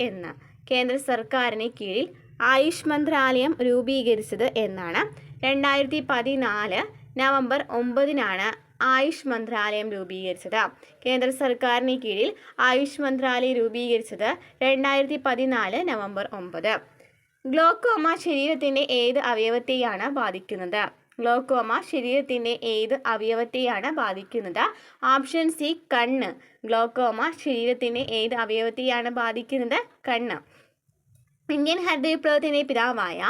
എന്നാണ്? 2014 നവംബർ 9 ആയുഷ് മന്ത്രാലയം രൂപീകരിച്ചത്. കേന്ദ്ര സർക്കാരിന് കീഴിൽ ആയുഷ് മന്ത്രാലയം രൂപീകരിച്ചത് 2014 നവംബർ 9. ഗ്ലോക്കോമ ശരീരത്തിൻ്റെ ഏത് അവയവത്തെയാണ് ബാധിക്കുന്നത്? ഓപ്ഷൻ സി കണ്ണ്. ഗ്ലോക്കോമ ശരീരത്തിൻ്റെ ഏത് അവയവത്തെയാണ് ബാധിക്കുന്നത്? കണ്ണ്. ഇന്ത്യൻ ഹരിത വിപ്ലവത്തിൻ്റെ പിതാവായ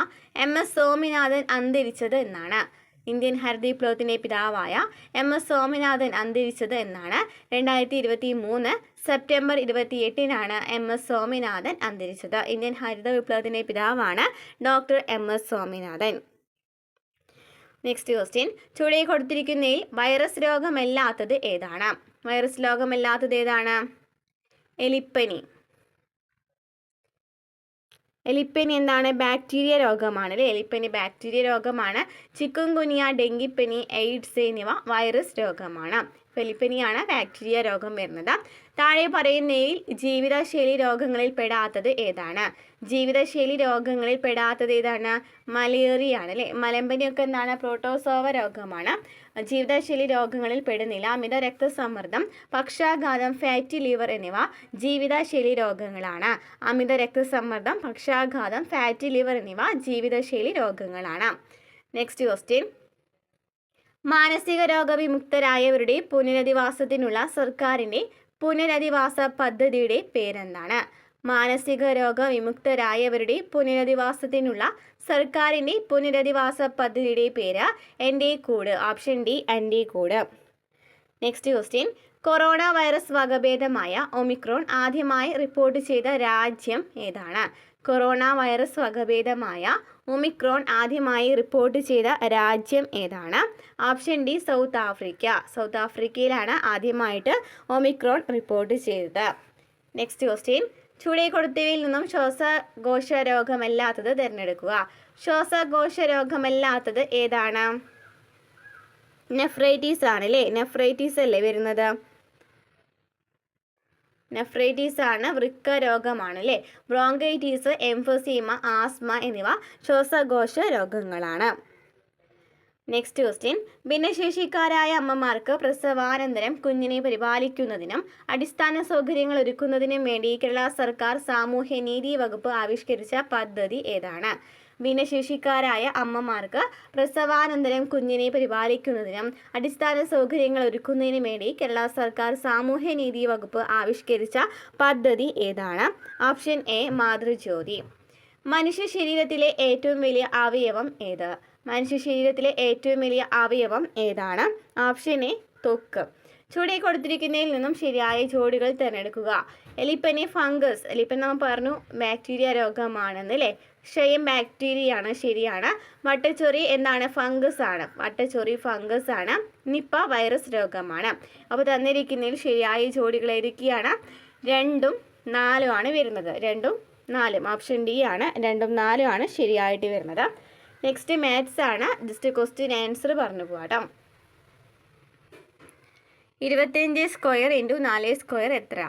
MS സ്വാമിനാഥൻ അന്തരിച്ചത് എന്നാണ്? 2023 സെപ്റ്റംബർ 28 MS സ്വാമിനാഥൻ അന്തരിച്ചത്. ഇന്ത്യൻ ഹരിത വിപ്ലവത്തിൻ്റെ പിതാവാണ് doctor MS Swaminathan. Next question, ചുവടെ കൊടുത്തിരിക്കുന്നതിൽ വൈറസ് രോഗമല്ലാത്തത് ഏതാണ്? എലിപ്പനി എന്താണ്? ബാക്ടീരിയ രോഗമാണ് അല്ലേ. എലിപ്പനി ബാക്ടീരിയ രോഗമാണ്. ചിക്കുൻഗുനിയ, ഡെങ്കിപ്പനി, എയ്ഡ്സ് എന്നിവ വൈറസ് രോഗമാണ്. എലിപ്പനിയാണ് ബാക്ടീരിയ രോഗം വരുന്നത്. താഴെ പറയുന്നതിൽ ജീവിതശൈലി രോഗങ്ങളിൽ പെടാത്തത് ഏതാണ്? മലേറിയ ആണ് അല്ലേ. മലമ്പനിയൊക്കെ എന്താണ്? പ്രോട്ടോസോവ രോഗമാണ്. ജീവിതശൈലി രോഗങ്ങളിൽ പെടുന്നില്ല. അമിത രക്തസമ്മർദ്ദം, പക്ഷാഘാതം, ഫാറ്റി ലിവർ എന്നിവ ജീവിതശൈലി രോഗങ്ങളാണ്. ജീവിതശൈലി രോഗങ്ങളാണ്. നെക്സ്റ്റ് ക്വസ്റ്റ്യൻ, മാനസിക രോഗവിമുക്തരായവരുടെ പുനരധിവാസത്തിനുള്ള സർക്കാരിൻ്റെ പുനരധിവാസ പദ്ധതിയുടെ പേരെന്താണ്? മാനസിക രോഗവിമുക്തരായവരുടെ പുനരധിവാസത്തിനുള്ള സർക്കാരിൻ്റെ പുനരധിവാസ പദ്ധതിയുടെ പേര് എൻ്റെ കൂട്. ഓപ്ഷൻ ഡി, എൻ്റെ കൂട്. Next question. കൊറോണ വൈറസ് വകഭേദമായ ഒമിക്രോൺ ആദ്യമായി റിപ്പോർട്ട് ചെയ്ത രാജ്യം ഏതാണ്? കൊറോണ വൈറസ് വകഭേദമായ ഒമിക്രോൺ ആദ്യമായി റിപ്പോർട്ട് ചെയ്ത രാജ്യം ഏതാണ്? Option D, South Africa. South ആഫ്രിക്കയിലാണ് ആദ്യമായിട്ട് ഒമിക്രോൺ റിപ്പോർട്ട് ചെയ്തത്. Next question. ചുവടെ കൊടുത്തവയിൽ നിന്നും ശ്വാസകോശ രോഗമല്ലാത്തത് തിരഞ്ഞെടുക്കുക. ശ്വാസകോശ രോഗമല്ലാത്തത് ഏതാണ്? നെഫ്രൈറ്റീസ് ആണ് അല്ലേ? നെഫ്രൈറ്റീസ് അല്ലേ വരുന്നത്? നെഫ്രൈറ്റീസ് ആണ്, വൃക്ക രോഗമാണ് അല്ലേ? ബ്രോങ്കൈറ്റീസ്, എംഫസീമ, ആസ്മ എന്നിവ ശ്വാസകോശ രോഗങ്ങളാണ്. Next question. ഭിന്നശേഷിക്കാരായ അമ്മമാർക്ക് പ്രസവാനന്തരം കുഞ്ഞിനെ പരിപാലിക്കുന്നതിനും അടിസ്ഥാന സൗകര്യങ്ങൾ ഒരുക്കുന്നതിനും വേണ്ടി കേരള സർക്കാർ സാമൂഹ്യനീതി വകുപ്പ് ആവിഷ്കരിച്ച പദ്ധതി ഏതാണ്? ഭിന്നശേഷിക്കാരായ അമ്മമാർക്ക് പ്രസവാനന്തരം കുഞ്ഞിനെ പരിപാലിക്കുന്നതിനും അടിസ്ഥാന സൗകര്യങ്ങൾ ഒരുക്കുന്നതിനും വേണ്ടി കേരള സർക്കാർ സാമൂഹ്യനീതി വകുപ്പ് ആവിഷ്കരിച്ച പദ്ധതി ഏതാണ്? Option A, Mathrujyothi. മനുഷ്യ ശരീരത്തിലെ ഏറ്റവും വലിയ അവയവം ഏത്? മനുഷ്യ ശരീരത്തിലെ ഏറ്റവും വലിയ അവയവം ഏതാണ്? ഓപ്ഷൻ എ, ത്വക്ക്. ചുവടെ കൊടുത്തിരിക്കുന്നതിൽ നിന്നും ശരിയായ ജോഡികൾ തിരഞ്ഞെടുക്കുക. എലിപ്പനി ഫംഗസ്. എലിപ്പനി നമ്മൾ പറഞ്ഞു ബാക്ടീരിയ രോഗമാണെന്ന് അല്ലേ? ക്ഷയം ബാക്ടീരിയയാണ്, ശരിയാണ്. വട്ടച്ചൊറി എന്താണ്? ഫംഗസ് ആണ്. വട്ടച്ചൊറി ഫംഗസ് ആണ്. നിപ്പ വൈറസ് രോഗമാണ്. അപ്പോൾ തന്നിരിക്കുന്നതിൽ ശരിയായ ജോഡികൾ ഏതൊക്കെയാണ്? 2ഉം 4ഉം ആണ് വരുന്നത്. 2ഉം 4ഉം. ഓപ്ഷൻ ഡി ആണ്. 2ഉം 4ഉം ആണ് ശരിയായിട്ട് വരുന്നത്. നെക്സ്റ്റ് മാത്സ് ആണ്. ജസ്റ്റ് ക്വസ്റ്റ്യൻ ആൻസർ പറഞ്ഞു പോകാം. 25 സ്ക്വയർ ഇൻറ്റു 4 സ്ക്വയർ എത്ര?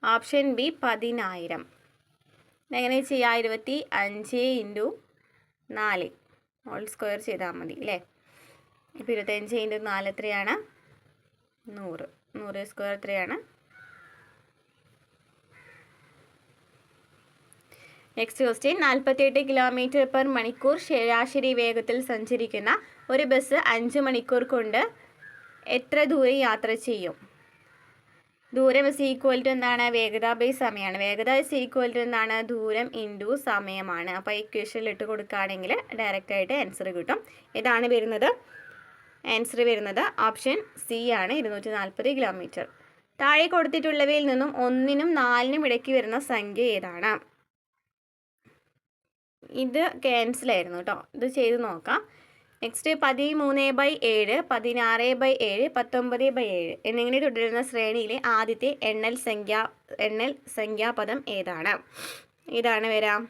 Option B, 10,000. എങ്ങനെ ചെയ്യാം? 25 ഇൻറ്റു 4 ഹോൾ സ്ക്വയർ ചെയ്താൽ മതി അല്ലേ? ഇപ്പോൾ 25 ഇൻറ്റു 4 എത്രയാണ്? 100. 100 സ്ക്വയർ എത്രയാണ്? Next question. 48 കിലോമീറ്റർ പെർ മണിക്കൂർ ശരാശരി വേഗത്തിൽ സഞ്ചരിക്കുന്ന ഒരു ബസ് 5 മണിക്കൂർ കൊണ്ട് എത്ര ദൂരം യാത്ര ചെയ്യും? ദൂരം ഇസ് ഈക്വൽ ടു എന്താണ്? വേഗത ബൈ സമയമാണ്. വേഗത ഇസ് ഈക്വൽ ടു എന്താണ്? ദൂരം ഇൻറ്റു സമയമാണ്. അപ്പോൾ ഇക്വേഷനിൽ ഇട്ട് കൊടുക്കുകയാണെങ്കിൽ ഡയറക്റ്റായിട്ട് ആൻസർ കിട്ടും. ഇതാണ് വരുന്നത്. ആൻസർ വരുന്നത് ഓപ്ഷൻ സി ആണ്, 240 കിലോമീറ്റർ. താഴെ കൊടുത്തിട്ടുള്ളവയിൽ നിന്നും 1നും 4നും ഇടയ്ക്ക് വരുന്ന സംഖ്യ ഏതാണ്? ഇത് ക്യാൻസലായിരുന്നു കേട്ടോ. ഇത് ചെയ്ത് നോക്കാം. നെക്സ്റ്റ് 13/7, 16/7, 19/7 എന്നിങ്ങനെ തുടരുന്ന ശ്രേണിയിലെ ആദ്യത്തെ എണ്ണൽ സംഖ്യാപദം ഏതാണ്? ഇതാണ് വരാം.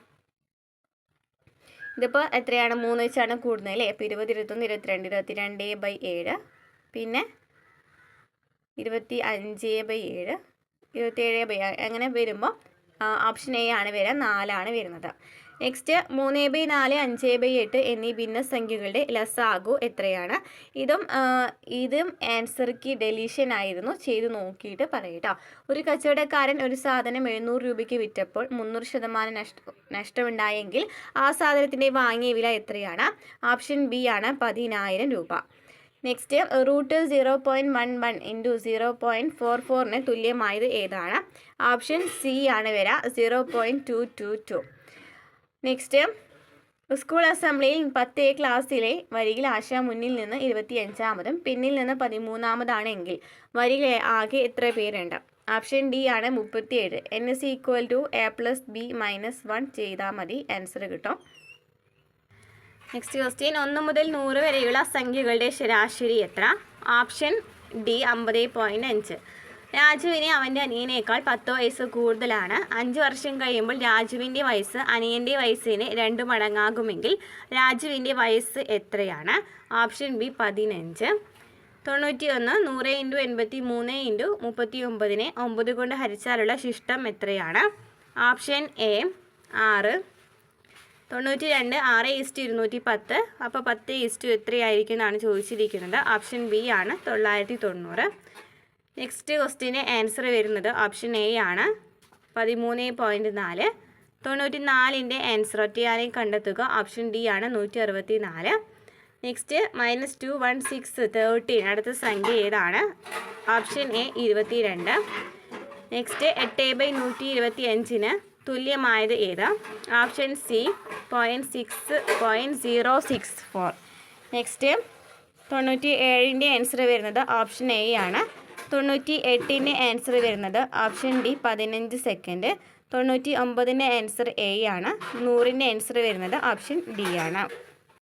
ഇതിപ്പോൾ എത്രയാണ്? 3 വെച്ചാണ് കൂടുന്നത് അല്ലേ? അപ്പോൾ 20, 21, 22, 22/7, പിന്നെ 25/7, 27/7 അങ്ങനെ വരുമ്പോൾ ഓപ്ഷൻ എ ആണ് വരിക, 4 ആണ് വരുന്നത്. നെക്സ്റ്റ് 3/4, 5/8 എന്നീ ഭിന്നസംഖ്യകളുടെ ലസാഗു എത്രയാണ്? ഇതും ആൻസർക്ക് ഡെലീഷൻ ആയിരുന്നു. ചെയ്ത് നോക്കിയിട്ട് പറയട്ടോ. ഒരു കച്ചവടക്കാരൻ ഒരു സാധനം 700 രൂപയ്ക്ക് വിറ്റപ്പോൾ 300% നഷ്ടമുണ്ടായെങ്കിൽ ആ സാധനത്തിൻ്റെ വാങ്ങിയ വില എത്രയാണ്? ഓപ്ഷൻ ബി ആണ്, 10,000 രൂപ. നെക്സ്റ്റ് റൂട്ട് 0.11 ഇൻറ്റു 0.44 തുല്യമായത് ഏതാണ്? ഓപ്ഷൻ സി ആണ് വരിക, 0.222. നെക്സ്റ്റ് സ്കൂൾ അസംബ്ലിയിൽ 10A ക്ലാസ്സിലെ വരിയിൽ ആശ മുന്നിൽ നിന്ന് 25-ാമതും പിന്നിൽ നിന്ന് 13-ാമതാണെങ്കിൽ വരിയിൽ ആകെ എത്ര പേരുണ്ട്? ഓപ്ഷൻ ഡി ആണ്, 37. n is equal to a plus b minus 1 ചെയ്താൽ മതി, ആൻസർ കിട്ടും. Next question. 1 മുതൽ 100 വരെയുള്ള സംഖ്യകളുടെ ശരാശരി എത്ര? Option D, 50.5. രാജുവിന് അവൻ്റെ അനിയനേക്കാൾ 10 വയസ്സ് കൂടുതലാണ്. 5 വർഷം കഴിയുമ്പോൾ രാജുവിൻ്റെ വയസ്സ് അനിയൻ്റെ വയസ്സിന് 2 മടങ്ങാകുമെങ്കിൽ രാജുവിൻ്റെ വയസ്സ് എത്രയാണ്? Option B, 15. 91 100 ഇൻറ്റു 83 ഇൻറ്റു 39 9 കൊണ്ട് ഹരിച്ചാലുള്ള ശിഷ്ടം എത്രയാണ്? Option A, 6. 92 6:210. അപ്പോൾ 10 എത്രയായിരിക്കും എന്നാണ് ചോദിച്ചിരിക്കുന്നത്. ഓപ്ഷൻ ബി ആണ്, 990. നെക്സ്റ്റ് ക്വസ്റ്റ്യന് ആൻസർ വരുന്നത് ഓപ്ഷൻ എ ആണ്, 13.4. 94ൻ്റെ ആൻസർ ഒറ്റയാനെ കണ്ടെത്തുക. ഓപ്ഷൻ ഡി ആണ്, 164. നെക്സ്റ്റ് -216 13 അടുത്ത സംഖ്യ ഏതാണ്? Option A 22. നെക്സ്റ്റ് 8/125 തുല്യമായത് ഏത്? Option C 0.064. നെക്സ്റ്റ് 97ൻ്റെ ആൻസർ വരുന്നത് ഓപ്ഷൻ എ ആണ്. 98ൻ്റെ ആൻസർ വരുന്നത് ഓപ്ഷൻ ഡി 15 സെക്കൻഡ്. 99ൻ്റെ ആൻസർ എ ആണ്. 100ൻ്റെ ആൻസർ വരുന്നത് ഓപ്ഷൻ ഡി ആണ്.